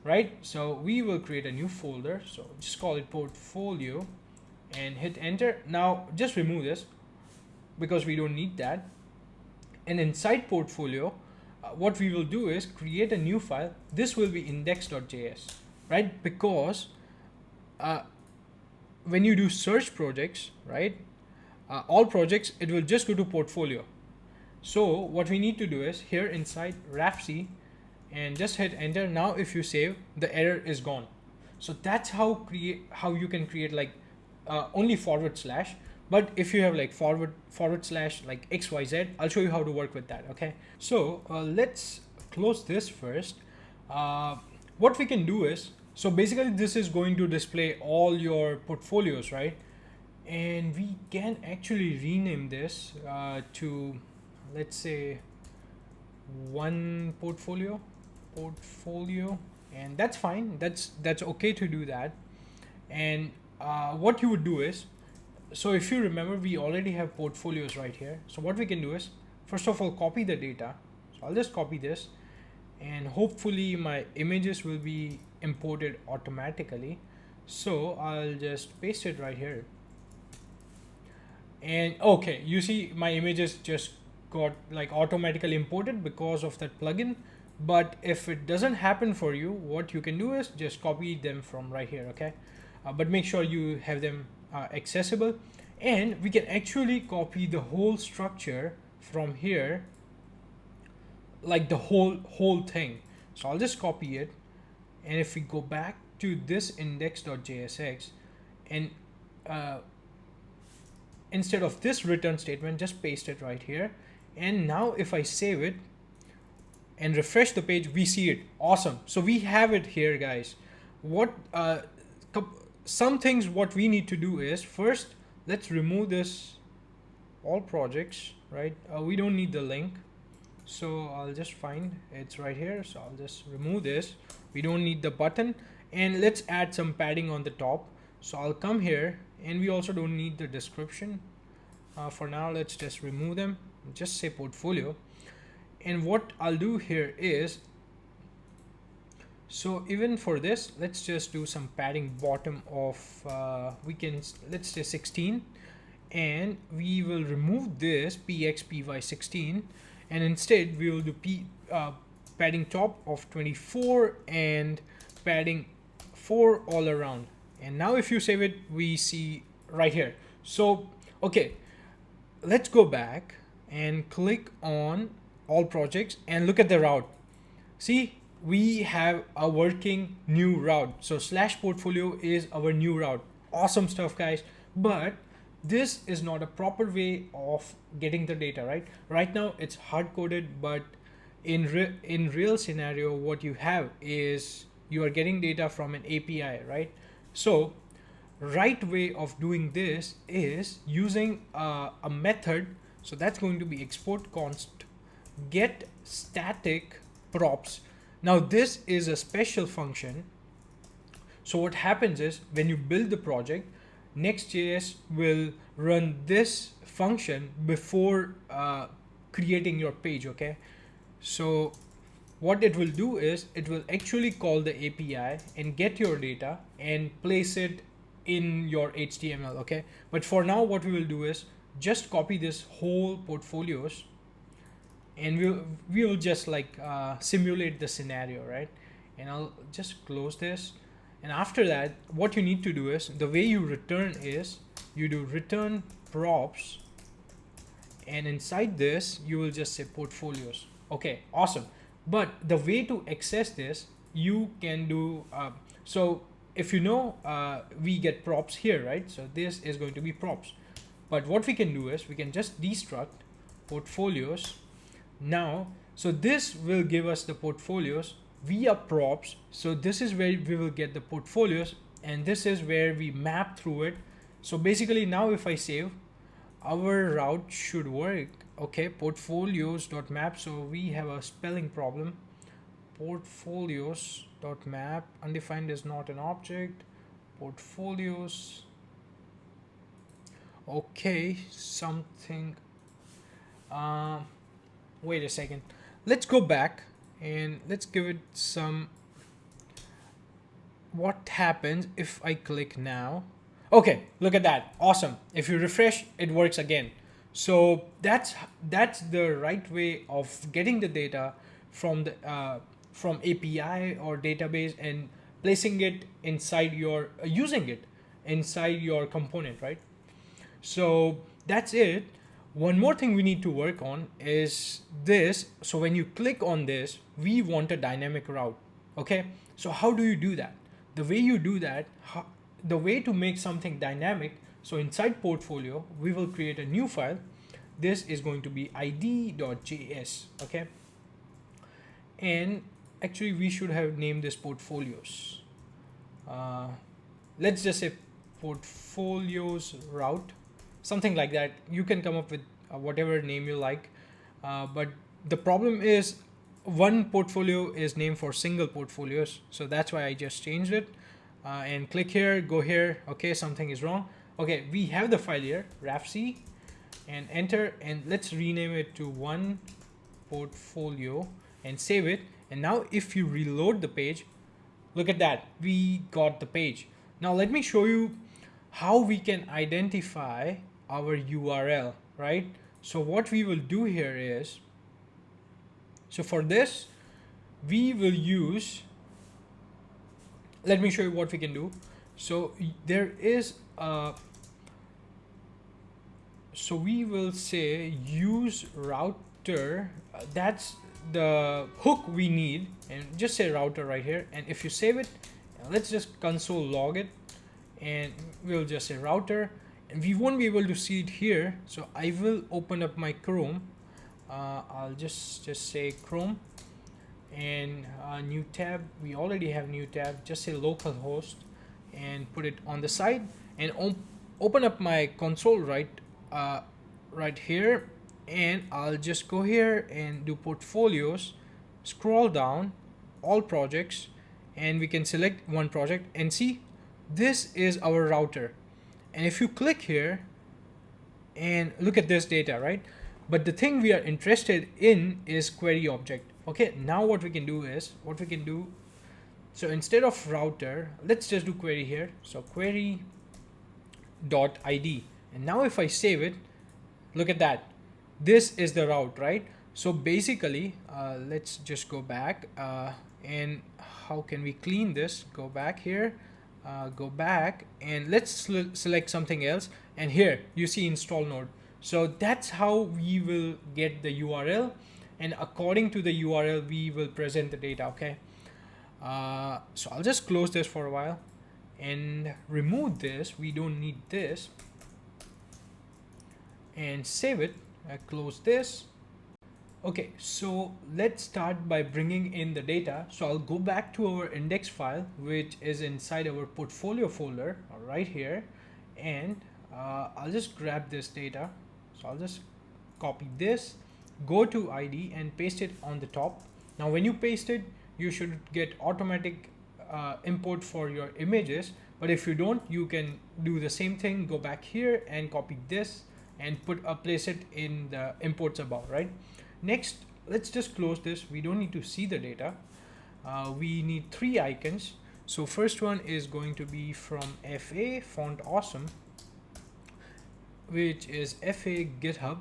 right? So we will create a new folder. So just call it portfolio and hit enter. Now just remove this because we don't need that. And inside portfolio, what we will do is create a new file. This will be index.js, right? Because when you do search projects, right, all projects, it will just go to portfolio. So what we need to do is here inside rafc, and just hit enter. Now if you save, the error is gone. So that's how you can create like only forward slash. But if you have like forward slash like XYZ, I'll show you how to work with that. Okay, so let's close this first. What we can do is So basically this is going to display all your portfolios, right? And we can actually rename this to, let's say, one portfolio, and that's fine. That's okay to do that. And what you would do is, so if you remember, we already have portfolios right here. So what we can do is, first of all, copy the data. So I'll just copy this, and hopefully my images will be imported automatically. So I'll just paste it right here. And okay, you see my images just got like automatically imported because of that plugin. But if it doesn't happen for you, what you can do is just copy them from right here. Okay, but make sure you have them accessible, and we can actually copy the whole structure from here, like the whole thing. So I'll just copy it, and if we go back to this index.jsx, and instead of this return statement, just paste it right here. And now if I save it and refresh the page, we see it. Awesome. So we have it here, guys. What some things what we need to do is, first let's remove this all projects, right? We don't need the link, so I'll just find it's right here. So I'll just remove this. We don't need the button, and let's add some padding on the top. So I'll come here, and we also don't need the description. For now, let's just remove them, just say portfolio. And what I'll do here is, so even for this, let's just do some padding bottom of, let's say 16, and we will remove this pxpy16, and instead we will do padding top of 24 and padding 4 all around. And now if you save it, we see right here. So okay, let's go back and click on all projects and look at the route. See, we have a working new route. So slash portfolio is our new route. Awesome stuff, guys. But this is not a proper way of getting the data, right? Right now it's hard coded, but in real scenario, what you have is you are getting data from an API, right? So right way of doing this is using a method. So that's going to be export const get static props. Now this is a special function. So what happens is, when you build the project, nextjs will run this function before creating your page. Okay, so what it will do is, it will actually call the API and get your data and place it in your HTML. Okay, but for now what we will do is just copy this whole portfolios, and we will just like simulate the scenario, right? And I'll just close this. And after that, what you need to do is, the way you return is, you do return props, and inside this you will just say portfolios. Okay, awesome. But the way to access this, you can do so if you know, we get props here, right? So this is going to be props. But what we can do is, we can just destruct portfolios now. So this will give us the portfolios via props. So this is where we will get the portfolios, and this is where we map through it. So basically now if I save, our route should work. Okay, portfolios.map. So we have a spelling problem. Portfolios.map, undefined is not an object. Portfolios. Okay, something. Wait a second. Let's go back and let's give it some. What happens if I click now? Okay, look at that. Awesome. If you refresh, it works again. So that's the right way of getting the data from the from API or database and placing it inside your using it inside your component, right? So that's it. One more thing we need to work on is this. So when you click on this, we want a dynamic route. Okay, so how do you do that? The way you do that, the way to make something dynamic, so inside portfolio, we will create a new file. This is going to be id.js. Okay, and actually we should have named this portfolios. uh, let's just say portfolios route, something like that. You can come up with whatever name you like, but the problem is one portfolio is named for single portfolios, so that's why I just changed it. And click here, go here. Okay, something is wrong. Okay, we have the file here, rafc, and enter, and let's rename it to one portfolio and save it. And now if you reload the page, look at that, we got the page. Now let me show you how we can identify our URL, right? So what we will do here is, so for this, we will use, let me show you what we can do. So there is a, so we will say use router, that's the hook we need, and just say router right here. And if you save it, let's just console log it, and we'll just say router, and we won't be able to see it here. So I will open up my Chrome. I'll just say Chrome, and new tab. We already have new tab. Just say localhost and put it on the side, and open up my console right here, and I'll just go here and do portfolios, scroll down, all projects, and we can select one project and see this is our router. And if you click here and look at this data, right? But the thing we are interested in is query object. Okay, now what we can do is, so instead of router, let's just do query here. So query dot id, and now if I save it, look at that, this is the route, right? So basically, let's just go back, and how can we clean this? Go back here, go back, and let's select something else, and here you see install node. So that's how we will get the URL, and according to the URL we will present the data. Okay, so I'll just close this for a while and remove this, we don't need this, and save it. I close this. Okay, so let's start by bringing in the data. So I'll go back to our index file, which is inside our portfolio folder right here, and I'll just grab this data. So I'll just copy this, go to ID and paste it on the top. Now when you paste it, you should get automatic import for your images, but if you don't, you can do the same thing, go back here and copy this and place it in the imports above, right? Next, let's just close this. We don't need to see the data. We need 3 icons. So first one is going to be from FA Font Awesome, which is FA GitHub,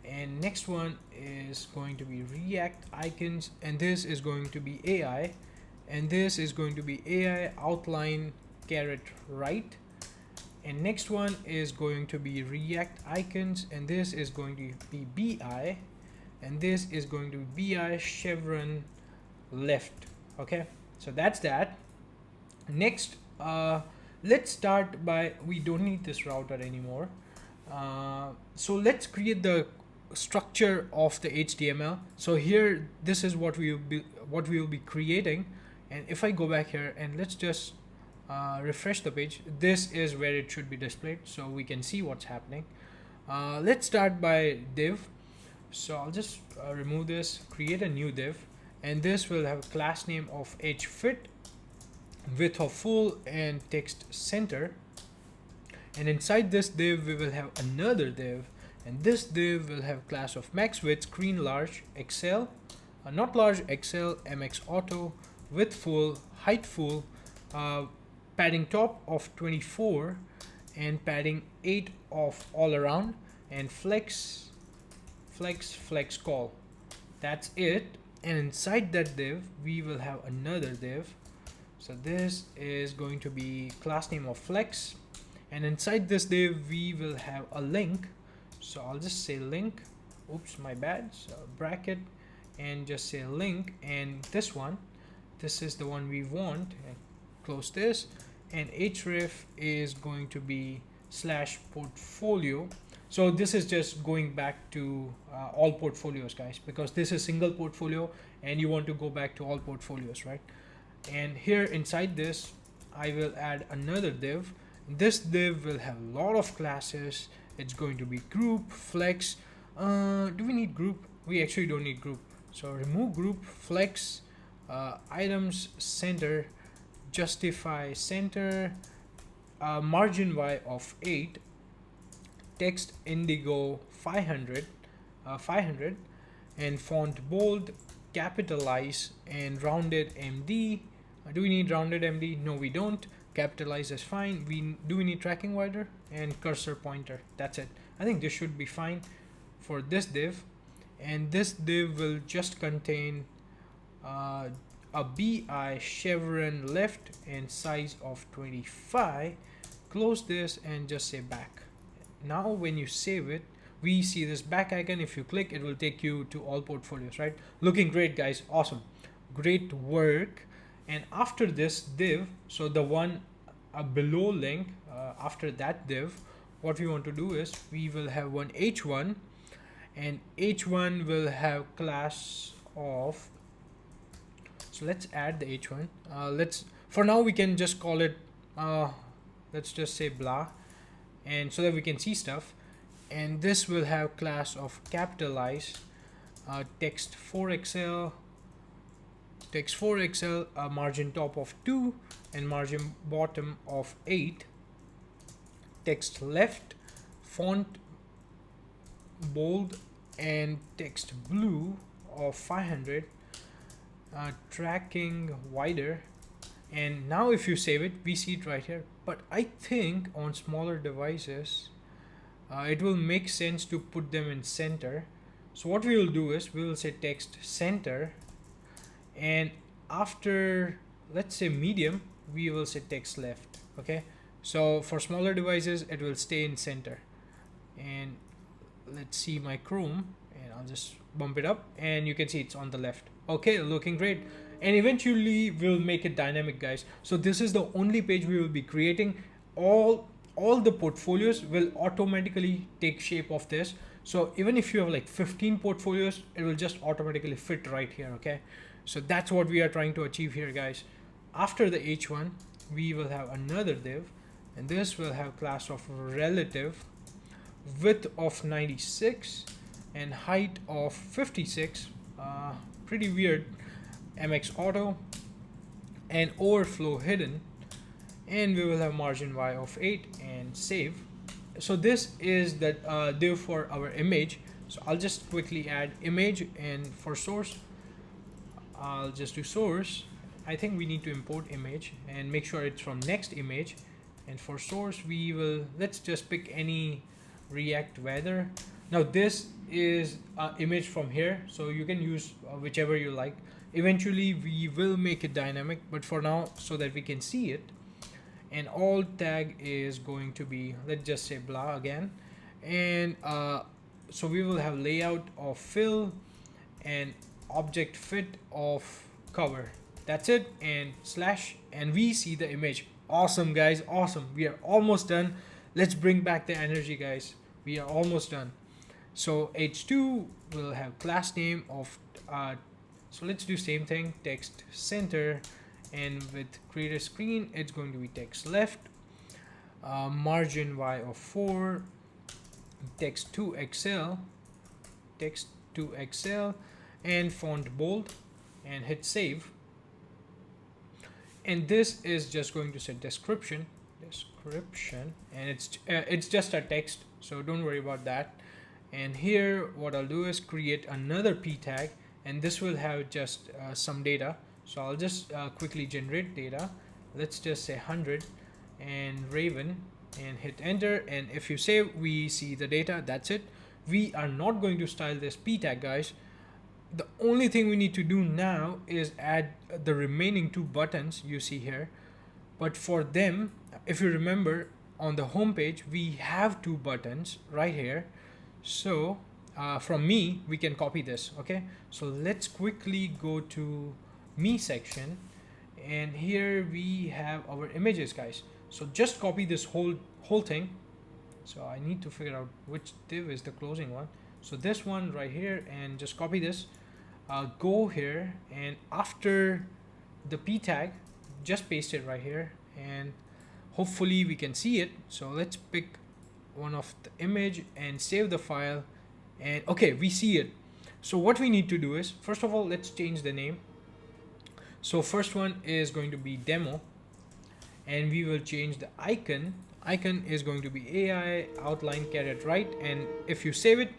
and next one is going to be React Icons, and this is going to be AI, and this is going to be AI Outline caret right, and next one is going to be React Icons, and this is going to be BI, and this is going to be BI chevron left. Okay, so that's that. Next, let's start by, we don't need this router anymore, so let's create the structure of the HTML. So here, this is what we will be creating, and if I go back here and let's just refresh the page, this is where it should be displayed, so we can see what's happening. Let's start by div. So I'll just remove this, create a new div, and this will have a class name of hfit, width of full, and text center. And inside this div we will have another div, and this div will have class of max width, screen large, excel, not large, excel, mx auto, width full, height full, padding top of 24 and padding 8 of all around, and flex call. That's it. And inside that div we will have another div. So this is going to be class name of flex, and inside this div we will have a link. So I'll just say link, oops, my bad, so bracket and just say link, and this is the one we want, and close this, and href is going to be /portfolio. So this is just going back to all portfolios, guys, because this is single portfolio and you want to go back to all portfolios, right? And here inside this I will add another div. This div will have a lot of classes. It's going to be group, flex. Do we need group? We actually don't need group. So remove group, flex, items, center, justify center, margin y of 8, text indigo 500, 500, and font bold, capitalize, and rounded MD. Do we need rounded MD? No, we don't. Capitalize is fine. Do we need tracking wider and cursor pointer? That's it. I think this should be fine for this div, and this div will just contain a BI chevron left and size of 25. Close this and just say back. Now when you save it, we see this back icon. If you click, it will take you to all portfolios, right? Looking great, guys. Awesome, great work. And after this div, so the one below link, after that div, what we want to do is we will have one h1, and h1 will have class of, so let's add the h1. For now we can just call it let's just say blah, and so that we can see stuff. And this will have class of capitalize, text 4xl, text 4xl, margin top of 2 and margin bottom of 8, text left, font bold, and text blue of 500, tracking wider. And now if you save it, we see it right here. But I think on smaller devices it will make sense to put them in center. So what we will do is we will say text center, and after, let's say medium, we will say text left. Okay, so for smaller devices it will stay in center. And let's see my Chrome, and I'll just bump it up, and you can see it's on the left. Okay, looking great. And eventually we'll make it dynamic, guys. So this is the only page we will be creating. All the portfolios will automatically take shape of this. So even if you have like 15 portfolios, it will just automatically fit right here. Okay, so that's what we are trying to achieve here, guys. After the h1, we will have another div, and this will have class of relative, width of 96 and height of 56. Pretty weird. MX auto and overflow hidden, and we will have margin y of 8 and save. So this is the div for our image. So I'll just quickly add image, and for source I'll just do source. I think we need to import image and make sure it's from next image. And for source we will, let's just pick any React weather. Now this is image from here, so you can use whichever you like. Eventually we will make it dynamic, but for now, so that we can see it. And all tag is going to be, let's just say blah again. And so we will have layout of fill and object fit of cover. That's it, and slash, and we see the image. Awesome, guys, awesome. We are almost done. Let's bring back the energy, guys. We are almost done. So h2 will have class name of so let's do same thing, text center, and with create a screen it's going to be text left, margin y of 4, text 2xl, text 2xl, and font bold, and hit save. And this is just going to say description, and it's just a text, so don't worry about that. And here what I'll do is create another p tag, and this will have just some data. So I'll just quickly generate data. Let's just say 100 and Raven, and hit enter. And if you save, we see the data. That's it. We are not going to style this p tag, guys. The only thing we need to do now is add the remaining 2 buttons you see here. But for them, if you remember, on the home page we have 2 buttons right here. So from me we can copy this. Okay, so let's quickly go to me section, and here we have our images, guys. So just copy this whole thing. So I need to figure out which div is the closing one. So this one right here, and just copy this, go here, and after the p tag, just paste it right here, and hopefully we can see it. So let's pick one of the image and save the file, and okay, we see it. So what we need to do is, first of all, let's change the name. So first one is going to be demo, and we will change the icon is going to be AI outline caret right. And if you save it,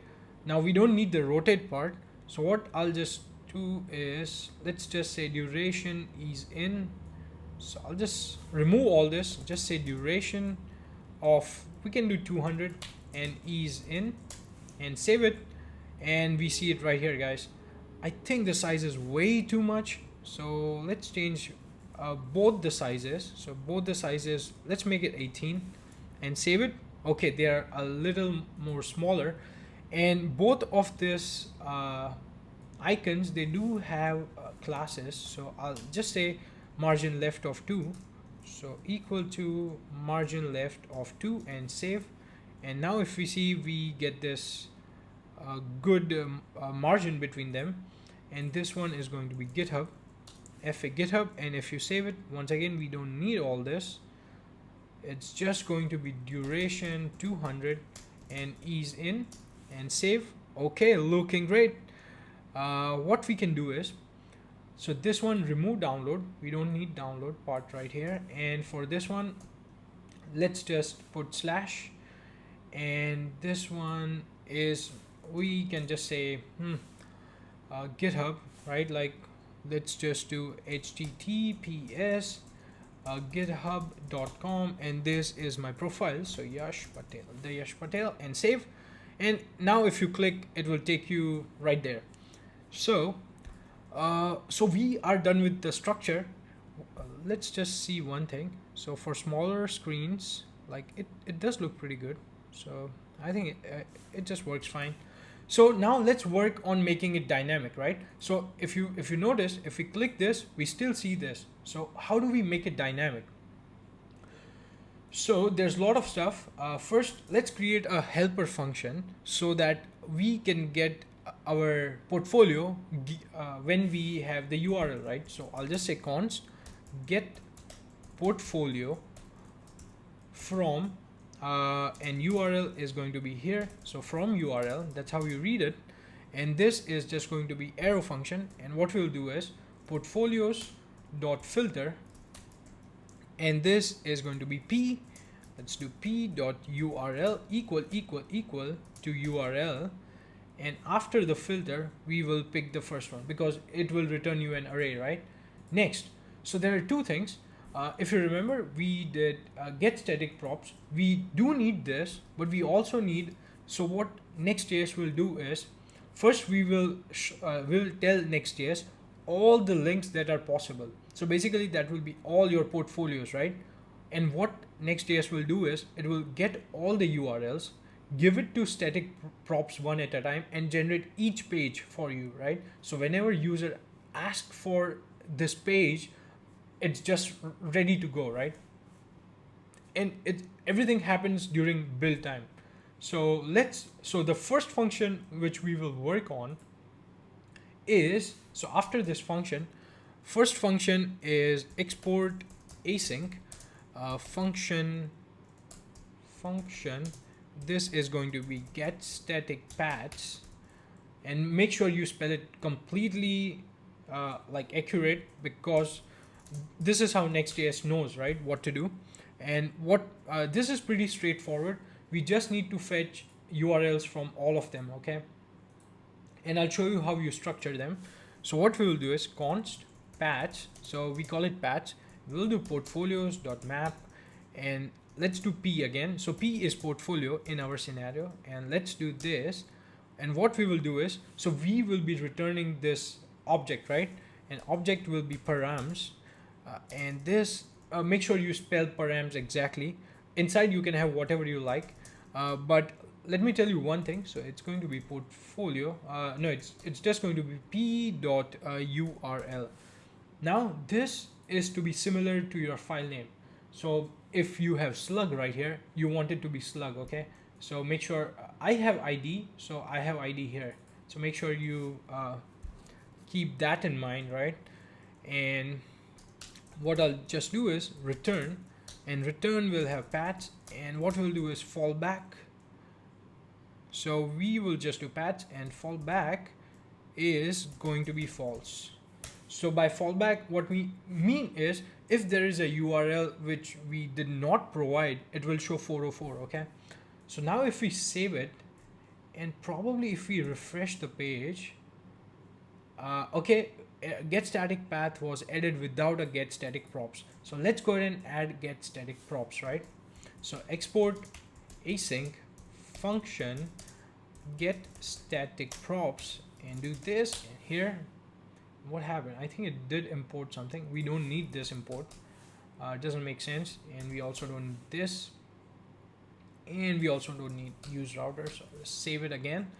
now we don't need the rotate part. So what I'll just do is, let's just say duration is in. So I'll just remove all this, just say duration of, we can do 200 and ease in, and save it. And we see it right here, guys. I think the size is way too much, so let's change both the sizes. So both the sizes, let's make it 18 and save it. Okay, they are a little more smaller, and both of this icons, they do have classes. So I'll just say margin left of 2, so equal to margin left of 2, and save. And now if we see, we get this good margin between them. And this one is going to be GitHub, fa GitHub. And if you save it, once again, we don't need all this. It's just going to be duration 200 and ease in, and save. Okay, looking great. What we can do is, so this one, remove download, we don't need download part right here. And for this one, let's just put slash, and this one is, we can just say GitHub, right? Like, let's just do https github.com, and this is my profile, so Yash Patel, the Yash Patel, and save. And now if you click, it will take you right there. So so we are done with the structure. Let's just see one thing. So for smaller screens, like it does look pretty good. So I think it just works fine. So now let's work on making it dynamic, right? So if you notice, if we click this, we still see this. So how do we make it dynamic? So there's a lot of stuff. First, let's create a helper function so that we can get our portfolio when we have the URL, right? So I'll just say const get portfolio from and URL is going to be here. So from URL, that's how you read it. And this is just going to be arrow function. And what we'll do is portfolios dot filter, and this is going to be p. Let's do p dot URL equal to URL. And after the filter, we will pick the first one because it will return you an array, right? Next, so there are two things. If you remember, we did get static props. We do need this, but we also need, so what nextjs will do is, first we will tell nextjs all the links that are possible. So basically that will be all your portfolios, right? And what nextjs will do is, it will get all the URLs, give it to static props one at a time, and generate each page for you, right? So whenever user asks for this page, it's just ready to go, right? And everything happens during build time. So the first function which we will work on is, so after this function, first function is export async function. This is going to be get static paths, and make sure you spell it completely like accurate, because this is how nextjs knows, right, what to do. And what this is pretty straightforward. We just need to fetch URLs from all of them, okay? And I'll show you how you structure them. So what we will do is const patch, so we call it patch. We'll do portfolios.map, and let's do p again. So p is portfolio in our scenario, and let's do this. And what we will do is, so we will be returning this object, right? And object will be params, and this make sure you spell params exactly. Inside you can have whatever you like, but let me tell you one thing. So it's going to be portfolio, no, it's just going to be p.url. Now this is to be similar to your file name. So if you have slug right here, you want it to be slug, okay? So make sure, I have ID, so I have ID here. So make sure you keep that in mind, right? And what I'll just do is return, and return will have paths, and what we'll do is fallback. So we will just do paths, and fallback is going to be false. So by fallback, what we mean is if there is a URL which we did not provide, it will show 404. Okay, so now if we save it, and probably if we refresh the page, okay, get static path was added without a get static props. So let's go ahead and add get static props, right? So export async function get static props, and do this. And here, what happened? I think it did import something. We don't need this import. It doesn't make sense, and we also don't need this, and we also don't need use router. So let's save it again,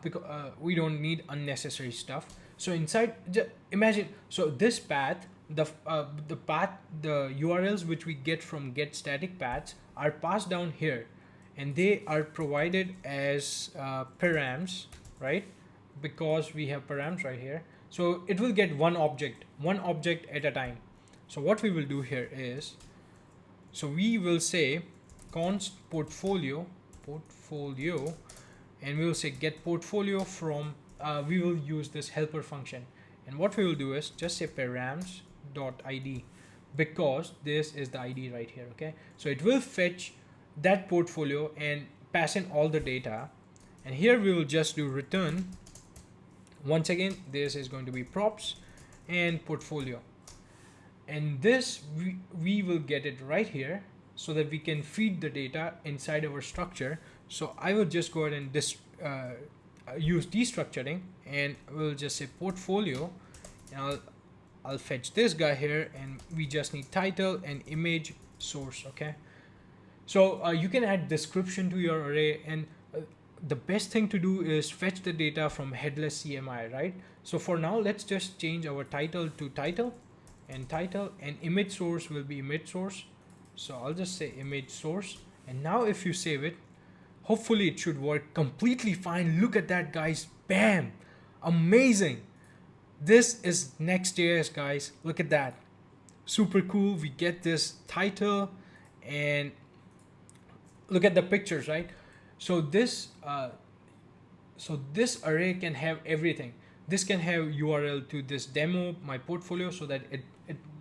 because we don't need unnecessary stuff. So inside, imagine, so this path, the URLs which we get from get static paths are passed down here, and they are provided as params, right? Because we have params right here. So it will get one object at a time. So what we will do here is, so we will say const portfolio, and we will say get portfolio from, we will use this helper function. And what we will do is just say params.id, because this is the ID right here. Okay, so it will fetch that portfolio and pass in all the data. And here we will just do return. Once again, this is going to be props and portfolio, and this we will get it right here so that we can feed the data inside our structure. So I will just go ahead and use destructuring, and we'll just say portfolio, and I'll fetch this guy here, and we just need title and image source. Okay, so you can add description to your array, and the best thing to do is fetch the data from headless CMI, right? So for now, let's just change our title to title, and image source will be image source. So I'll just say image source, and now if you save it, hopefully it should work completely fine. Look at that, guys. Bam, amazing. This is Next.js, guys. Look at that, super cool. We get this title, and look at the pictures, right? So this array can have everything. This can have URL to this demo, my portfolio, so that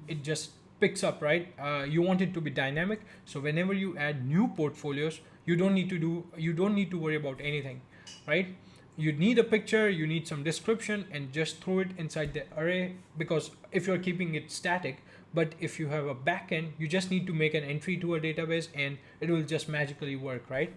it just picks up, right? You want it to be dynamic, so whenever you add new portfolios, you don't need to worry about anything, right? You need a picture, you need some description, and just throw it inside the array, because if you're keeping it static. But if you have a backend, you just need to make an entry to a database, and it will just magically work, right?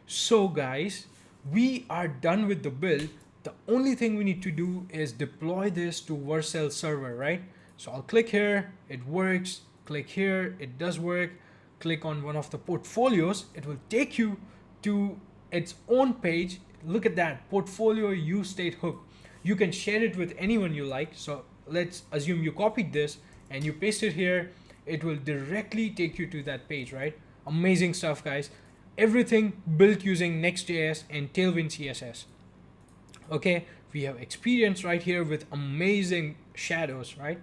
So guys, we are done with the build. The only thing we need to do is deploy this to Vercel server, right? So I'll click here, it works. Click here, it does work. Click on one of the portfolios, it will take you to its own page. Look at that, portfolio use state hook. You can share it with anyone you like. So let's assume you copied this and you paste it here. It will directly take you to that page, right? Amazing stuff, guys. Everything built using Next.js and Tailwind CSS. Okay, we have experience right here with amazing shadows, right?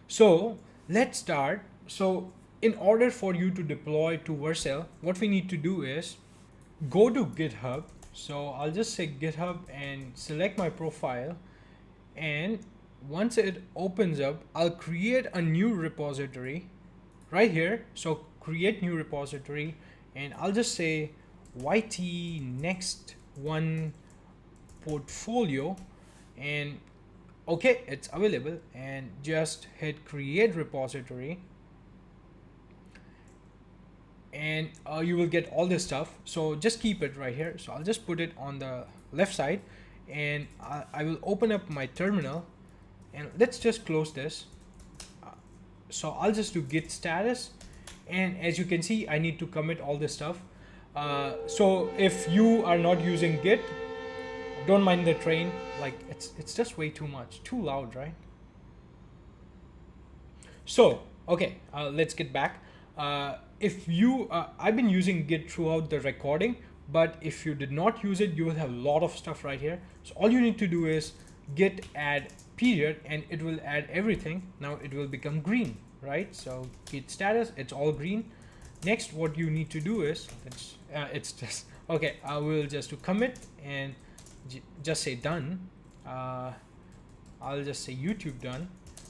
So let's start. So in order for you to deploy to Vercel, what we need to do is go to GitHub. So I'll just say GitHub and select my profile. And once it opens up, I'll create a new repository right here. So create new repository, and I'll just say YT next one portfolio, and okay, it's available, and just hit create repository, and you will get all this stuff. So just keep it right here. So I'll just put it on the left side, and I will open up my terminal, and let's just close this. So I'll just do git status, and as you can see, I need to commit all this stuff. So if you are not using Git, don't mind the train. Like it's just way too much, too loud, right? So okay, let's get back. If you, I've been using Git throughout the recording, but if you did not use it, you will have a lot of stuff right here. So all you need to do is git add period, and it will add everything. Now it will become green. right? So git status, it's all green. Next, what you need to do is it's just okay. I will just do commit and just say done. I'll just say YouTube done,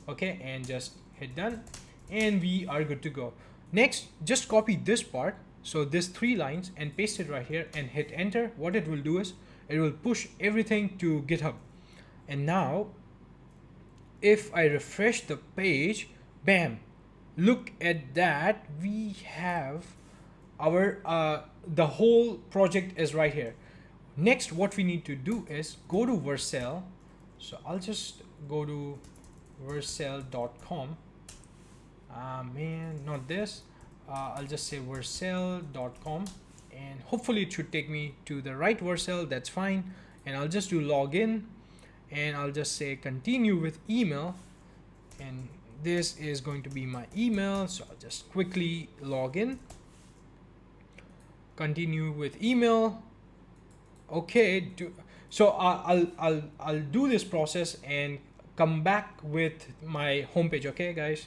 okay, and just hit done, and we are good to go. Next, just copy this part, so this 3 lines, and paste it right here and hit enter. What it will do is it will push everything to GitHub. And now if I refresh the page, bam, look at that, we have our the whole project is right here. Next, what we need to do is go to Vercel. So I'll just go to vercel.com. Man, not this. I'll just say vercel.com, and hopefully it should take me to the right Vercel. That's fine. And I'll just do login, and I'll just say continue with email, and this is going to be my email. So I'll just quickly log in, continue with email. Okay, so I'll do this process and come back with my homepage. Okay, guys.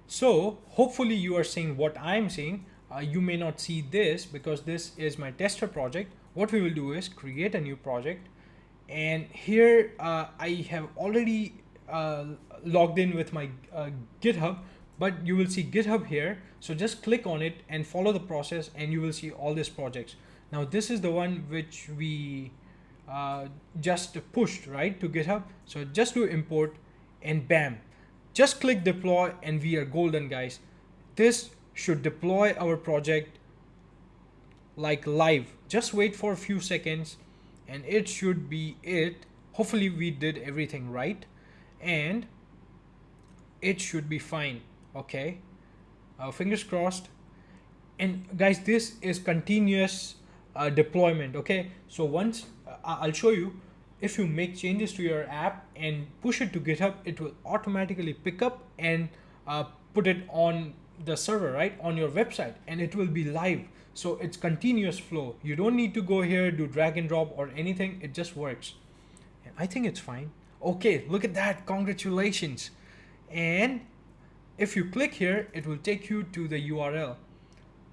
So hopefully you are seeing what I'm seeing. You may not see this because this is my tester project. What we will do is create a new project, and here I have already logged in with my GitHub, but you will see GitHub here. So just click on it and follow the process, and you will see all these projects. Now this is the one which we just pushed right to GitHub. So just do import, and bam, just click deploy, and we are golden, guys. This should deploy our project like live. Just wait for a few seconds and it should be it. Hopefully we did everything right and it should be fine. Okay, fingers crossed. And guys, this is continuous deployment. Okay, so once I'll show you, if you make changes to your app and push it to GitHub, it will automatically pick up and put it on the server, right, on your website, and it will be live. So it's continuous flow. You don't need to go here, do drag and drop or anything. It just works. And I think it's fine. Okay, look at that. Congratulations. And if you click here, it will take you to the URL.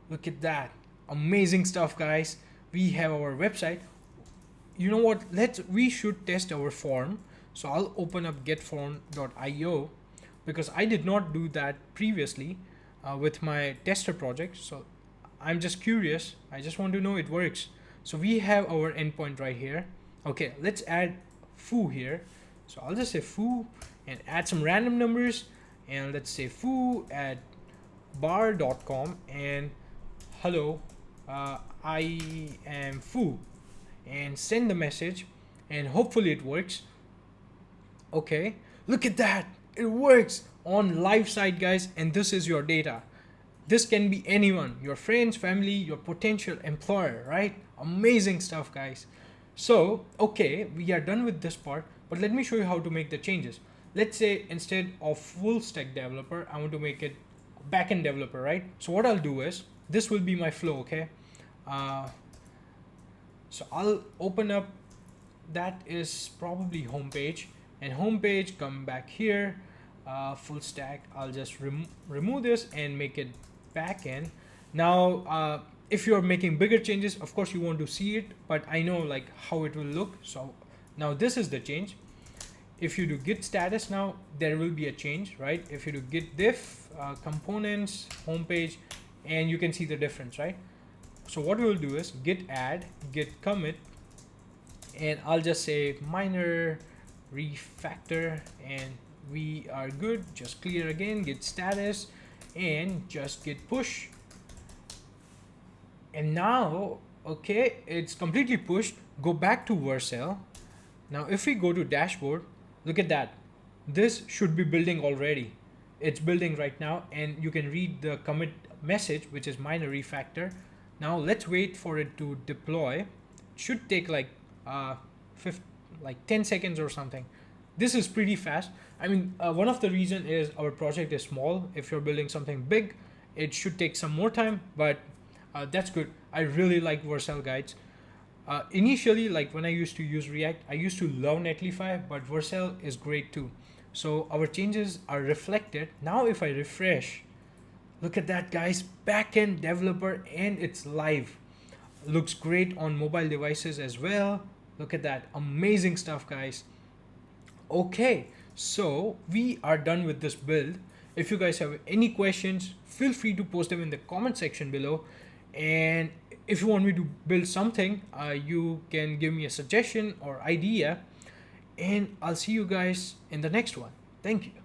Look at that. Amazing stuff, guys. We have our website. You know what? We should test our form. So I'll open up getform.io because I did not do that previously with my tester project. So I'm just curious. I just want to know it works. So we have our endpoint right here. Okay, let's add foo here. So I'll just say foo and add some random numbers. And let's say foo at bar.com and hello, I am foo, and send the message, and hopefully it works. Okay, look at that. It works on live site, guys. And this is your data. This can be anyone, your friends, family, your potential employer, right? Amazing stuff, guys. So, okay, we are done with this part, but let me show you how to make the changes. Let's say instead of full stack developer, I want to make it backend developer, right? So what I'll do is, this will be my flow, okay? So I'll open up, that is probably homepage, and homepage, come back here, full stack. I'll just remove this and make it backend. Now, if you're making bigger changes, of course you want to see it, but I know like how it will look. So now this is the change. If you do git status now, there will be a change, right? If you do git diff, components, homepage, and you can see the difference, right? So what we will do is git add, git commit, and I'll just say minor refactor, and we are good. Just clear again, git status, and just git push. And now, okay, it's completely pushed. Go back to Vercel. Now, if we go to dashboard, look at that. This should be building already. It's building right now, and you can read the commit message, which is minor refactor. Now let's wait for it to deploy. It should take like 10 seconds or something. This is pretty fast. I mean, one of the reason is our project is small. If you're building something big, it should take some more time, but that's good. I really like Vercel, guides. Initially, like when I used to use React, I used to love Netlify, but Vercel is great too. So our changes are reflected. Now if I refresh, look at that guys, backend developer, and it's live. Looks great on mobile devices as well. Look at that, amazing stuff guys. Okay, so we are done with this build. If you guys have any questions, feel free to post them in the comment section below. And if you want me to build something, you can give me a suggestion or idea. And I'll see you guys in the next one. Thank you.